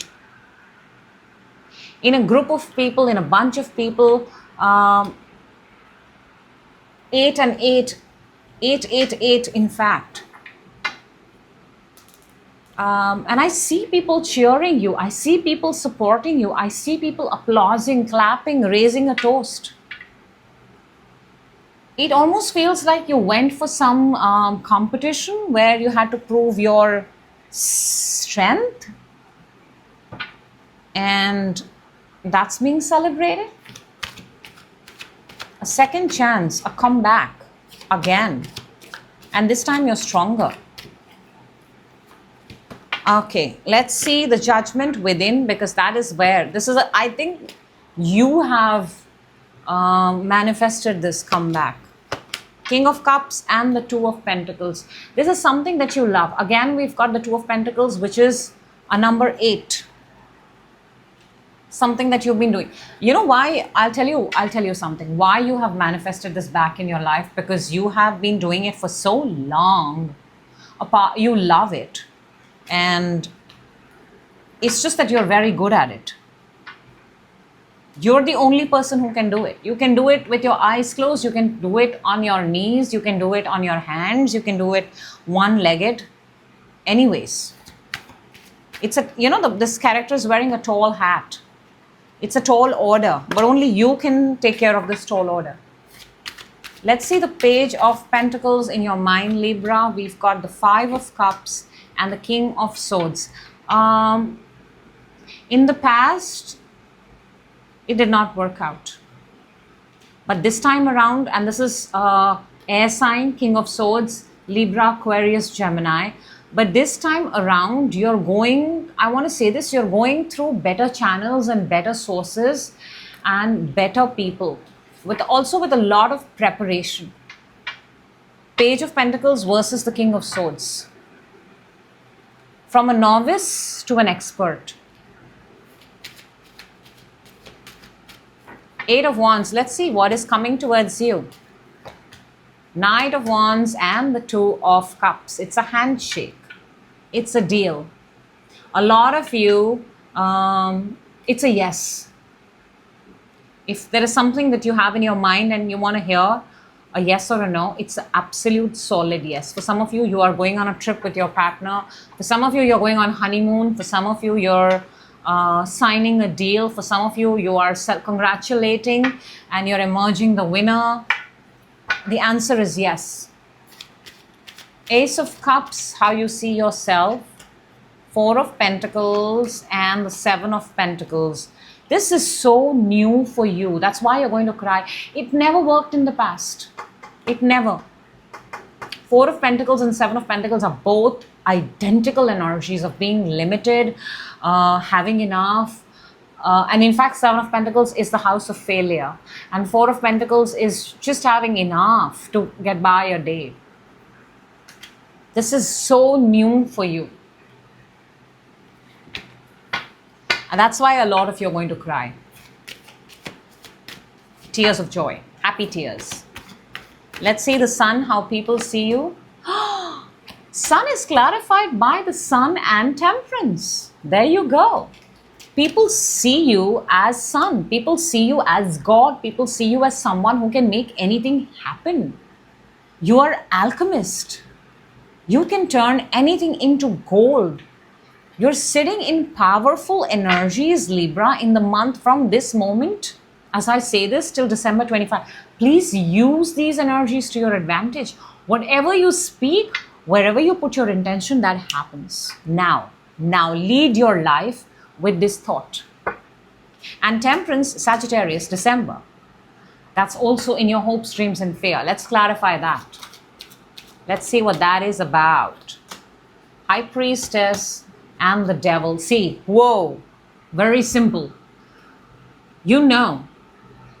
In a group of people, in a bunch of people, 8 and 8, 8, 8, 8, in fact. And I see people cheering you. I see people supporting you. I see people applauding, clapping, raising a toast. It almost feels like you went for some competition where you had to prove your strength, and that's being celebrated. A second chance, a comeback again, and this time you're stronger. Okay, let's see the Judgment within, because that is where I think you have manifested this comeback. King of Cups and the 2 of Pentacles. This is something that you love. Again, we've got the 2 of Pentacles, which is a number 8. Something that you've been doing. You know why? I'll tell you something. Why you have manifested this back in your life? Because you have been doing it for so long. You love it. And it's just that you're very good at it. You're the only person who can do it. You can do it with your eyes closed. You can do it on your knees. You can do it on your hands. You can do it one-legged. Anyways, it's this character is wearing a tall hat. It's a tall order, but only you can take care of this tall order. Let's see the Page of Pentacles in your mind, Libra. We've got the 5 of Cups and the King of Swords. In the past, it did not work out. But this time around, and this is air sign, King of Swords, Libra, Aquarius, Gemini. But this time around, you're going, I want to say this, you're going through better channels and better sources and better people, also with a lot of preparation. Page of Pentacles versus the King of Swords. From a novice to an expert. Eight of Wands. Let's see what is coming towards you. Knight of Wands and the Two of Cups. It's a handshake. It's a deal. A lot of you, it's a yes. If there is something that you have in your mind and you want to hear a yes or a no, it's an absolute solid yes. For some of you, you are going on a trip with your partner. For some of you, you're going on honeymoon. For some of you, you're signing a deal. For some of you, you are congratulating and you're emerging the winner. The answer is yes. Ace of Cups, how you see yourself. Four of Pentacles and the Seven of Pentacles. This is so new for you. That's why you're going to cry. It never worked in the past. It never. Four of Pentacles and Seven of Pentacles are both identical energies of being limited, having enough. And in fact, Seven of Pentacles is the house of failure. And Four of Pentacles is just having enough to get by a day. This is so new for you. And that's why a lot of you are going to cry. Tears of joy. Happy tears. Let's see the Sun, how people see you. Sun is clarified by the Sun and Temperance. There you go. People see you as Sun. People see you as God. People see you as someone who can make anything happen. You are alchemist. You can turn anything into gold. You're sitting in powerful energies, Libra, in the month from this moment. As I say this till December 25, please use these energies to your advantage. Whatever you speak, wherever you put your intention, that happens. Now lead your life with this thought. And Temperance, Sagittarius, December. That's also in your hopes, dreams, and fear. Let's clarify that. Let's see what that is about. High Priestess and the Devil. See, whoa, very simple. You know,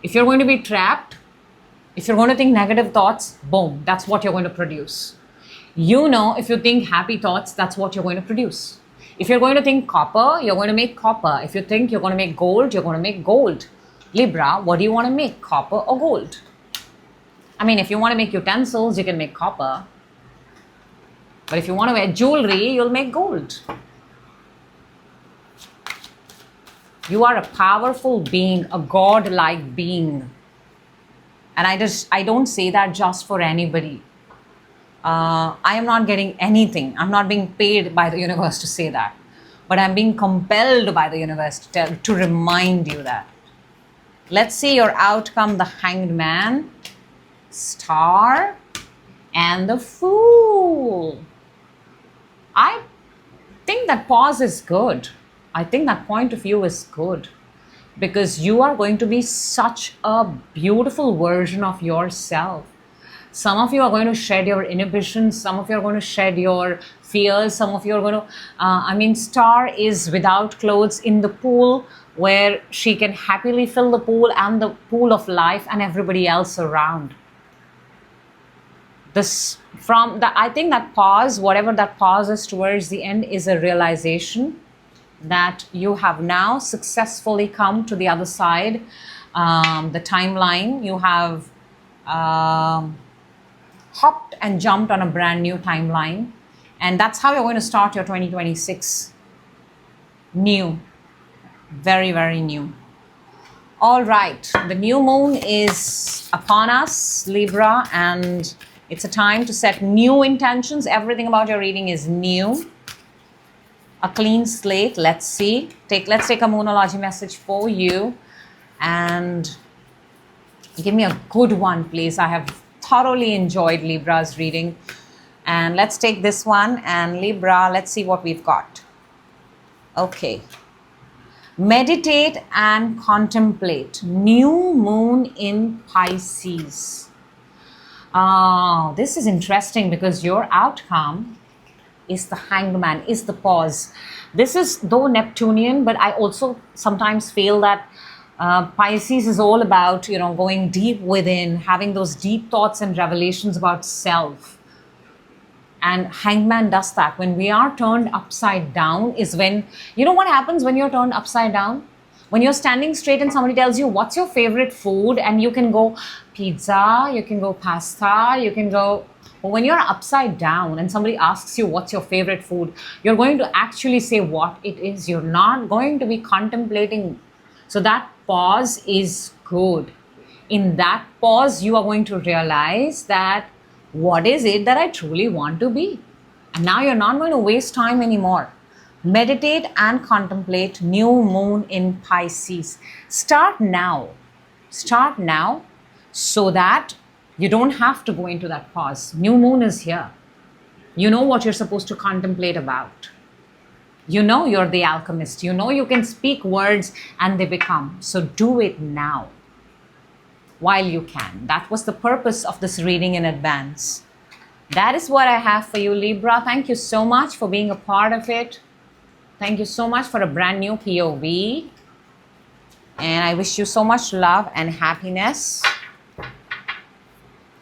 if you're going to be trapped, if you're going to think negative thoughts, boom, that's what you're going to produce. You know, if you think happy thoughts, that's what you're going to produce. If you're going to think copper, you're going to make copper. If you think you're going to make gold, you're going to make gold. Libra, what do you want to make, copper or gold? I mean, if you want to make utensils, you can make copper. But if you want to wear jewelry, you'll make gold. You are a powerful being, a God-like being. And I don't say that just for anybody. I am not getting anything. I'm not being paid by the universe to say that. But I'm being compelled by the universe to remind you that. Let's see your outcome, the Hanged Man, Star, and the Fool. I think that pause is good. I think that point of view is good. Because you are going to be such a beautiful version of yourself. Some of you are going to shed your inhibitions. Some of you are going to shed your fears. Some of you are going to... Star is without clothes in the pool where she can happily fill the pool and the pool of life and everybody else around. I think that pause, whatever that pause is towards the end, is a realization that you have now successfully come to the other side, the timeline. You have hopped and jumped on a brand new timeline. And that's how you're going to start your 2026. New. Very, very new. All right. The new moon is upon us, Libra, and it's a time to set new intentions. Everything about your reading is new. A clean slate. Let's see. Let's take a Moonology message for you. And give me a good one, please. I have thoroughly enjoyed Libra's reading. And let's take this one. And Libra, let's see what we've got. Okay. Meditate and contemplate. New moon in Pisces. This is interesting because your outcome, is the Hanged Man, is the pause. This is though Neptunian, but I also sometimes feel that Pisces is all about, you know, going deep within, having those deep thoughts and revelations about self. And Hangman does that. When we are turned upside down is when, you know what happens when you're turned upside down? When you're standing straight and somebody tells you, what's your favorite food? And you can go pizza, you can go pasta, you can go... But when you're upside down and somebody asks you, what's your favorite food? You're going to actually say what it is. You're not going to be contemplating. So that pause is good. In that pause, you are going to realize that what is it that I truly want to be? And now you're not going to waste time anymore. Meditate and contemplate new moon in Pisces. Start now. Start now so that you don't have to go into that pause. New moon is here. You know what you're supposed to contemplate about. You know you're the alchemist. You know you can speak words and they become. So do it now while you can. That was the purpose of this reading in advance. That is what I have for you, Libra. Thank you so much for being a part of it. Thank you so much for a brand new POV. And I wish you so much love and happiness.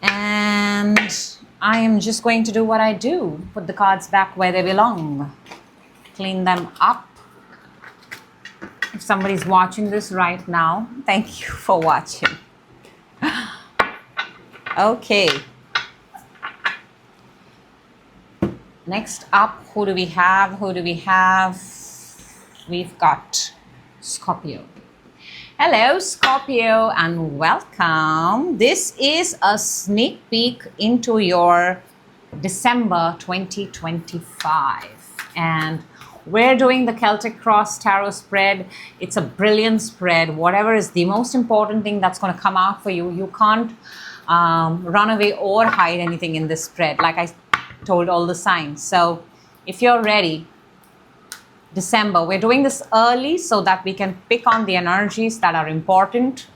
And I am just going to do what I do. Put the cards back where they belong. Clean them up. If somebody's watching this right now, thank you for watching. Okay. Next up, who do we have? Who do we have? We've got Scorpio. Hello, Scorpio, and welcome. This is a sneak peek into your December 2025. And we're doing the Celtic Cross Tarot spread. It's a brilliant spread. Whatever is the most important thing that's going to come out for you, you can't run away or hide anything in this spread, like I told all the signs. So if you're ready, December, we're doing this early so that we can pick on the energies that are important.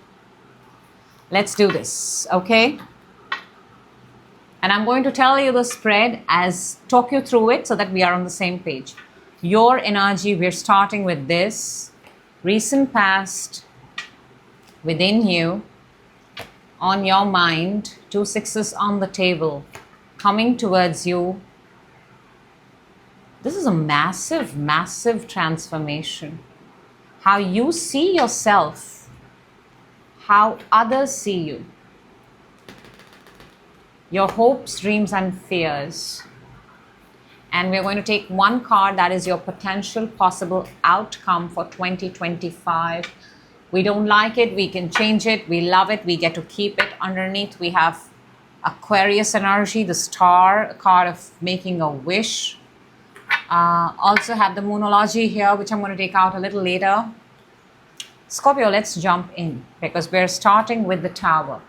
Let's do this, okay? And I'm going to tell you the spread as talk you through it so that we are on the same page. Your energy, we're starting with this. Recent past, within you, on your mind, 2 sixes on the table, coming towards you. This is a massive, massive transformation. How you see yourself, how others see you. Your hopes, dreams, and fears. And we're going to take one card that is your potential possible outcome for 2025. We don't like it, we can change it. We love it, we get to keep it. Underneath, we have Aquarius energy, the star, a card of making a wish. Also have the Moonology here, which I'm going to take out a little later. Scorpio, let's jump in because we're starting with the Tower.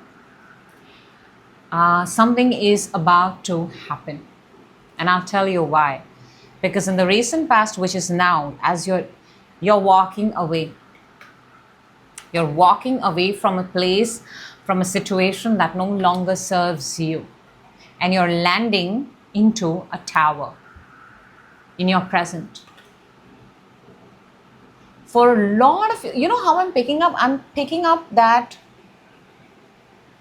Something is about to happen. And I'll tell you why. Because in the recent past, which is now, as you're walking away. You're walking away from a place, from a situation that no longer serves you. And you're landing into a tower in your present. For a lot of you know how I'm picking up? I'm picking up that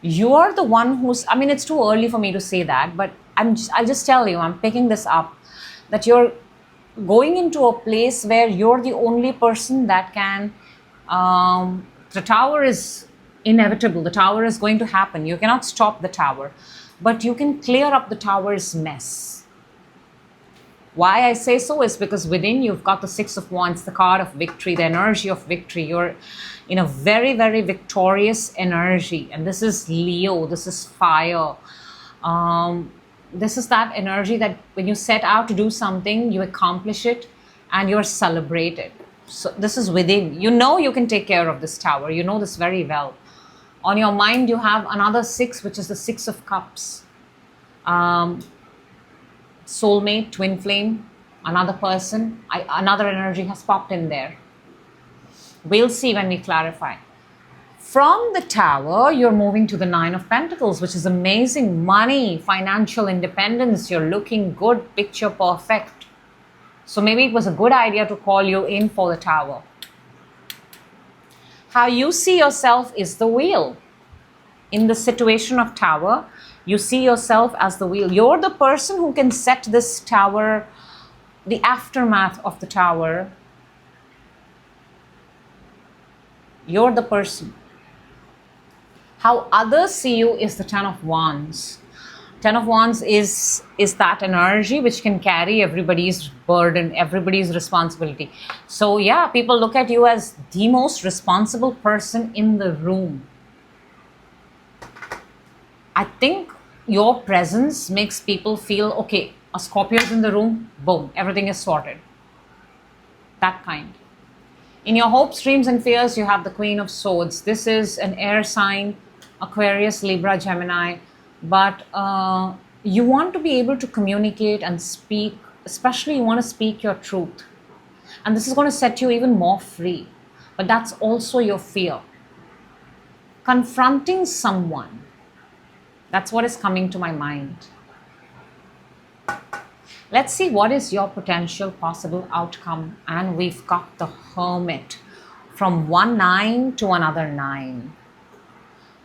you're the one who's, I mean, it's too early for me to say that, but I'll just tell you, I'm picking this up, that you're going into a place where you're the only person that can, the tower is inevitable, the tower is going to happen, you cannot stop the tower, but you can clear up the tower's mess. Why I say so is because within you've got the Six of Wands, the card of victory, the energy of victory. You're in a very, very victorious energy. And this is Leo, this is fire. This is that energy that when you set out to do something, you accomplish it and you're celebrated. So this is within. You know you can take care of this tower. You know this very well. On your mind, you have another 6, which is the 6 of Cups. Soulmate, twin flame, another person, another energy has popped in there. We'll see when we clarify. From the Tower, you're moving to the Nine of Pentacles, which is amazing. Money, financial independence, you're looking good, picture perfect. So maybe it was a good idea to call you in for the Tower. How you see yourself is the wheel. In the situation of Tower, you see yourself as the wheel. You're the person who can set this Tower, the aftermath of the Tower. You're the person. How others see you is the Ten of Wands. Ten of Wands is that energy which can carry everybody's burden, everybody's responsibility. So yeah, people look at you as the most responsible person in the room. I think your presence makes people feel, okay, a Scorpio is in the room, boom, everything is sorted. That kind. In your hopes, dreams and fears, you have the Queen of Swords. This is an air sign, Aquarius, Libra, Gemini. But you want to be able to communicate and speak, especially you want to speak your truth. And this is going to set you even more free. But that's also your fear. Confronting someone. That's what is coming to my mind. Let's see what is your potential possible outcome. And we've got the Hermit. From one 9 to another 9.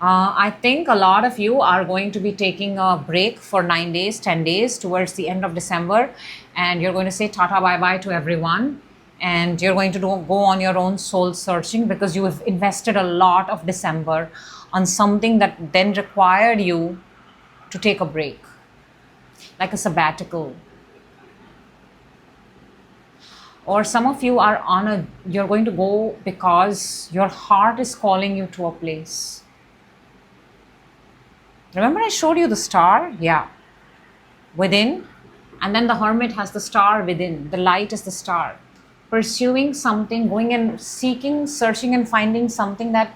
I think a lot of you are going to be taking a break for 9 days, 10 days towards the end of December. And you're going to say tata bye-bye to everyone. And you're going to go on your own soul searching because you have invested a lot of December on something that then required you to take a break. Like a sabbatical. Or some of you are you're going to go because your heart is calling you to a place. Remember I showed you the star? Yeah. Within. And then the Hermit has the star within. The light is the star. Pursuing something, going and seeking, searching and finding something that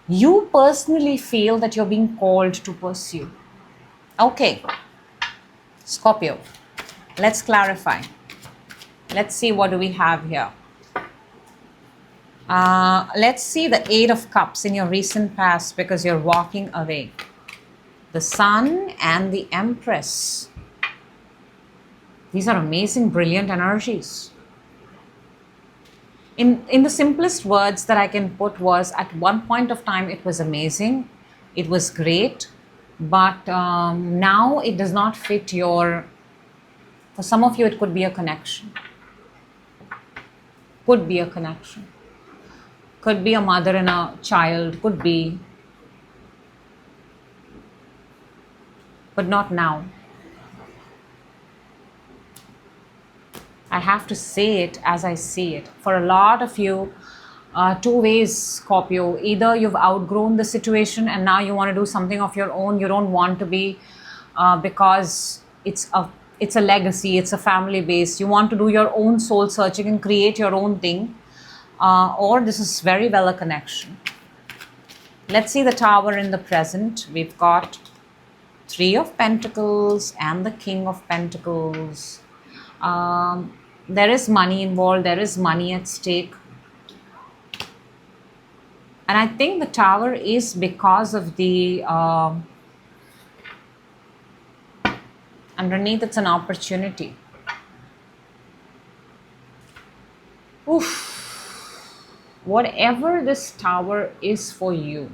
you personally feel that you're being called to pursue. Okay. Scorpio. Let's clarify. Let's see what do we have here. Let's see the Eight of Cups in your recent past because you're walking away. The Sun and the Empress. These are amazing, brilliant energies. In the simplest words that I can put was, at one point of time it was amazing, it was great, but now it does not fit your, for some of you it could be a connection. Could be a connection. Could be a mother and a child, could be. But not now. I have to say it as I see it. For a lot of you, two ways, Scorpio. Either you've outgrown the situation and now you want to do something of your own. You don't want to be because it's a legacy, it's a family base. You want to do your own soul searching and create your own thing. Or this is very well a connection. Let's see the Tower in the present. We've got Three of Pentacles and the King of Pentacles. There is money involved. There is money at stake. And I think the Tower is because of the... underneath it's an opportunity. Oof. Whatever this Tower is for you.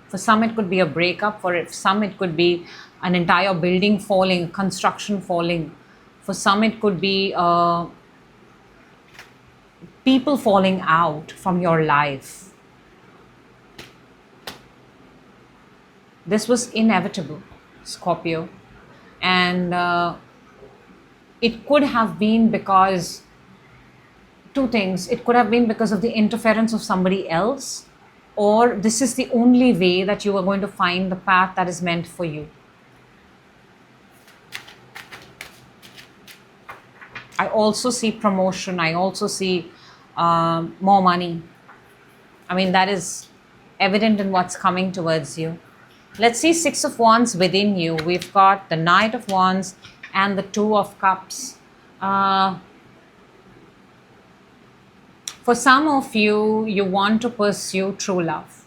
For some it could be a breakup. For some it could be an entire building falling, construction falling. For some it could be people falling out from your life. This was inevitable, Scorpio. And it could have been because, two things. It could have been because of the interference of somebody else, or this is the only way that you are going to find the path that is meant for you. I also see promotion. I also see more money. I mean, that is evident in what's coming towards you. Let's see Six of Wands within you. We've got the Knight of Wands and the Two of Cups. For some of you, you want to pursue true love.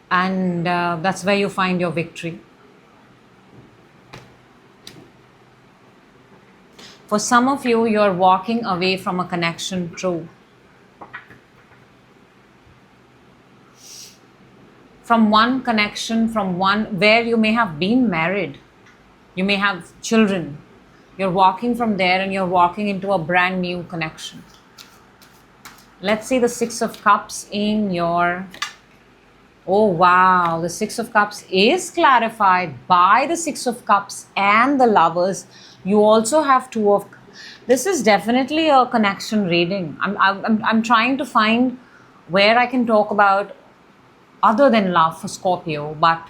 and that's where you find your victory. For some of you, you're walking away from a connection through. From one connection, from one where you may have been married, you may have children. You're walking from there and you're walking into a brand new connection. Let's see the Six of Cups in your... Oh wow, the Six of Cups is clarified by the Six of Cups and the Lovers. You also have Two of... This is definitely a connection reading. I'm trying to find where I can talk about other than love for Scorpio, but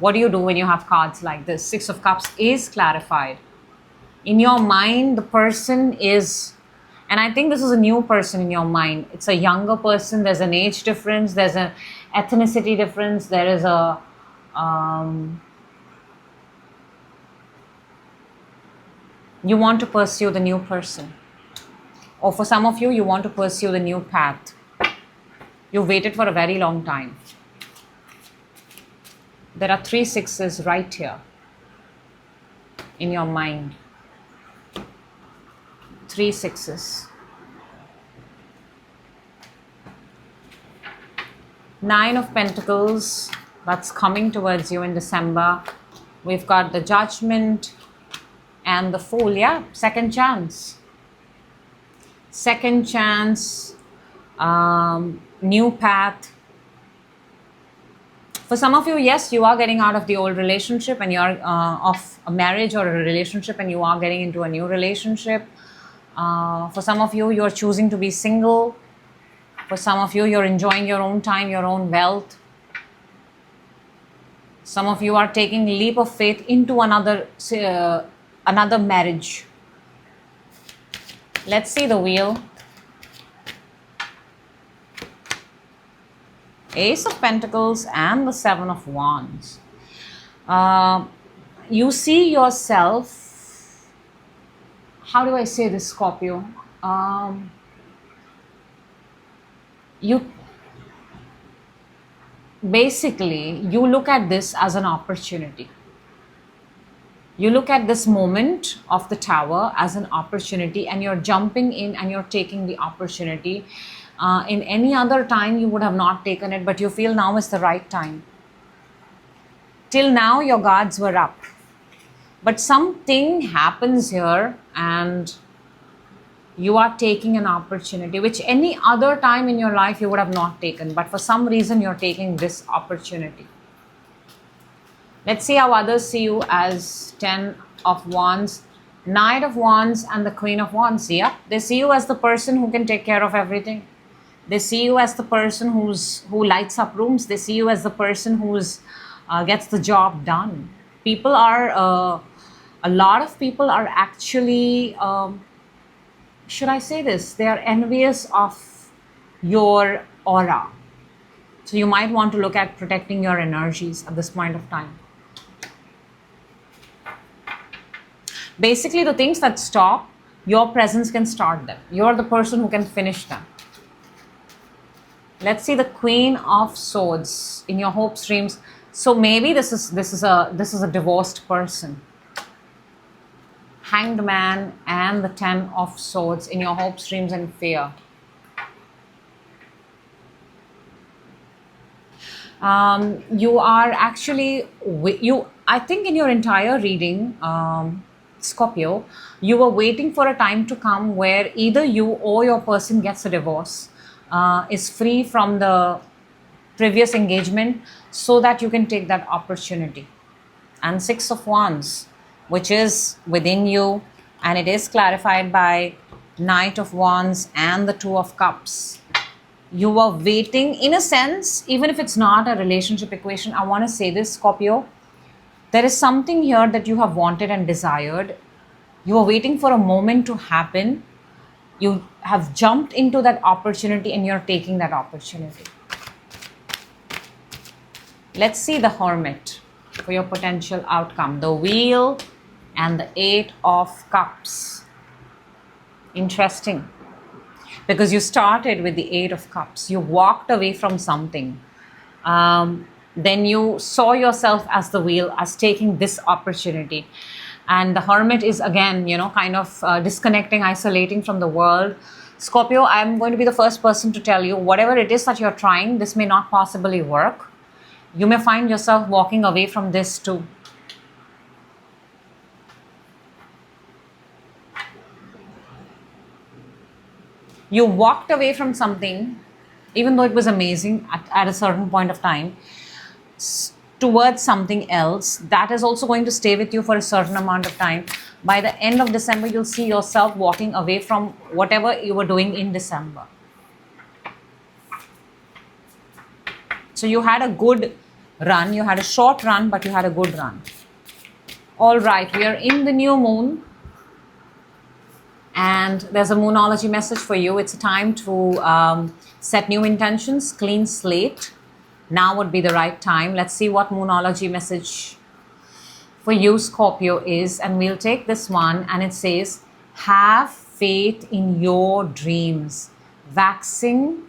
what do you do when you have cards like this? Six of Cups is clarified. In your mind, the person is... And I think this is a new person in your mind. It's a younger person. There's an age difference. There's an ethnicity difference. There is a... you want to pursue the new person. Or for some of you, you want to pursue the new path. You waited for a very long time. There are 3 sixes right here in your mind. 3 sixes. 9 of Pentacles, that's coming towards you in December. We've got the Judgment and the Fool. Yeah, second chance. Second chance, new path. For some of you, yes, you are getting out of the old relationship and you're of a marriage or a relationship and you are getting into a new relationship. For some of you, you're choosing to be single. For some of you, you're enjoying your own time, your own wealth. Some of you are taking a leap of faith into another marriage. Let's see the Wheel. Ace of Pentacles and the Seven of Wands. You see yourself, how do I say this, Scorpio? You basically, you look at this as an opportunity. You look at this moment of the Tower as an opportunity and you're jumping in and you're taking the opportunity. In any other time, you would have not taken it, but you feel now is the right time. Till now, your guards were up. But something happens here and you are taking an opportunity, which any other time in your life you would have not taken. But for some reason, you're taking this opportunity. Let's see how others see you as 10 of Wands, Knight of Wands and the Queen of Wands. Yep, they see you as the person who can take care of everything. They see you as the person who lights up rooms. They see you as the person who's gets the job done. People are, a lot of people are actually, should I say this? They are envious of your aura. So you might want to look at protecting your energies at this point of time. Basically, the things that stop, your presence can start them. You're the person who can finish them. Let's see the Queen of Swords in your hopes, dreams. So maybe this is a divorced person. Hanged Man and the 10 of Swords in your hopes, dreams and fear. You are actually, I think in your entire reading, Scorpio, you were waiting for a time to come where either you or your person gets a divorce, is free from the previous engagement so that you can take that opportunity. And 6 of Wands, which is within you, and it is clarified by Knight of Wands and the 2 of Cups. You were waiting, in a sense, even if it's not a relationship equation, I want to say this, Scorpio, there is something here that you have wanted and desired. You are waiting for a moment to happen. You have jumped into that opportunity and you're taking that opportunity. Let's see the Hermit for your potential outcome. The Wheel and the 8 of Cups. Interesting. Because you started with the 8 of Cups. You walked away from something. then you saw yourself as the wheel, as taking this opportunity. And the Hermit is again, you know, kind of disconnecting, isolating from the world. Scorpio, I'm going to be the first person to tell you, whatever it is that you're trying, this may not possibly work. You may find yourself walking away from this too. You walked away from something, even though it was amazing at a certain point of time, towards something else that is also going to stay with you for a certain amount of time. By the end of December, you'll see yourself walking away from whatever you were doing in December. So you had a good run, you had a short run, but you had a good run. All right, we are in the new moon. And there's a Moonology message for you. It's a time to set new intentions, clean slate. Now would be the right time. Let's see what Moonology message for you, Scorpio, is. And we'll take this one, and it says, have faith in your dreams. Waxing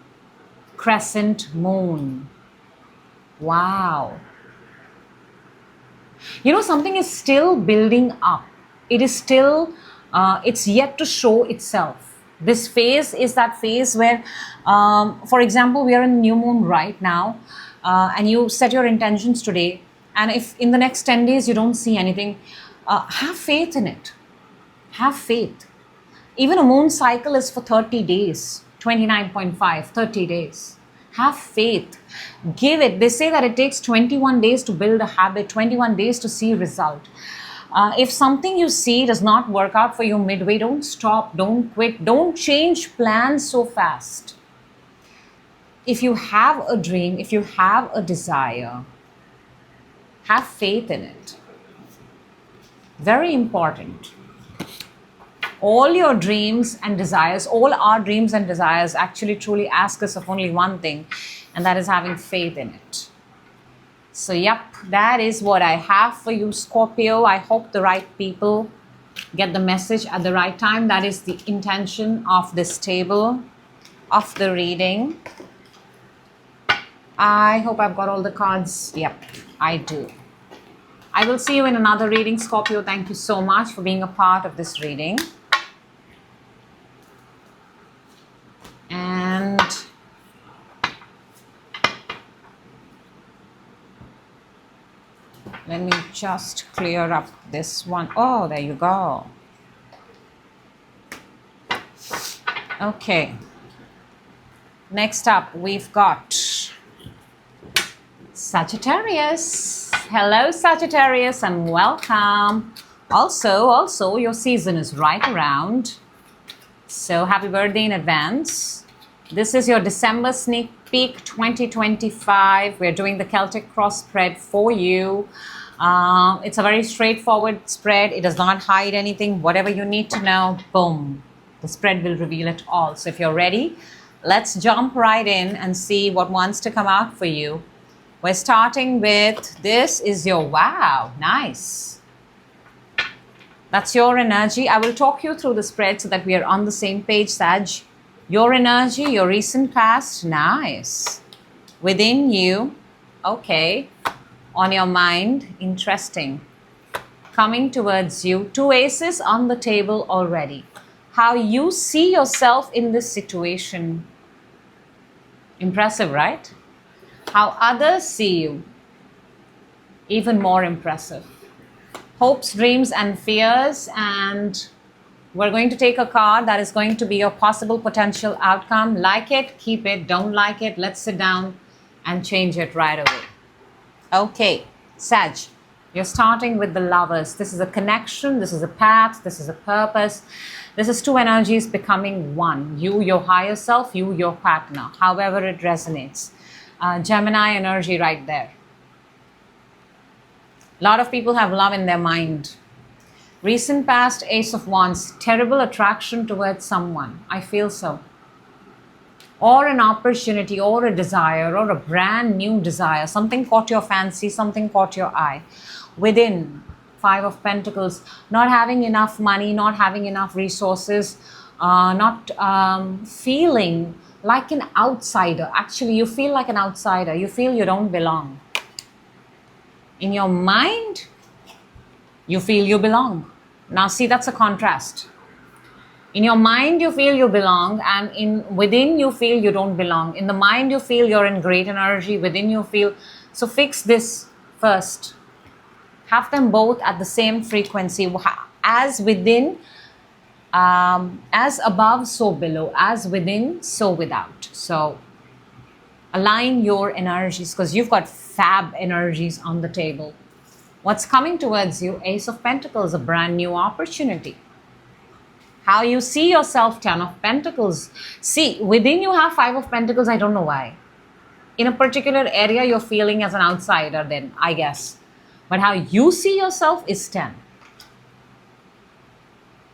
crescent moon. Wow. You know, something is still building up. It is still... it's yet to show itself. This phase is that phase where, for example, we are in the new moon right now, and you set your intentions today, and if in the next 10 days you don't see anything, have faith in it. Have faith. Even a moon cycle is for 30 days, 29.5, 30 days. Have faith. Give it. They say that it takes 21 days to build a habit, 21 days to see result. If something you see does not work out for you midway, don't stop, don't quit, don't change plans so fast. If you have a dream, if you have a desire, have faith in it. Very important. All your dreams and desires, all our dreams and desires actually truly ask us of only one thing, and that is having faith in it. So, yep, that is what I have for you, Scorpio. I hope the right people get the message at the right time. That is the intention of this table, of the reading. I hope I've got all the cards. Yep, I do. I will see you in another reading, Scorpio. Thank you so much for being a part of this reading. And... let me just clear up this one. Oh, there you go. Okay. Next up, we've got Sagittarius. Hello, Sagittarius, and welcome. Also, your season is right around. So happy birthday in advance. This is your December sneak peek 2025. We're doing the Celtic cross spread for you. It's a very straightforward spread. It does not hide anything. Whatever you need to know, boom, the spread will reveal it all. So if you're ready, let's jump right in and see what wants to come out for you. We're starting with, this is your, wow, nice. That's your energy. I will talk you through the spread so that we are on the same page, Sag. Your energy, your recent past, nice. Within you, okay. On your mind, interesting. Coming towards you, 2 aces on the table already. How you see yourself in this situation. Impressive, right? How others see you. Even more impressive. Hopes, dreams, and fears, and we're going to take a card that is going to be your possible potential outcome. Like it, keep it. Don't like it, let's sit down and change it right away. Okay, Sag, you're starting with the Lovers. This is a connection, this is a path, this is a purpose. This is 2 energies becoming one. You, your higher self, you, your partner, however it resonates. Gemini energy right there. A lot of people have love in their mind. Recent past, Ace of Wands, terrible attraction towards someone. I feel so. Or an opportunity, or a desire, or a brand new desire. Something caught your fancy, something caught your eye. Within, 5 of Pentacles, not having enough money, not having enough resources, not feeling like an outsider. Actually, you feel like an outsider. You feel you don't belong. In your mind, you feel you belong. Now see, that's a contrast. In your mind, you feel you belong, and within you feel you don't belong. In the mind, you feel you're in great energy. Within you feel, so fix this first. Have them both at the same frequency. As within, as above, so below. As within, so without. So align your energies, because you've got fab energies on the table. What's coming towards you? Ace of Pentacles, a brand new opportunity. How you see yourself, Ten of Pentacles. See, within you have Five of Pentacles, I don't know why. In a particular area, you're feeling as an outsider then, I guess. But how you see yourself is 10.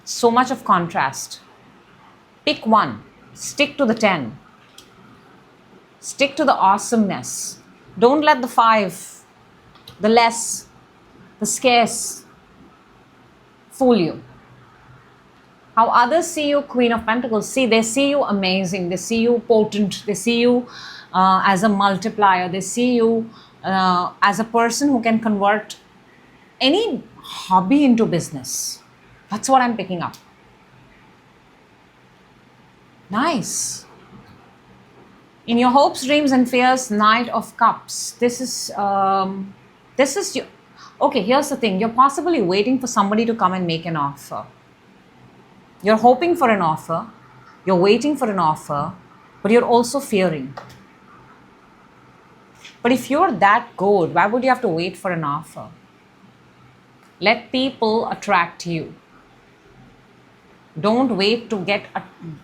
So much of contrast. Pick one. Stick to the 10. Stick to the awesomeness. Don't let the 5, the less, the scarce fool you. How others see you, Queen of Pentacles. See, they see you amazing. They see you potent. They see you as a multiplier. They see you as a person who can convert any hobby into business. That's what I'm picking up. Nice. In your hopes, dreams, and fears, Knight of Cups. This is your. Okay, here's the thing. You're possibly waiting for somebody to come and make an offer. You're hoping for an offer, you're waiting for an offer, but you're also fearing. But if you're that good, why would you have to wait for an offer? Let people attract you. Don't wait to get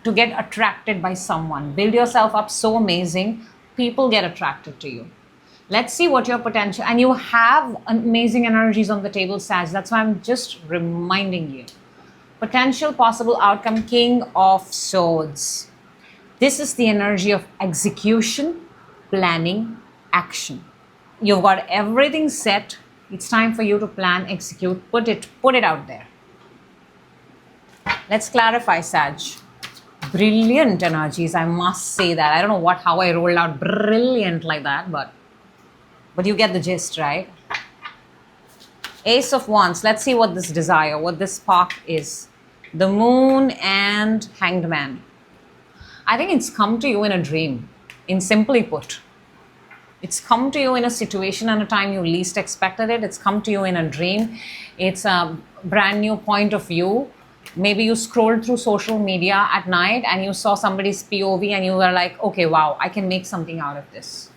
attracted by someone. Build yourself up so amazing, people get attracted to you. Let's see what your potential, and you have amazing energies on the table, Sag. That's why I'm just reminding you. Potential possible outcome, King of Swords. This is the energy of execution, planning, action. You've got everything set. It's time for you to plan, execute, put it out there. Let's clarify, Sag. Brilliant energies, I must say that. I don't know how I rolled out brilliant like that, but you get the gist, right? Ace of Wands. Let's see what this desire, what this spark is. The Moon and Hanged Man. I think it's come to you in a dream, in simply put. It's come to you in a situation and a time you least expected it. It's come to you in a dream. It's a brand new point of view. Maybe you scrolled through social media at night and you saw somebody's POV and you were like, okay, wow, I can make something out of this.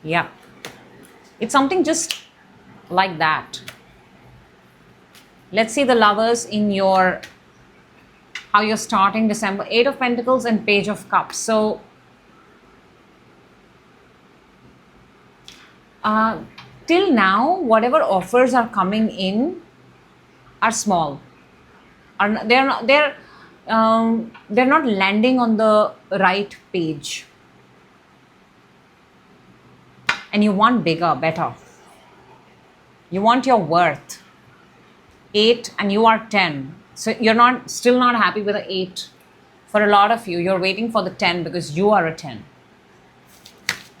Yeah. It's something just like that. Let's see the Lovers in your, how you're starting December. 8 of Pentacles and Page of Cups. So, till now, whatever offers are coming in are small. They're not landing on the right page. And you want bigger, better. You want your worth. 8 and you are 10. So you're still not happy with the 8. For a lot of you, you're waiting for the 10 because you are a 10.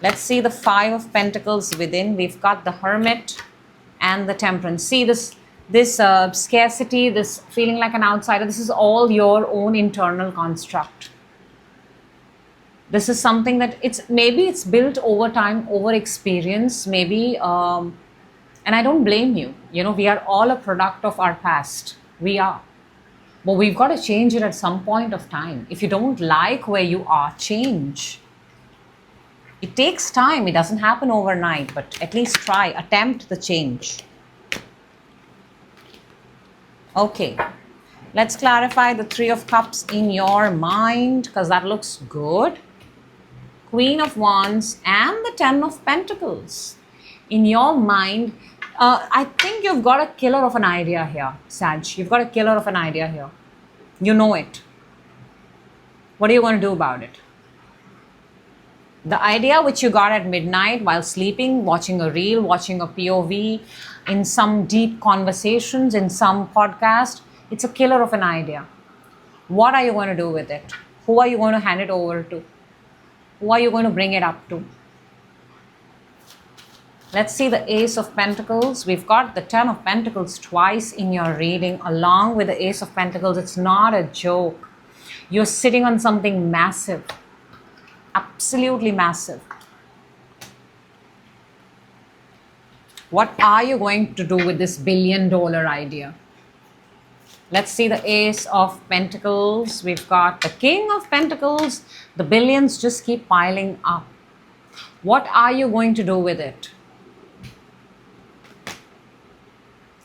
Let's see the 5 of Pentacles within. We've got the Hermit and the Temperance. See this scarcity, this feeling like an outsider. This is all your own internal construct. This is something that maybe it's built over time, over experience, maybe. And I don't blame you. You know, we are all a product of our past. We are. But we've got to change it at some point of time. If you don't like where you are, change. It takes time. It doesn't happen overnight, but at least try, attempt the change. Okay. Let's clarify the 3 of Cups in your mind, because that looks good. Queen of Wands and the 10 of Pentacles. In your mind, I think you've got a killer of an idea here, Sag. You've got a killer of an idea here. You know it. What are you going to do about it? The idea which you got at midnight while sleeping, watching a reel, watching a POV, in some deep conversations, in some podcast, it's a killer of an idea. What are you going to do with it? Who are you going to hand it over to? Who are you going to bring it up to? Let's see the Ace of Pentacles. We've got the Ten of Pentacles twice in your reading along with the Ace of Pentacles. It's not a joke. You're sitting on something massive. Absolutely massive. What are you going to do with this billion-dollar idea? Let's see the Ace of Pentacles. We've got the King of Pentacles. The billions just keep piling up. What are you going to do with it?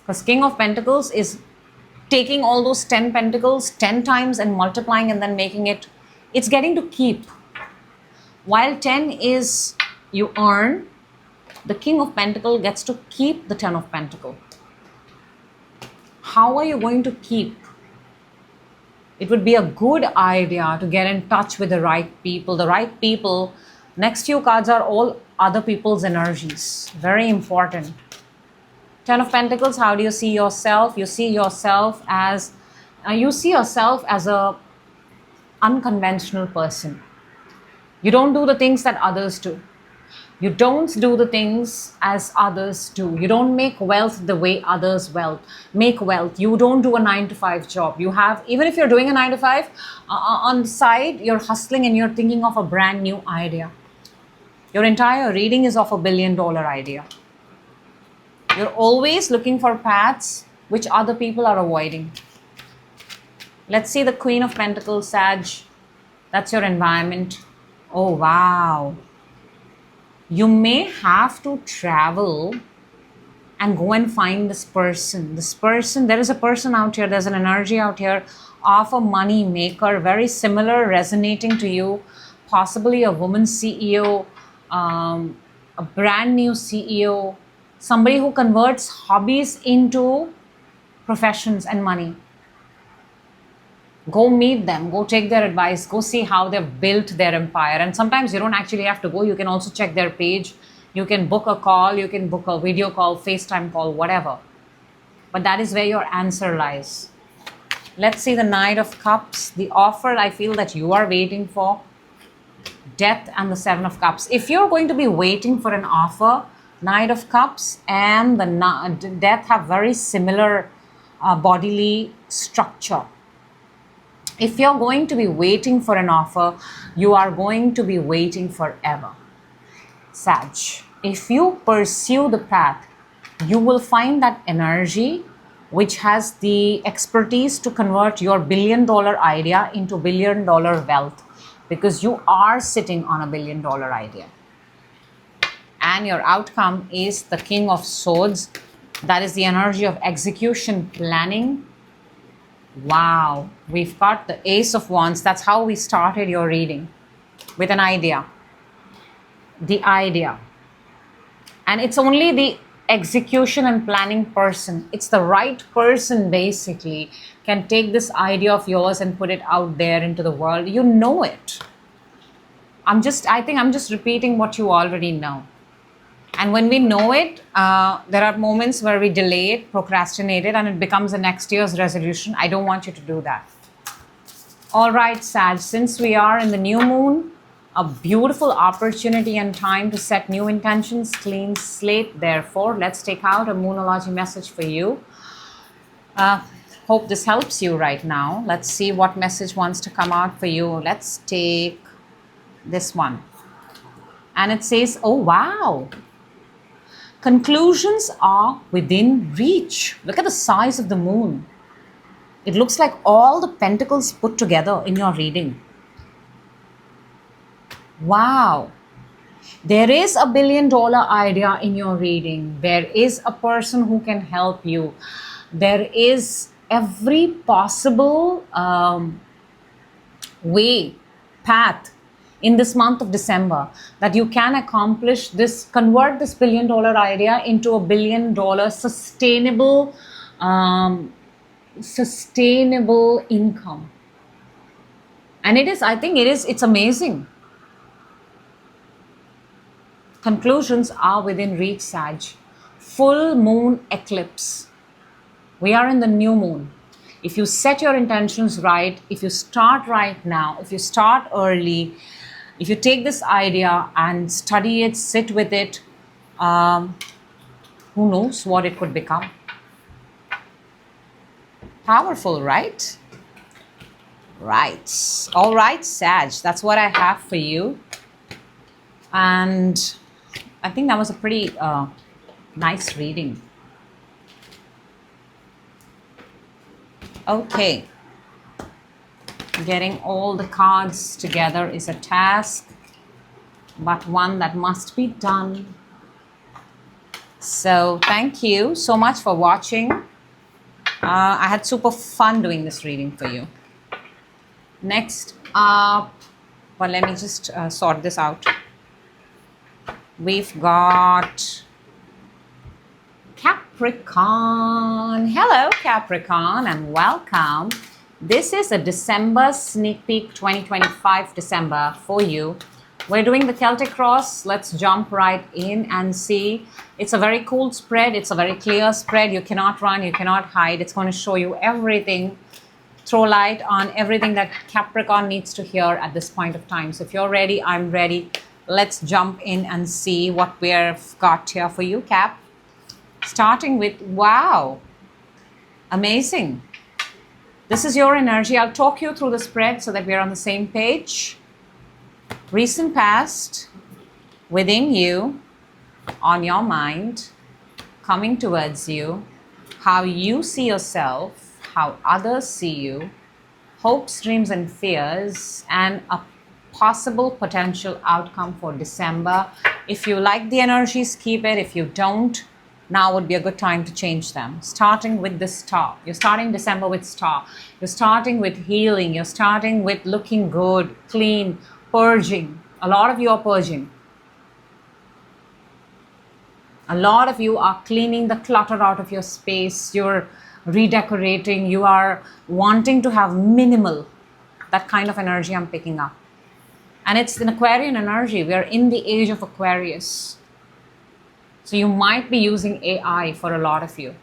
Because King of Pentacles is taking all those 10 pentacles 10 times and multiplying and then making it, it's getting to keep. While 10 is you earn, the King of Pentacles gets to keep the 10 of Pentacles. How are you going to keep? It would be a good idea to get in touch with the right people. The right people, next few cards are all other people's energies. Very important. 10 of Pentacles, how do you see yourself? You see yourself as a unconventional person. You don't do the things that others do. You don't do the things as others do. You don't make wealth the way others make wealth. You don't do a 9-to-5 job. You have, even if you're doing a 9-to-5, on the side, you're hustling and you're thinking of a brand new idea. Your entire reading is of a billion-dollar idea. You're always looking for paths which other people are avoiding. Let's see the Queen of Pentacles, Sag. That's your environment. Oh, wow. You may have to travel and go and find this person. There is a person out here, there's an energy out here of a money maker, very similar, resonating to you. Possibly a woman CEO, a brand new CEO, somebody who converts hobbies into professions and money. Go meet them, go take their advice, go see how they've built their empire. And sometimes you don't actually have to go, you can also check their page. You can book a call, you can book a video call, FaceTime call, whatever. But that is where your answer lies. Let's see the Knight of Cups, the offer I feel that you are waiting for. Death and the Seven of Cups. If you're going to be waiting for an offer, Knight of Cups and the Death have very similar bodily structure. If you're going to be waiting for an offer, you are going to be waiting forever. Sag, if you pursue the path, you will find that energy which has the expertise to convert your billion-dollar idea into billion-dollar wealth, because you are sitting on a billion-dollar idea. And your outcome is the King of Swords. That is the energy of execution, planning. Wow, we've got the Ace of Wands. That's how we started your reading, with an idea. The idea. And it's only the execution and planning person. It's the right person, basically, can take this idea of yours and put it out there into the world. You know it. I think I'm just repeating what you already know. And when we know it, there are moments where we delay it, procrastinate it, and it becomes the next year's resolution. I don't want you to do that. All right, Sag, since we are in the new moon, a beautiful opportunity and time to set new intentions, clean slate. Therefore, let's take out a Moonology message for you. Hope this helps you right now. Let's see what message wants to come out for you. Let's take this one. And it says, oh, wow. Conclusions are within reach. Look at the size of the moon. It looks like all the pentacles put together in your reading. Wow. There is a billion-dollar idea in your reading. There is a person who can help you. There is every possible path in this month of December that you can accomplish this, convert this billion-dollar idea into a billion-dollar sustainable income. And it's amazing. Conclusions are within reach, Sag. Full moon eclipse. We are in the new moon. If you set your intentions right, if you start right now, if you start early, if you take this idea and study it, sit with it, Who knows what it could become? Powerful, right? Right. All right, Sag. That's what I have for you. And I think that was a pretty nice reading. Okay. Getting all the cards together is a task, but one that must be done. So thank you so much for watching. I had super fun doing this reading for you. Next up, well, let me just sort this out. We've got Capricorn. Hello, Capricorn, and welcome. This is a December sneak peek, 2025 December for you. We're doing the Celtic Cross. Let's jump right in and see. It's a very cool spread. It's a very clear spread. You cannot run, you cannot hide. It's going to show you everything, throw light on everything that Capricorn needs to hear at this point of time. So if you're ready, I'm ready. Let's jump in and see what we've got here for you, Cap. Starting with, wow, amazing. This is your energy. I'll talk you through the spread so that we're on the same page. Recent past, within you, on your mind, coming towards you, how you see yourself, how others see you, hopes, dreams, and fears, and a possible potential outcome for December. If you like the energies, keep it. If you don't, now would be a good time to change them. Starting with the star. You're starting December with star. You're starting with healing. You're starting with looking good, clean, purging. A lot of you are purging. A lot of you are cleaning the clutter out of your space. You're redecorating. You are wanting to have minimal. That kind of energy I'm picking up. And it's an Aquarian energy. We are in the age of Aquarius. So you might be using AI for a lot of you.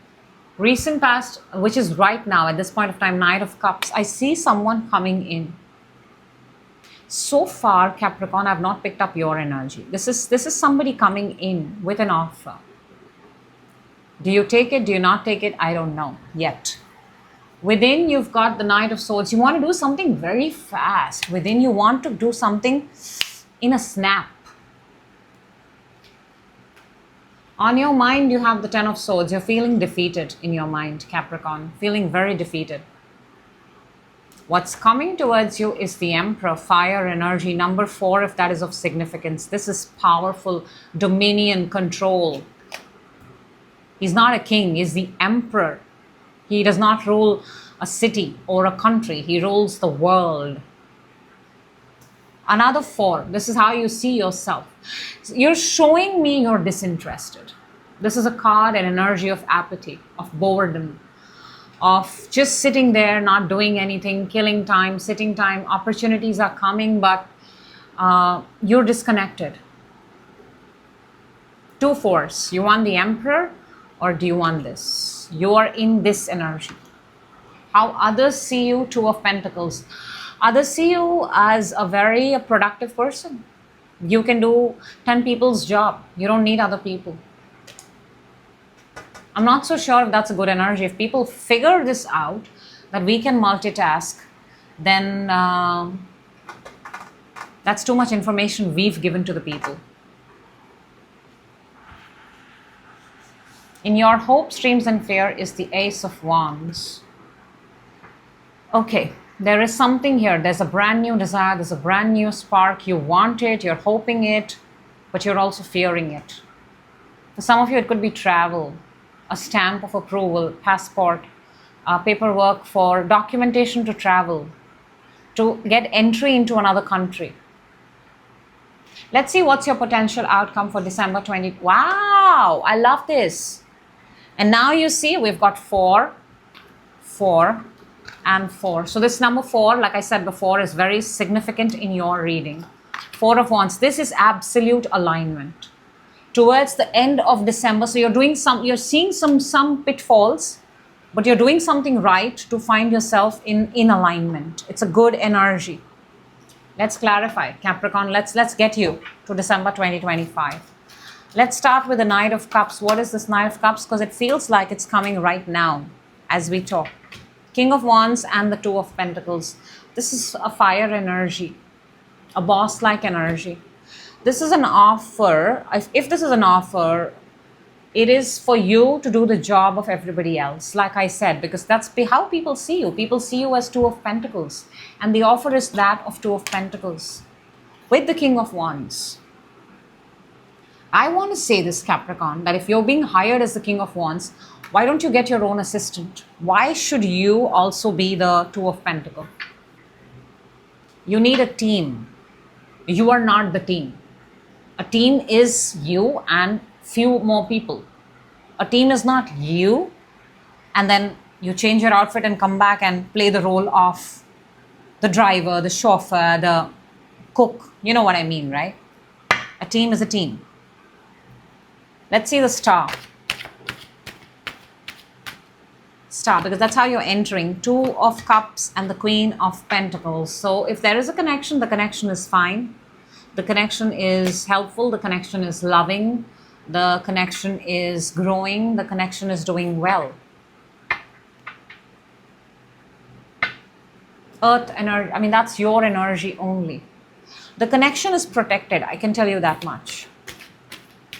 Recent past, which is right now at this point of time, Knight of Cups. I see someone coming in. So far, Capricorn, I've not picked up your energy. This is somebody coming in with an offer. Do you take it? Do you not take it? I don't know yet. Within, you've got the Knight of Swords. You want to do something very fast. Within, you want to do something in a snap. On your mind, you have the Ten of Swords. You're feeling defeated in your mind, Capricorn. Feeling very defeated. What's coming towards you is the Emperor, fire energy. Number 4, if that is of significance. This is powerful dominion, control. He's not a king. He's the Emperor. He does not rule a city or a country. He rules the world. Another 4. This is how you see yourself. You're showing me you're disinterested. This is a card, an energy of apathy, of boredom, of just sitting there, not doing anything, killing time, sitting time. Opportunities are coming, but you're disconnected. 2 4s. You want the Emperor or do you want this? You are in this energy. How others see you, 2 of Pentacles. Others see you as a very productive person. You can do 10 people's job. You don't need other people. I'm not so sure if that's a good energy. If people figure this out, that we can multitask, then that's too much information we've given to the people. In your hopes, dreams, and fear is the Ace of Wands. Okay. There is something here. There's a brand new desire. There's a brand new spark. You want it. You're hoping it. But you're also fearing it. For some of you, it could be travel. A stamp of approval. Passport. Paperwork for documentation to travel. To get entry into another country. Let's see what's your potential outcome for December 20. Wow! I love this. And now you see we've got 4, 4, and 4. So this number 4, like I said before, is very significant in your reading. 4 of Wands. This is absolute alignment. Towards the end of December, so you're seeing some pitfalls, but you're doing something right to find yourself in alignment. It's a good energy. Let's clarify, Capricorn. Let's get you to December 2025. Let's start with the Knight of Cups. What is this Knight of Cups? Because it feels like it's coming right now as we talk. King of Wands and the Two of Pentacles. This is a fire energy, a boss-like energy. This is an offer. If this is an offer, it is for you to do the job of everybody else, like I said, because that's how people see you. People see you as Two of Pentacles, and the offer is that of Two of Pentacles with the King of Wands. I want to say this, Capricorn, that if you're being hired as the King of Wands, why don't you get your own assistant? Why should you also be the Two of Pentacles? You need a team. You are not the team. A team is you and few more people. A team is not you and then you change your outfit and come back and play the role of the driver, the chauffeur, the cook. You know what I mean, right? A team is a team. Let's see the star. Star, because that's how you're entering. Two of Cups and the Queen of Pentacles. So if there is a connection, the connection is fine. The connection is helpful. The connection is loving. The connection is growing. The connection is doing well. Earth energy, I mean, that's your energy only. The connection is protected. I can tell you that much.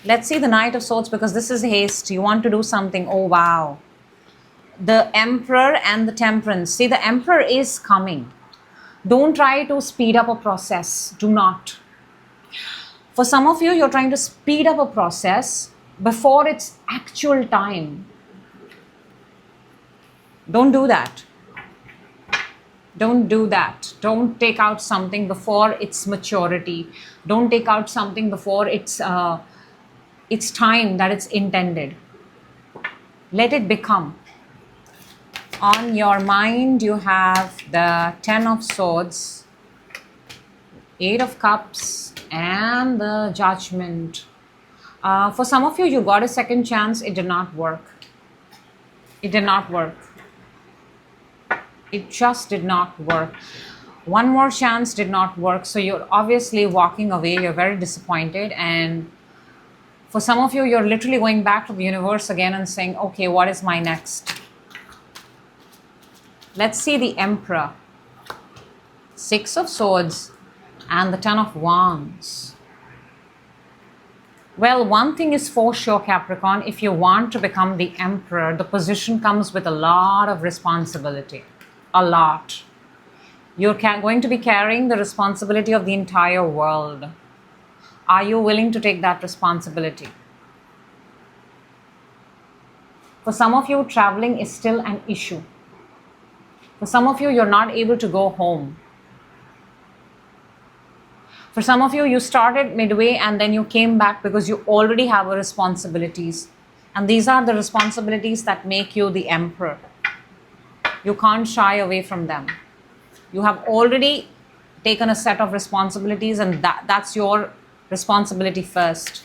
Let's see the Knight of Swords, because this is haste. You want to do something. Oh, wow. The Emperor and the Temperance. See, the Emperor is coming. Don't try to speed up a process. Do not. For some of you, you're trying to speed up a process before its actual time. Don't do that. Don't do that. Don't take out something before its maturity. Don't take out something before its time that it's intended. Let it become. On your mind, you have the Ten of Swords, Eight of Cups, and the Judgment. For some of you, you got a second chance. It did not work. It did not work. It just did not work. One more chance did not work. So you're obviously walking away. You're very disappointed. And for some of you, you're literally going back to the universe again and saying, okay, what is my next? Let's see the Emperor. Six of Swords and the Ten of Wands. Well, one thing is for sure, Capricorn. If you want to become the Emperor, the position comes with a lot of responsibility. A lot. You're going to be carrying the responsibility of the entire world. Are you willing to take that responsibility? For some of you, traveling is still an issue. For some of you, you're not able to go home. For some of you, you started midway and then you came back because you already have responsibilities. And these are the responsibilities that make you the Emperor. You can't shy away from them. You have already taken a set of responsibilities and that's your responsibility first.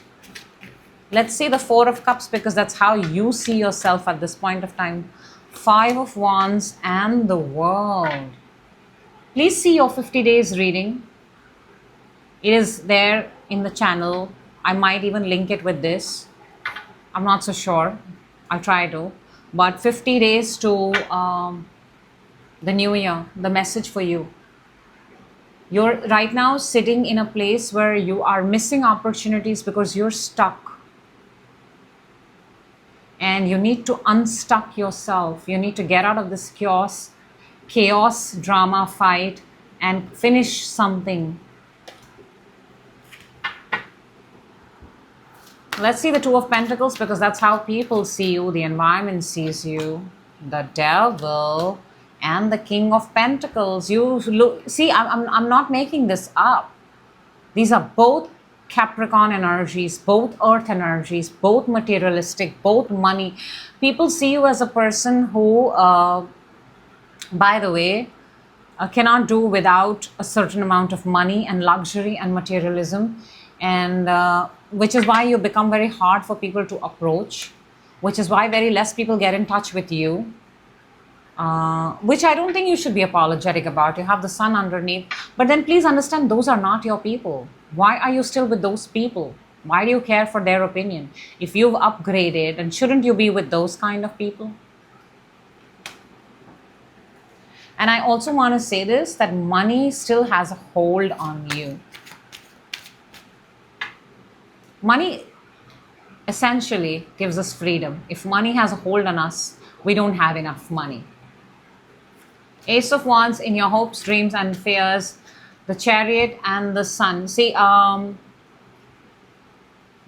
Let's see the Four of Cups, because that's how you see yourself at this point of time. Five of Wands and the World. Please see your 50 days reading. It is there in the channel. I might even link it with this. I'm not so sure. I'll try to. But 50 days to the new year, the message for you. You're right now sitting in a place where you are missing opportunities because you're stuck. And you need to unstuck yourself. You need to get out of this chaos, drama, fight, and finish something. Let's see the Two of Pentacles, because that's how people see you. The environment sees you. The Devil and the King of Pentacles. You look. See, I'm not making this up. These are both Capricorn energies, both earth energies, both materialistic, both money. People see you as a person who, by the way, cannot do without a certain amount of money and luxury and materialism. And which is why you become very hard for people to approach, which is why very less people get in touch with you, which I don't think you should be apologetic about. You have the sun underneath, but then please understand those are not your people. Why are you still with those people? Why do you care for their opinion? If you've upgraded, and shouldn't you be with those kind of people? And I also want to say this, that money still has a hold on you. Money essentially gives us freedom. If money has a hold on us, we don't have enough money. Ace of Wands in your hopes, dreams and fears, the Chariot and the Sun. See,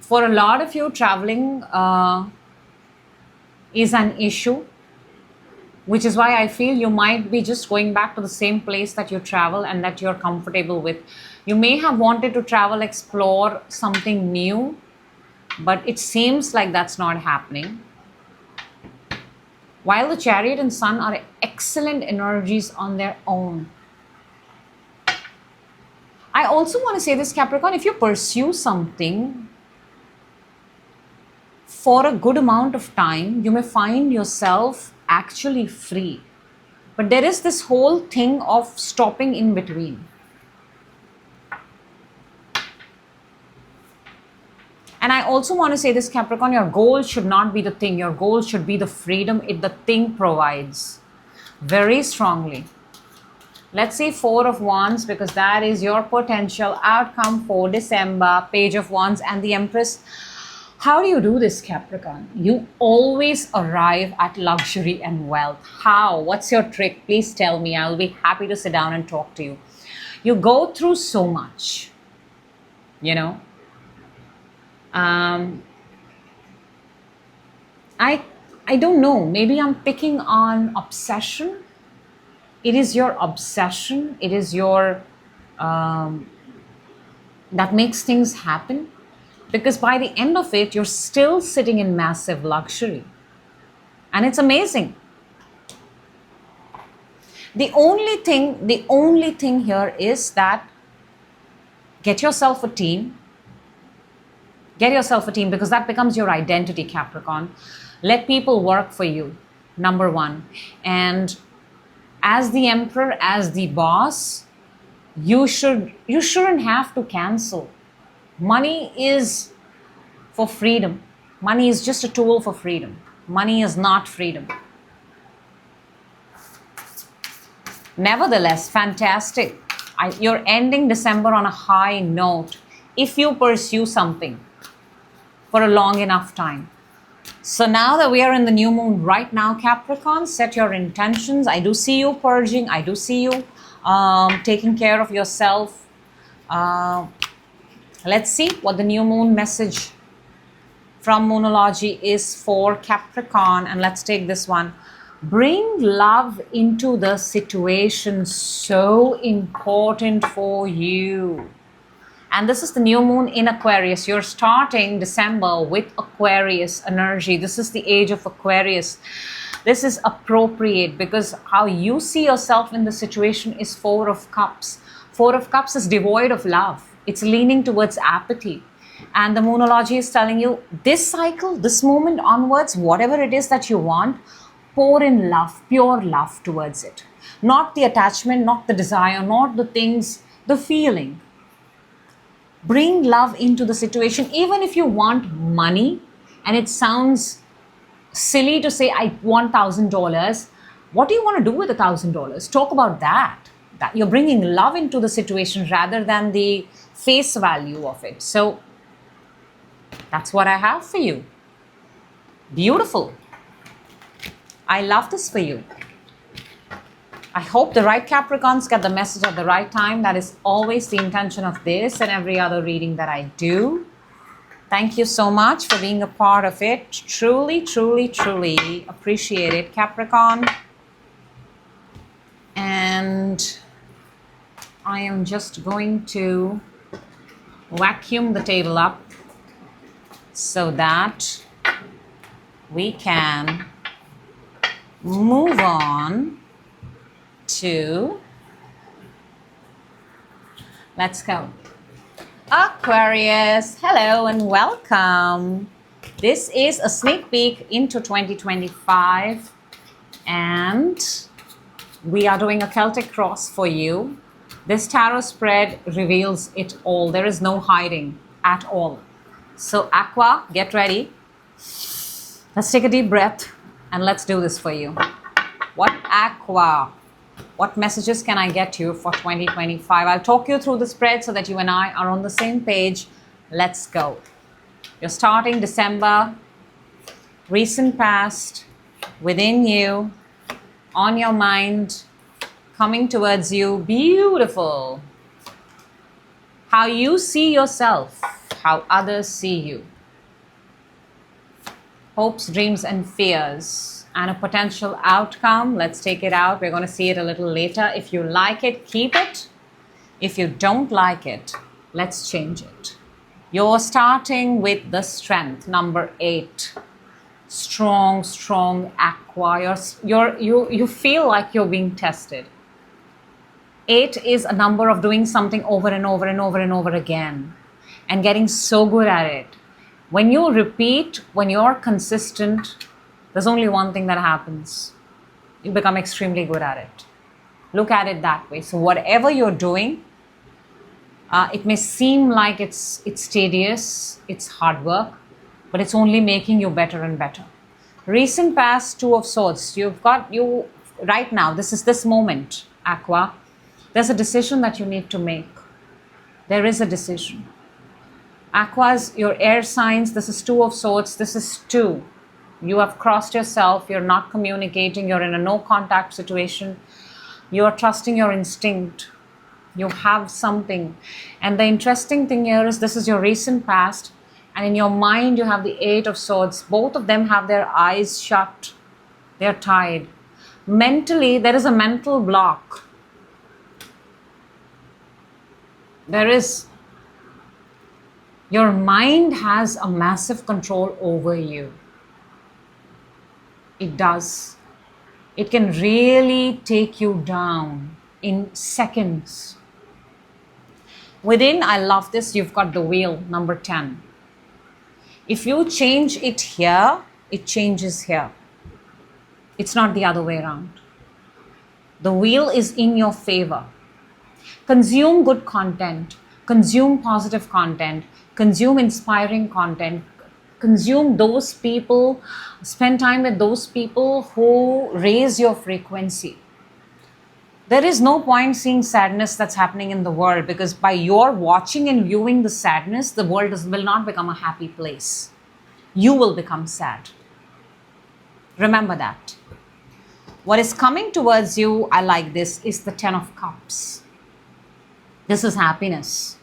for a lot of you, traveling is an issue, which is why I feel you might be just going back to the same place that you travel and that you're comfortable with. You may have wanted to travel, explore something new, but it seems like that's not happening. While the Chariot and Sun are excellent energies on their own. I also want to say this, Capricorn, if you pursue something for a good amount of time, you may find yourself actually free. But there is this whole thing of stopping in between. And I also want to say this, Capricorn, your goal should not be the thing. Your goal should be the freedom the thing provides. Very strongly. Let's see 4 of Wands, because that is your potential outcome for December. Page of Wands and the Empress. How do you do this, Capricorn? You always arrive at luxury and wealth. How? What's your trick? Please tell me. I'll be happy to sit down and talk to you. You go through so much, you know. I don't know. Maybe I'm picking on obsession. It is your obsession. It is your that makes things happen. Because by the end of it, you're still sitting in massive luxury. And it's amazing. The only thing here is that get yourself a team. Get yourself a team, because that becomes your identity, Capricorn. Let people work for you, number one. And as the Emperor, as the boss, you shouldn't have to cancel. Money is for freedom. Money is just a tool for freedom. Money is not freedom. Nevertheless, fantastic. You're ending December on a high note if you pursue something for a long enough time. So now that we are in the new moon right now, Capricorn, set your intentions. I do see you purging. I do see you taking care of yourself. Let's see what the new moon message from Moonology is for Capricorn. And let's take this one. Bring love into the situation. So important for you. And this is the new moon in Aquarius. You're starting December with Aquarius energy. This is the age of Aquarius. This is appropriate because how you see yourself in the situation is 4 of Cups. 4 of Cups is devoid of love. It's leaning towards apathy. And the Moonology is telling you this cycle, this moment onwards, whatever it is that you want, pour in love, pure love towards it. Not the attachment, not the desire, not the things, the feeling. Bring love into the situation. Even if you want money, and it sounds silly to say, I want $1,000. What do you want to do with $1,000? Talk about that. That you're bringing love into the situation rather than the face value of it. So that's what I have for you. Beautiful. I love this for you. I hope the right Capricorns get the message at the right time. That is always the intention of this and every other reading that I do. Thank you so much for being a part of it. Truly, truly, truly appreciate it, Capricorn. And I am just going to vacuum the table up so that we can move on to, let's go. Aquarius, hello and welcome. This is a sneak peek into 2025 and we are doing a Celtic cross for you. This tarot spread reveals it all. There is no hiding at all. So Aqua, get ready. Let's take a deep breath and let's do this for you. What Aqua? What messages can I get you for 2025? I'll talk you through the spread so that you and I are on the same page. Let's go. You're starting December, recent past, within you, on your mind, coming towards you, beautiful. How you see yourself, how others see you. Hopes, dreams, and fears, and a potential outcome. Let's take it out. We're going to see it a little later. If you like it, keep it. If you don't like it, let's change it. You're starting with the strength, number 8. Strong, strong Aqua. You feel like you're being tested. 8 is a number of doing something over and over and over and over again and getting so good at it. When you repeat, when you're consistent, there's only one thing that happens. You become extremely good at it. Look at it that way. So whatever you're doing, it may seem like it's tedious, it's hard work, but it's only making you better and better. Recent past, 2 of Swords. You've got you right now. This is this moment, Aqua. There's a decision that you need to make. There is a decision. Aquas, your air signs, this is 2 of Swords, this is 2. You have crossed yourself, you're not communicating, you're in a no contact situation. You're trusting your instinct. You have something. And the interesting thing here is this is your recent past, and in your mind you have the 8 of Swords. Both of them have their eyes shut. They're tied. Mentally, there is a mental block. There is. Your mind has a massive control over you. It does. It can really take you down in seconds. Within, I love this, you've got the wheel, number 10. If you change it here, it changes here. It's not the other way around. The wheel is in your favor. Consume good content. Consume positive content. Consume inspiring content. Consume those people. Spend time with those people who raise your frequency. There is no point seeing sadness that's happening in the world, because by your watching and viewing the sadness, the world will not become a happy place. You will become sad. Remember that. What is coming towards you, I like this, is the 10 of Cups. This is happiness.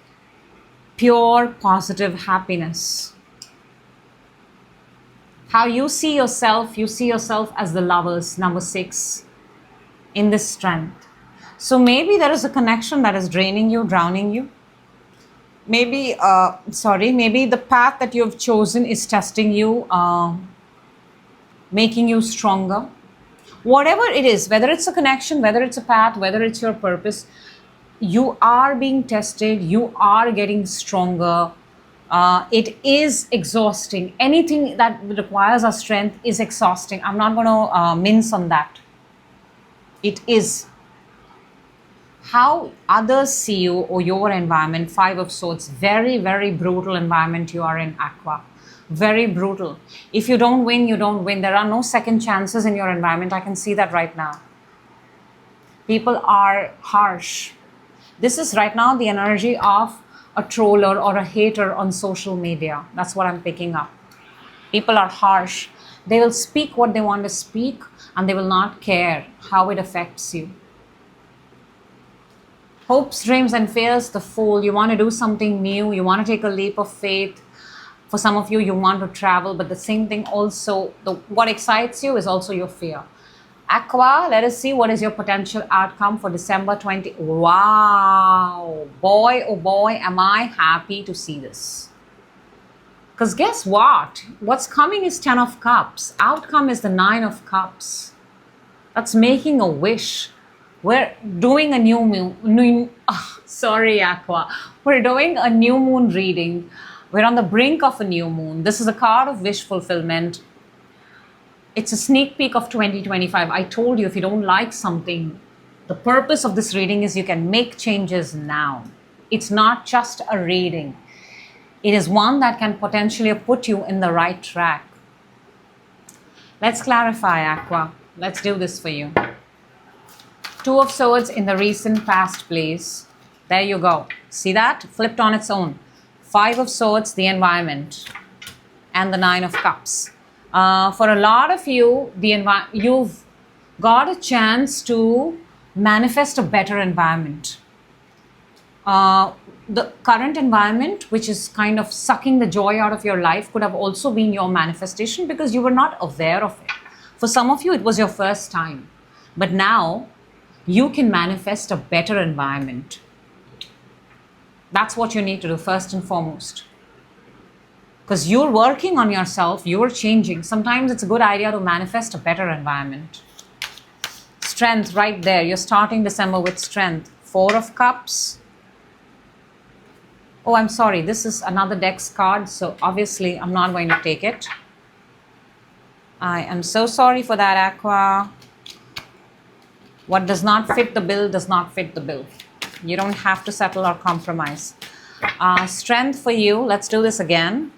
Pure, positive happiness. How you see yourself as the Lovers, number 6, in this strength. So maybe there is a connection that is draining you, drowning you. Maybe the path that you have chosen is testing you, making you stronger. Whatever it is, whether it's a connection, whether it's a path, whether it's your purpose, you are being tested, you are getting stronger. It is exhausting. Anything that requires our strength is exhausting. I'm not going to mince on that. It is. How others see you or your environment, 5 of Swords, very, very brutal environment you are in, Aqua. Very brutal. If you don't win, you don't win. There are no second chances in your environment. I can see that right now. People are harsh. This is right now the energy of a troller or a hater on social media. That's what I'm picking up. People are harsh. They will speak what they want to speak, and they will not care how it affects you. Hopes, dreams, and fears, the Fool. You want to do something new. You want to take a leap of faith. For some of you, you want to travel, but the same thing also, what excites you is also your fear. Aqua, let us see what is your potential outcome for December 20. Wow. Boy, oh boy, am I happy to see this. Because guess what? What's coming is 10 of Cups. Outcome is the 9 of Cups. That's making a wish. We're doing a new moon. Sorry, Aqua. We're doing a new moon reading. We're on the brink of a new moon. This is a card of wish fulfillment. It's a sneak peek of 2025. I told you, if you don't like something, the purpose of this reading is you can make changes now. It's not just a reading. It is one that can potentially put you in the right track. Let's clarify, Aqua. Let's do this for you. Two of Swords in the recent past, please. There you go. See that? Flipped on its own. Five of Swords, the environment. And the Nine of Cups. For a lot of you, you've got a chance to manifest a better environment. The current environment, which is kind of sucking the joy out of your life, could have also been your manifestation because you were not aware of it. For some of you, it was your first time. But now, you can manifest a better environment. That's what you need to do first and foremost. Because you're working on yourself, you're changing. Sometimes it's a good idea to manifest a better environment. Strength right there. You're starting December with strength. Four of Cups. Oh, I'm sorry. This is another deck's card. So obviously, I'm not going to take it. I am so sorry for that, Aqua. What does not fit the bill does not fit the bill. You don't have to settle or compromise. Strength for you. Let's do this again.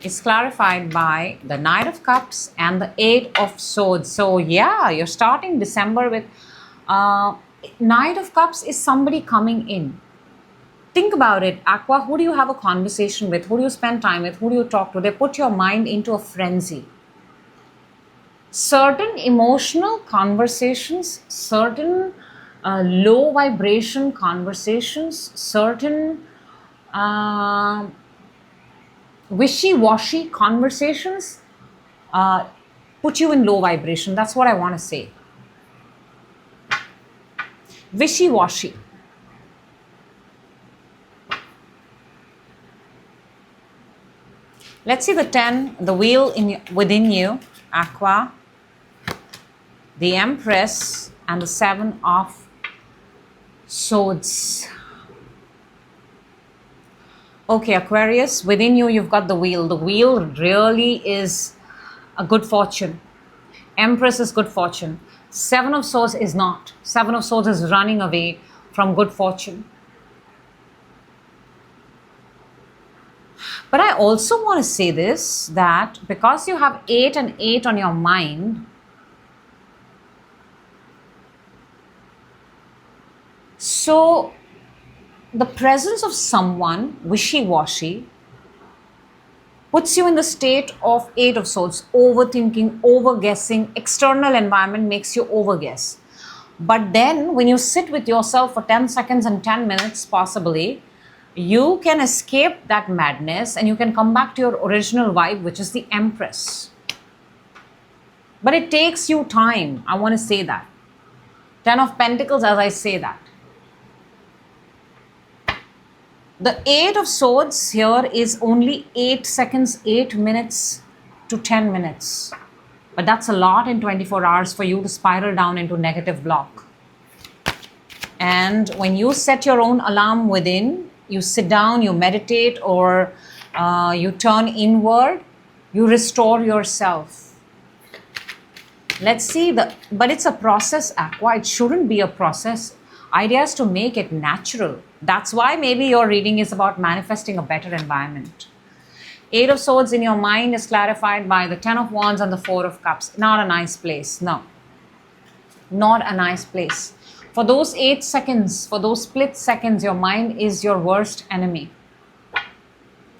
Is clarified by the Knight of Cups and the Eight of Swords. So yeah, you're starting December with Knight of Cups is somebody coming in. Think about it, Aqua. Who do you have a conversation with? Who do you spend time with? Who do you talk to? They put your mind into a frenzy. Certain emotional conversations, certain low vibration conversations, certain wishy-washy conversations put you in low vibration. That's what I want to say. Wishy-washy. Let's see the 10, the wheel within you, Aqua, the Empress, and the Seven of Swords. Okay, Aquarius, within you, you've got the wheel. The wheel really is a good fortune. Empress is good fortune. Seven of Swords is not. Seven of Swords is running away from good fortune. But I also want to say this, that because you have 8 and 8 on your mind, so the presence of someone wishy-washy puts you in the state of Eight of Swords, overthinking, overguessing. External environment makes you overguess. But then when you sit with yourself for 10 seconds and 10 minutes possibly, you can escape that madness and you can come back to your original vibe, which is the Empress. But it takes you time. I want to say that. 10 of Pentacles as I say that. The Eight of Swords here is only 8 seconds, 8 minutes to 10 minutes. But that's a lot in 24 hours for you to spiral down into negative block. And when you set your own alarm within, you sit down, you meditate, or you turn inward, you restore yourself. Let's see but it's a process, Aqua. It shouldn't be a process. Idea is to make it natural. That's why maybe your reading is about manifesting a better environment. Eight of Swords in your mind is clarified by the 10 of Wands and the 4 of Cups. Not a nice place. No. Not a nice place. For those 8 seconds, for those split seconds, your mind is your worst enemy.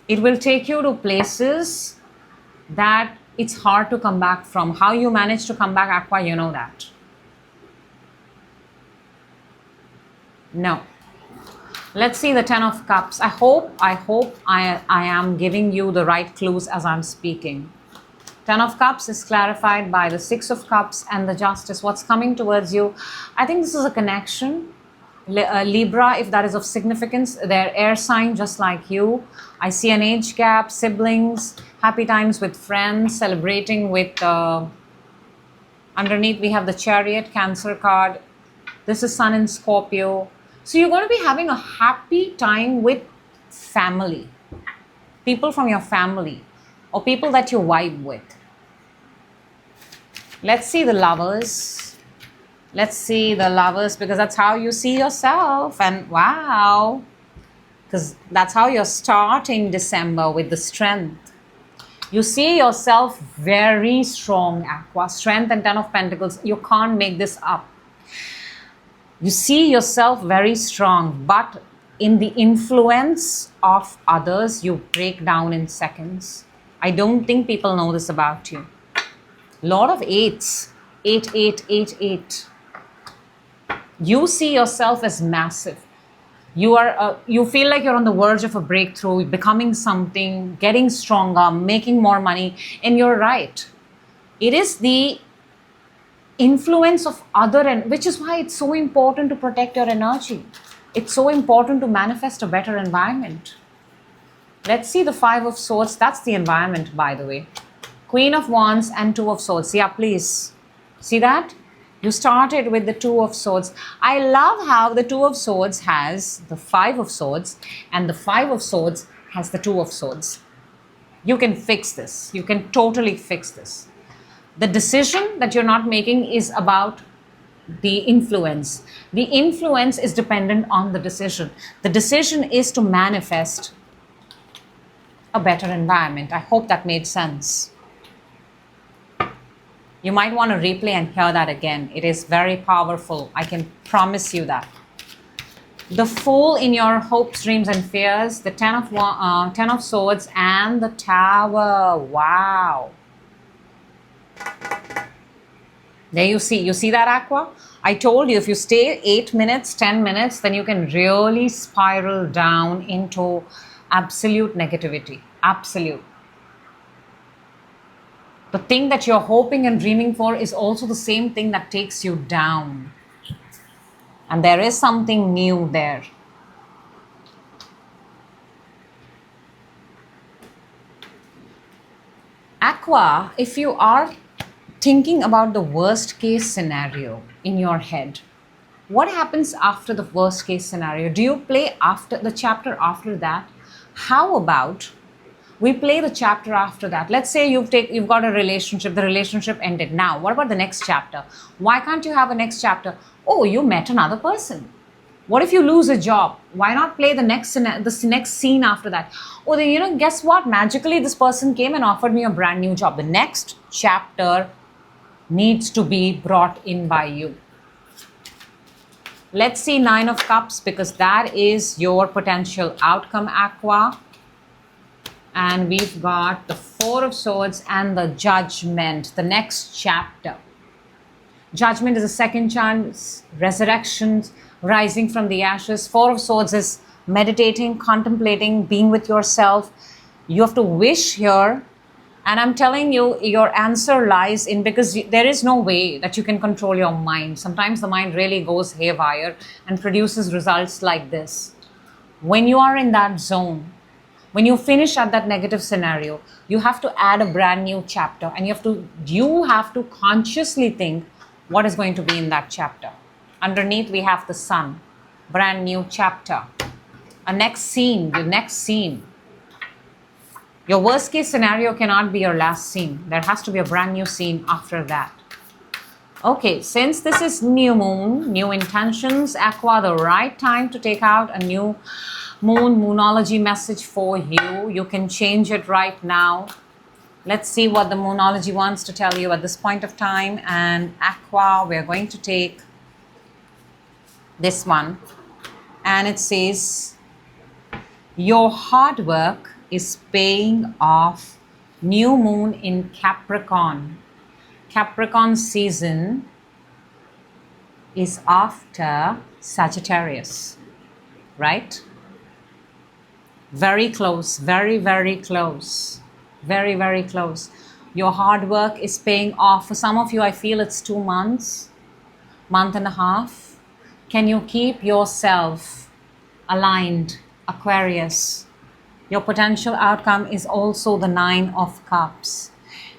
It will take you to places that it's hard to come back from. How you manage to come back, Aqua, you know that. No. Let's see the 10 of Cups. I hope I am giving you the right clues as I'm speaking. 10 of Cups is clarified by the 6 of Cups and the Justice. What's coming towards you? I think this is a connection. Libra, if that is of significance, they're air sign just like you. I see an age gap, siblings, happy times with friends, celebrating with... underneath we have the Chariot, Cancer card. This is Sun in Scorpio. So you're going to be having a happy time with family. People from your family or people that you vibe with. Let's see the Lovers. Let's see the Lovers because that's how you see yourself. And wow. because that's how you're starting December, with the strength. You see yourself very strong, Aqua. Strength and Ten of Pentacles. You can't make this up. You see yourself very strong, but in the influence of others, you break down in seconds. I don't think people know this about you. Lot of eights. 8, 8, 8, 8. You see yourself as massive. You feel like you're on the verge of a breakthrough, becoming something, getting stronger, making more money, and you're right. It is the influence of other, and which is why it's so important to protect your energy. It's so important to manifest a better environment. Let's see the Five of Swords. That's the environment, by the way. Queen of Wands and Two of Swords. Yeah, please. See that? You started with the Two of Swords. I love how the Two of Swords has the Five of Swords and the Five of Swords has the Two of Swords. You can fix this. You can totally fix this. The decision that you're not making is about the influence. The influence is dependent on the decision. The decision is to manifest a better environment. I hope that made sense. You might want to replay and hear that again. It is very powerful. I can promise you that. The Fool in your hopes, dreams, and fears. The Ten of Swords and the Tower. Wow. There you see that, Aqua? I told you, if you stay 8 minutes, 10 minutes, then you can really spiral down into absolute negativity. Absolute. The thing that you're hoping and dreaming for is also the same thing that takes you down. And there is something new there. Aqua, if you are thinking about the worst case scenario in your head, what happens after the worst case scenario? Do you play after the chapter after that? How about we play the chapter after that? Let's say you've got a relationship, the relationship ended. Now, what about the next chapter? Why can't you have a next chapter? Oh, you met another person. What if you lose a job? Why not play the next scene after that? Oh, then, guess what? Magically, this person came and offered me a brand new job. The next chapter needs to be brought in by you. Let's see Nine of Cups, because that is your potential outcome, Aqua. And we've got the Four of Swords and the Judgment, the next chapter. Judgment is a second chance, resurrection, rising from the ashes. Four of Swords is meditating, contemplating, being with yourself. You have to wish here. And I'm telling you, your answer lies in, because there is no way that you can control your mind. Sometimes the mind really goes haywire and produces results like this. When you are in that zone, when you finish at that negative scenario, you have to add a brand new chapter, and you have to consciously think what is going to be in that chapter. Underneath we have the Sun, brand new chapter, a next scene, the next scene. Your worst case scenario cannot be your last scene. There has to be a brand new scene after that. Okay, since this is new moon, new intentions, Aqua, the right time to take out a new Moonology message for you. You can change it right now. Let's see what the Moonology wants to tell you at this point of time. And Aqua, we're going to take this one. And it says, your hard work is paying off. New moon in Capricorn. Capricorn season is after Sagittarius, right? Very close, very, very close. Very, very close. Your hard work is paying off. For some of you, I feel it's 2 months, month and a half. Can you keep yourself aligned, Aquarius? Your potential outcome is also the Nine of Cups.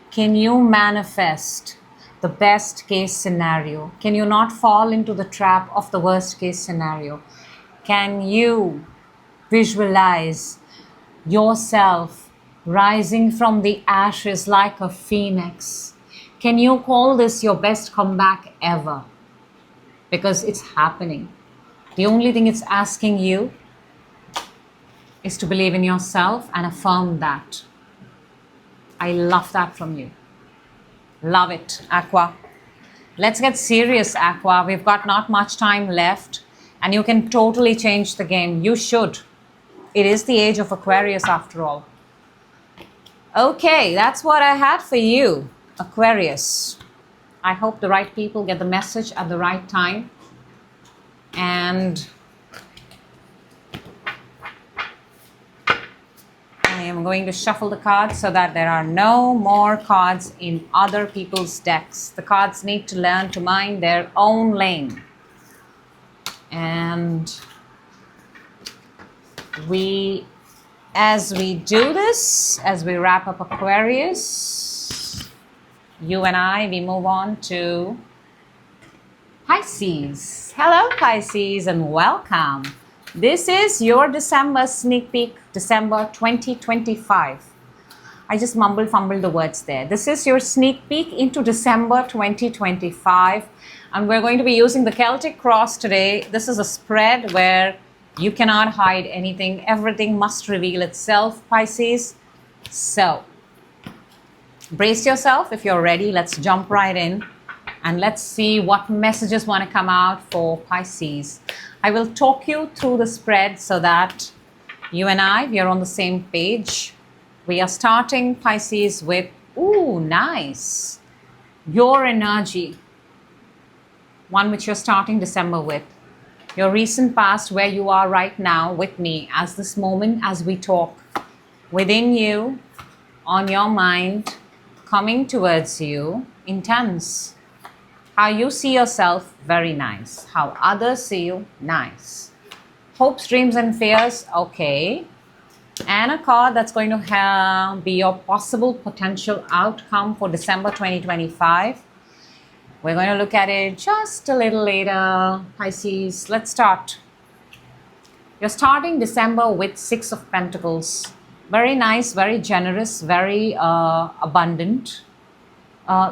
Can you manifest the best case scenario? Can you not fall into the trap of the worst case scenario? Can you visualize yourself rising from the ashes like a phoenix? Can you call this your best comeback ever? Because it's happening. The only thing it's asking you is to believe in yourself and affirm that. I love that from you. Love it, Aqua. Let's get serious, Aqua. We've got not much time left and you can totally change the game. You should. It is the age of Aquarius after all. Okay, that's what I had for you, Aquarius. I hope the right people get the message at the right time. And I am going to shuffle the cards so that there are no more cards in other people's decks. The cards need to learn to mind their own lane. And as we do this, as we wrap up Aquarius, you and I, we move on to Pisces. Hello, Pisces, and welcome. This is your December sneak peek, December 2025. I just fumbled the words there. This is your sneak peek into December 2025. And we're going to be using the Celtic Cross today. This is a spread where you cannot hide anything. Everything must reveal itself, Pisces. So, brace yourself if you're ready. Let's jump right in. And let's see what messages want to come out for Pisces. I will talk you through the spread so that you and I, we are on the same page. We are starting Pisces with, ooh, nice. Your energy. One which you're starting December with. Your recent past, where you are right now with me as this moment, as we talk. Within you, on your mind, coming towards you, intense. How you see yourself, very nice. How others see you, nice. Hopes, dreams and fears, okay. And a card that's going to be your possible potential outcome for December 2025. We're going to look at it just a little later, Pisces. Let's start. You're starting December with Six of Pentacles. Very nice, very generous, very abundant.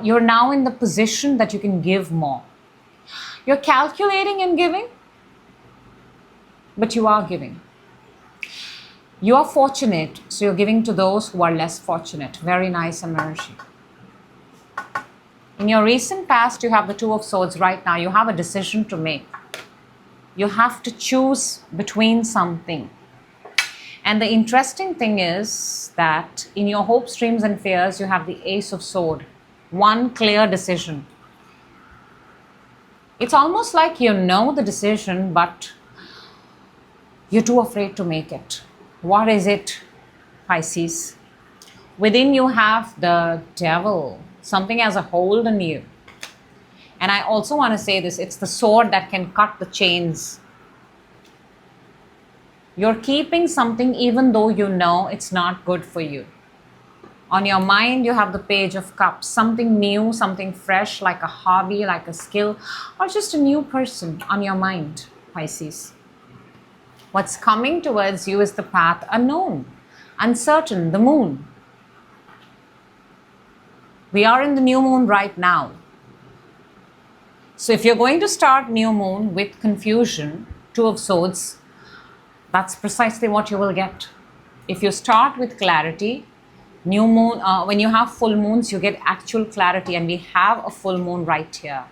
You're now in the position that you can give more. You're calculating and giving, but you are giving. You are fortunate, so you're giving to those who are less fortunate. Very nice energy. In your recent past, you have the Two of Swords right now. You have a decision to make. You have to choose between something. And the interesting thing is that in your hopes, dreams and fears, you have the Ace of Swords. One clear decision. It's almost like you know the decision, but you're too afraid to make it. What is it, Pisces? Within you have the Devil. Something has a hold on you. And I also want to say this, it's the sword that can cut the chains. You're keeping something even though you know it's not good for you. On your mind, you have the Page of Cups. Something new, something fresh, like a hobby, like a skill, or just a new person on your mind, Pisces. What's coming towards you is the path unknown, uncertain, the moon. We are in the new moon right now. So if you're going to start new moon with confusion, Two of Swords, that's precisely what you will get. If you start with clarity, new moon, when you have full moons, you get actual clarity, and we have a full moon right here.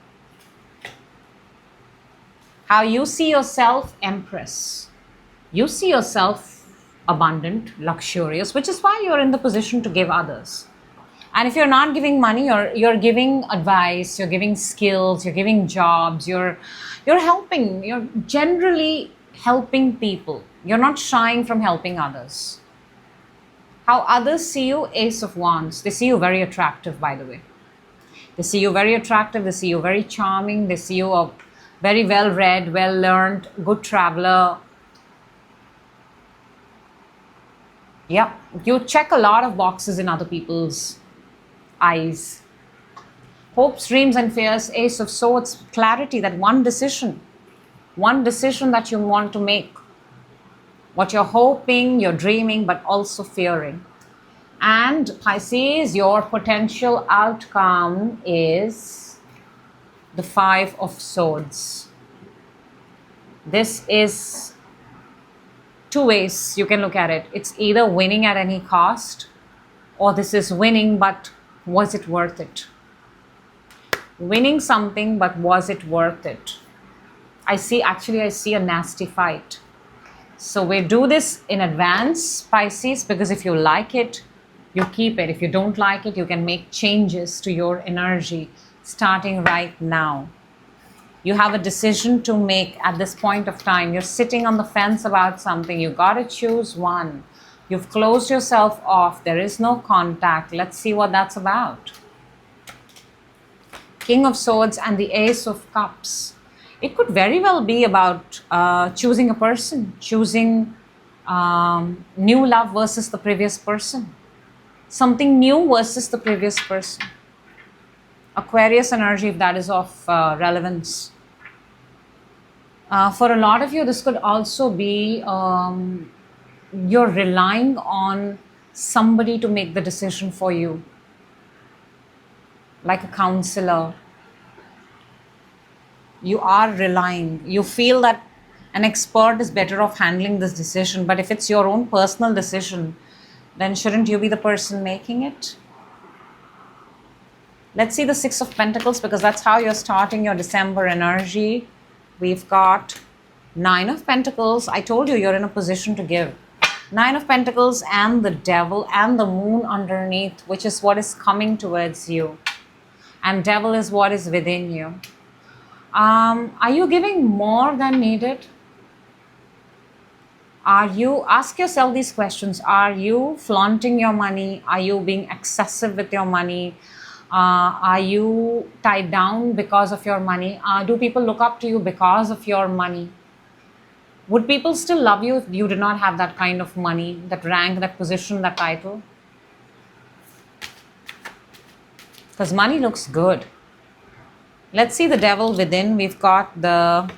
How you see yourself, Empress. You see yourself abundant, luxurious, which is why you're in the position to give others. And if you're not giving money, you're giving advice, you're giving skills, you're giving jobs, you're helping, you're generally helping people. You're not shying from helping others. How others see you, Ace of Wands. They see you very attractive, by the way. They see you very attractive, they see you very charming, they see you a very well-read, well-learned, good traveler. Yeah, you check a lot of boxes in other people's eyes. Hopes, dreams and fears, Ace of Swords, clarity, that one decision that you want to make. What you're hoping, you're dreaming, but also fearing. And Pisces, your potential outcome is the Five of Swords. This is Two ways you can look at it. It's either winning at any cost, or this is winning, but was it worth it? Winning something, but was it worth it? I see a nasty fight. So we do this in advance, Pisces, because if you like it, you keep it. If you don't like it, you can make changes to your energy starting right now. You have a decision to make at this point of time. You're sitting on the fence about something. You got to choose one. You've closed yourself off. There is no contact. Let's see what that's about. King of Swords and the Ace of Cups. It could very well be about choosing a person, choosing new love versus the previous person. Something new versus the previous person. Aquarius energy, if that is of relevance. For a lot of you, this could also be you're relying on somebody to make the decision for you, like a counselor. You are relying. You feel that an expert is better off handling this decision, but if it's your own personal decision, then shouldn't you be the person making it? Let's see the Six of Pentacles, because that's how you're starting your December energy. We've got Nine of Pentacles. I told you you're in a position to give. Nine of Pentacles and the Devil and the Moon underneath, which is what is coming towards you. And Devil is what is within you. Are you giving more than needed? Ask yourself these questions. Are you flaunting your money? Are you being excessive with your money? Are you tied down because of your money? Do people look up to you because of your money? Would people still love you if you did not have that kind of money, that rank, that position, that title? Because money looks good. Let's see the Devil within. We've got the,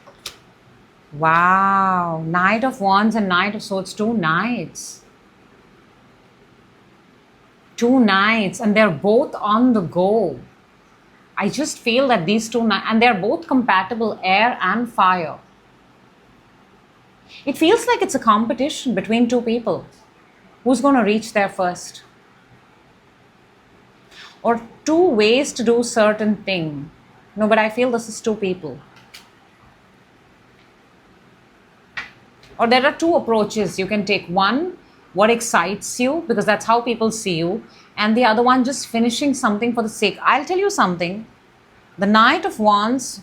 wow, Knight of Wands and Knight of Swords, two knights. Two knights, and they're both on the go. I just feel that these two knights, and they're both compatible, air and fire. It feels like it's a competition between two people. Who's going to reach there first? Or two ways to do certain thing. No, but I feel this is two people. Or there are two approaches you can take. One, what excites you, because that's how people see you. And the other one, just finishing something for the sake. I'll tell you something. The Knight of Wands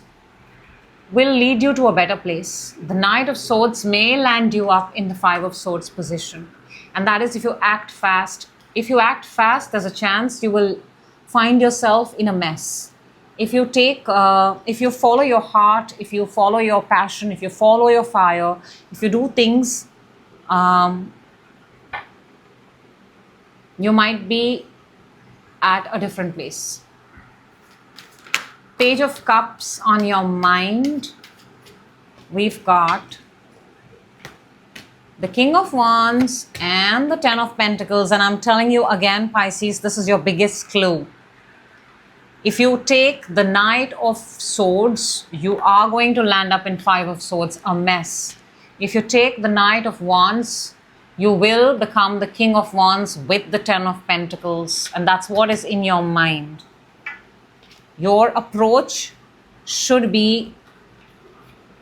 will lead you to a better place. The Knight of Swords may land you up in the Five of Swords position. And that is if you act fast. If you act fast, there's a chance you will find yourself in a mess. If you follow your heart, if you follow your passion, if you follow your fire, if you do things, you might be at a different place. Page of Cups on your mind. We've got the King of Wands and the Ten of Pentacles. And I'm telling you again, Pisces, this is your biggest clue. If you take the Knight of Swords, you are going to land up in Five of Swords, a mess. If you take the Knight of Wands, you will become the King of Wands with the Ten of Pentacles. And that's what is in your mind. Your approach should be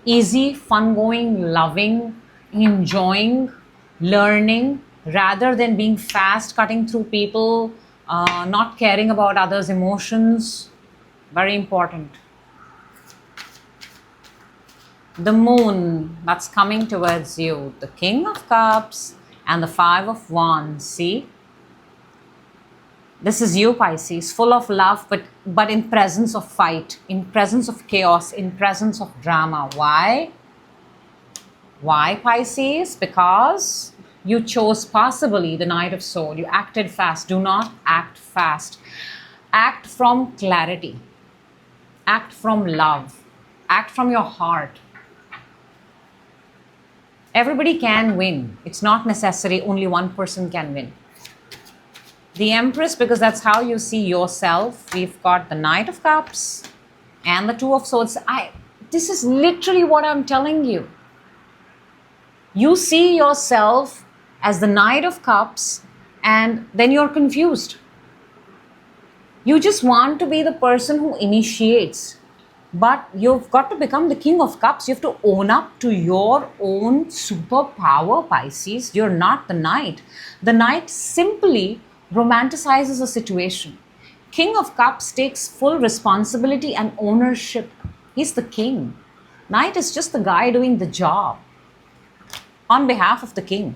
easy, fun-going, loving, enjoying, learning, rather than being fast, cutting through people, not caring about others' emotions. Very important. The Moon, that's coming towards you. The King of Cups and the Five of Wands. See? This is you, Pisces, full of love, but in presence of fight, in presence of chaos, in presence of drama. Why? Why, Pisces? Because you chose possibly the Knight of Swords. You acted fast. Do not act fast. Act from clarity. Act from love. Act from your heart. Everybody can win. It's not necessary only one person can win. The Empress, because that's how you see yourself. We've got the Knight of Cups and the Two of Swords. This is literally what I'm telling you. You see yourself as the Knight of Cups and then you're confused. You just want to be the person who initiates. But you've got to become the King of Cups. You have to own up to your own superpower, Pisces. You're not the Knight. The Knight simply romanticizes a situation. King of Cups takes full responsibility and ownership. He's the king. Knight is just the guy doing the job on behalf of the king.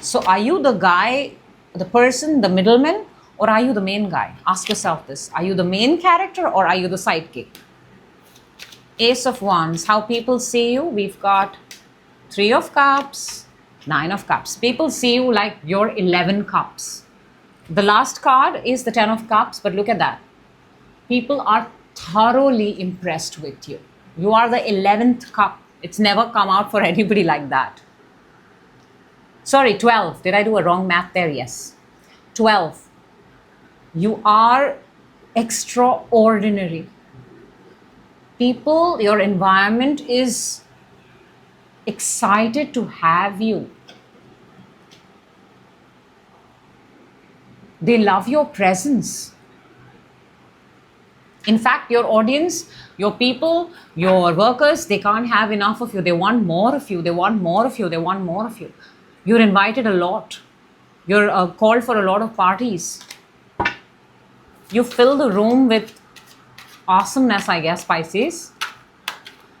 So are you the guy, the person, the middleman, or are you the main guy? Ask yourself this. Are you the main character or are you the sidekick? Ace of Wands, how people see you? We've got 3 of Cups, 9 of Cups. People see you like you're 11 cups. The last card is the 10 of Cups, but look at that. People are thoroughly impressed with you. You are the 11th cup. It's never come out for anybody like that. Sorry, 12. Did I do a wrong math there? Yes. 12. You are extraordinary. People, your environment is excited to have you. They love your presence. In fact, your audience, your people, your workers, they can't have enough of you. They want more of you. They want more of you. They want more of you. You're invited a lot. You're called for a lot of parties. You fill the room with awesomeness, I guess, Pisces.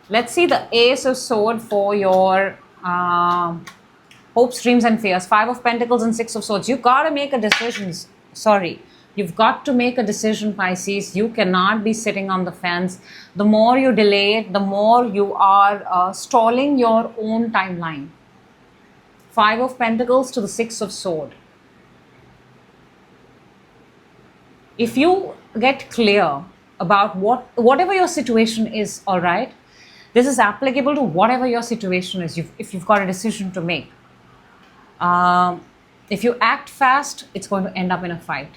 Let's see the Ace of Swords for your hopes, dreams, and fears. 5 of Pentacles and 6 of Swords. You've got to make a decision. You've got to make a decision, Pisces. You cannot be sitting on the fence. The more you delay it, the more you are stalling your own timeline. 5 of Pentacles to the 6 of Swords. If you get clear about whatever your situation is, all right, this is applicable to whatever your situation is. If you've got a decision to make. If you act fast, it's going to end up in a fight.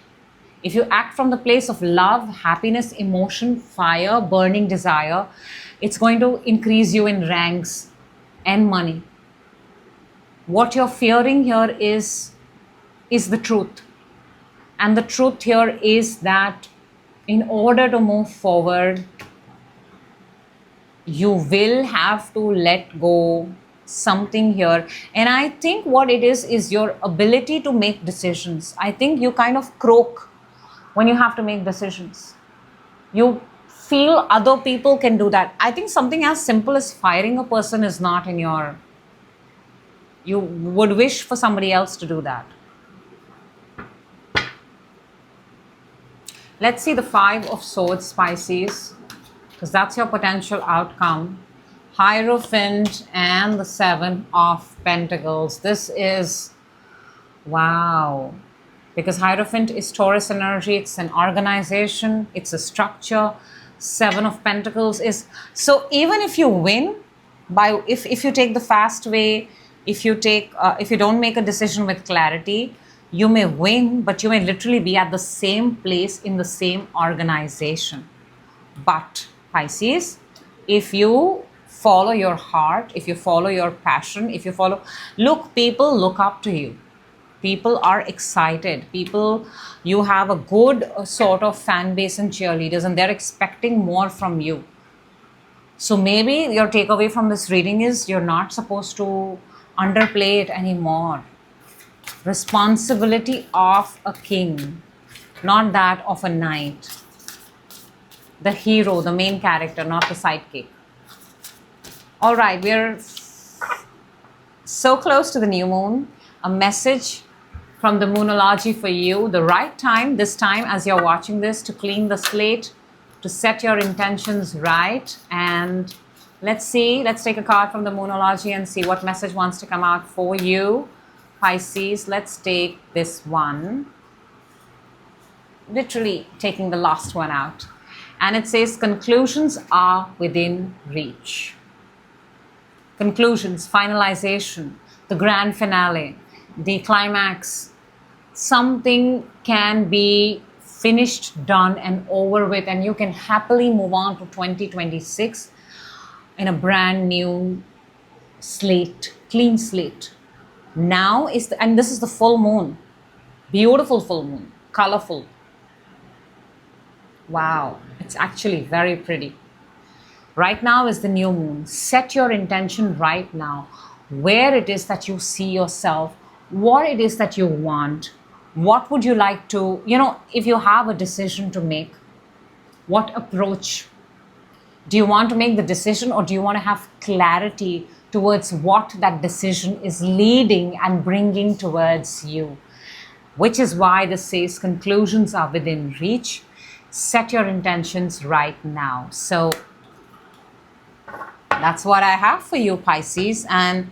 If you act from the place of love, happiness, emotion, fire, burning desire, it's going to increase you in ranks and money. What you're fearing here is the truth. And the truth here is that in order to move forward, you will have to let go something here. And I think what it is your ability to make decisions. I think you kind of croak when you have to make decisions. You feel other people can do that. I think something as simple as firing a person is not in your... You would wish for somebody else to do that. Let's see the 5 of Swords, Pisces, because that's your potential outcome. Hierophant and the 7 of Pentacles. This is, wow. Because Hierophant is Taurus energy. It's an organization. It's a structure. 7 of Pentacles is... So even if you win, if you take the fast way, if you don't make a decision with clarity, you may win, but you may literally be at the same place in the same organization. But Pisces, if you follow your heart, if you follow your passion, if you follow... Look, people look up to you. People are excited. People, you have a good sort of fan base and cheerleaders, and they're expecting more from you. So maybe your takeaway from this reading is you're not supposed to underplay it anymore. Responsibility of a king, not that of a knight. The hero, the main character, not the sidekick. All right, we're so close to the new moon. A message from the Moonology for you. The right time, this time as you're watching this, to clean the slate, to set your intentions right. And let's see, let's take a card from the Moonology and see what message wants to come out for you. Pisces, let's take this one. Literally taking the last one out. And it says, conclusions are within reach. Conclusions, finalization, the grand finale, the climax. Something can be finished, done, and over with, and you can happily move on to 2026. in a brand new slate, clean slate. Now is the, and this is the full moon, beautiful full moon, colorful. Wow, it's actually very pretty. Right now is the new moon. Set your intention right now, where it is that you see yourself, what it is that you want, what would you like to, if you have a decision to make, what approach do you want to make the decision, or do you want to have clarity towards what that decision is leading and bringing towards you? Which is why this says conclusions are within reach. Set your intentions right now. So that's what I have for you, Pisces, and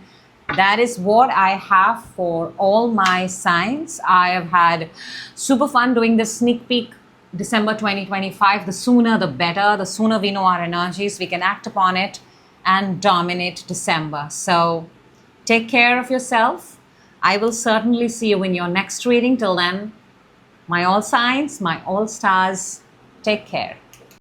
that is what I have for all my signs. I have had super fun doing this sneak peek December 2025. The sooner the better. The sooner we know our energies, we can act upon it and dominate December. So take care of yourself. I will certainly see you in your next reading. Till then, my all signs, my all stars, take care.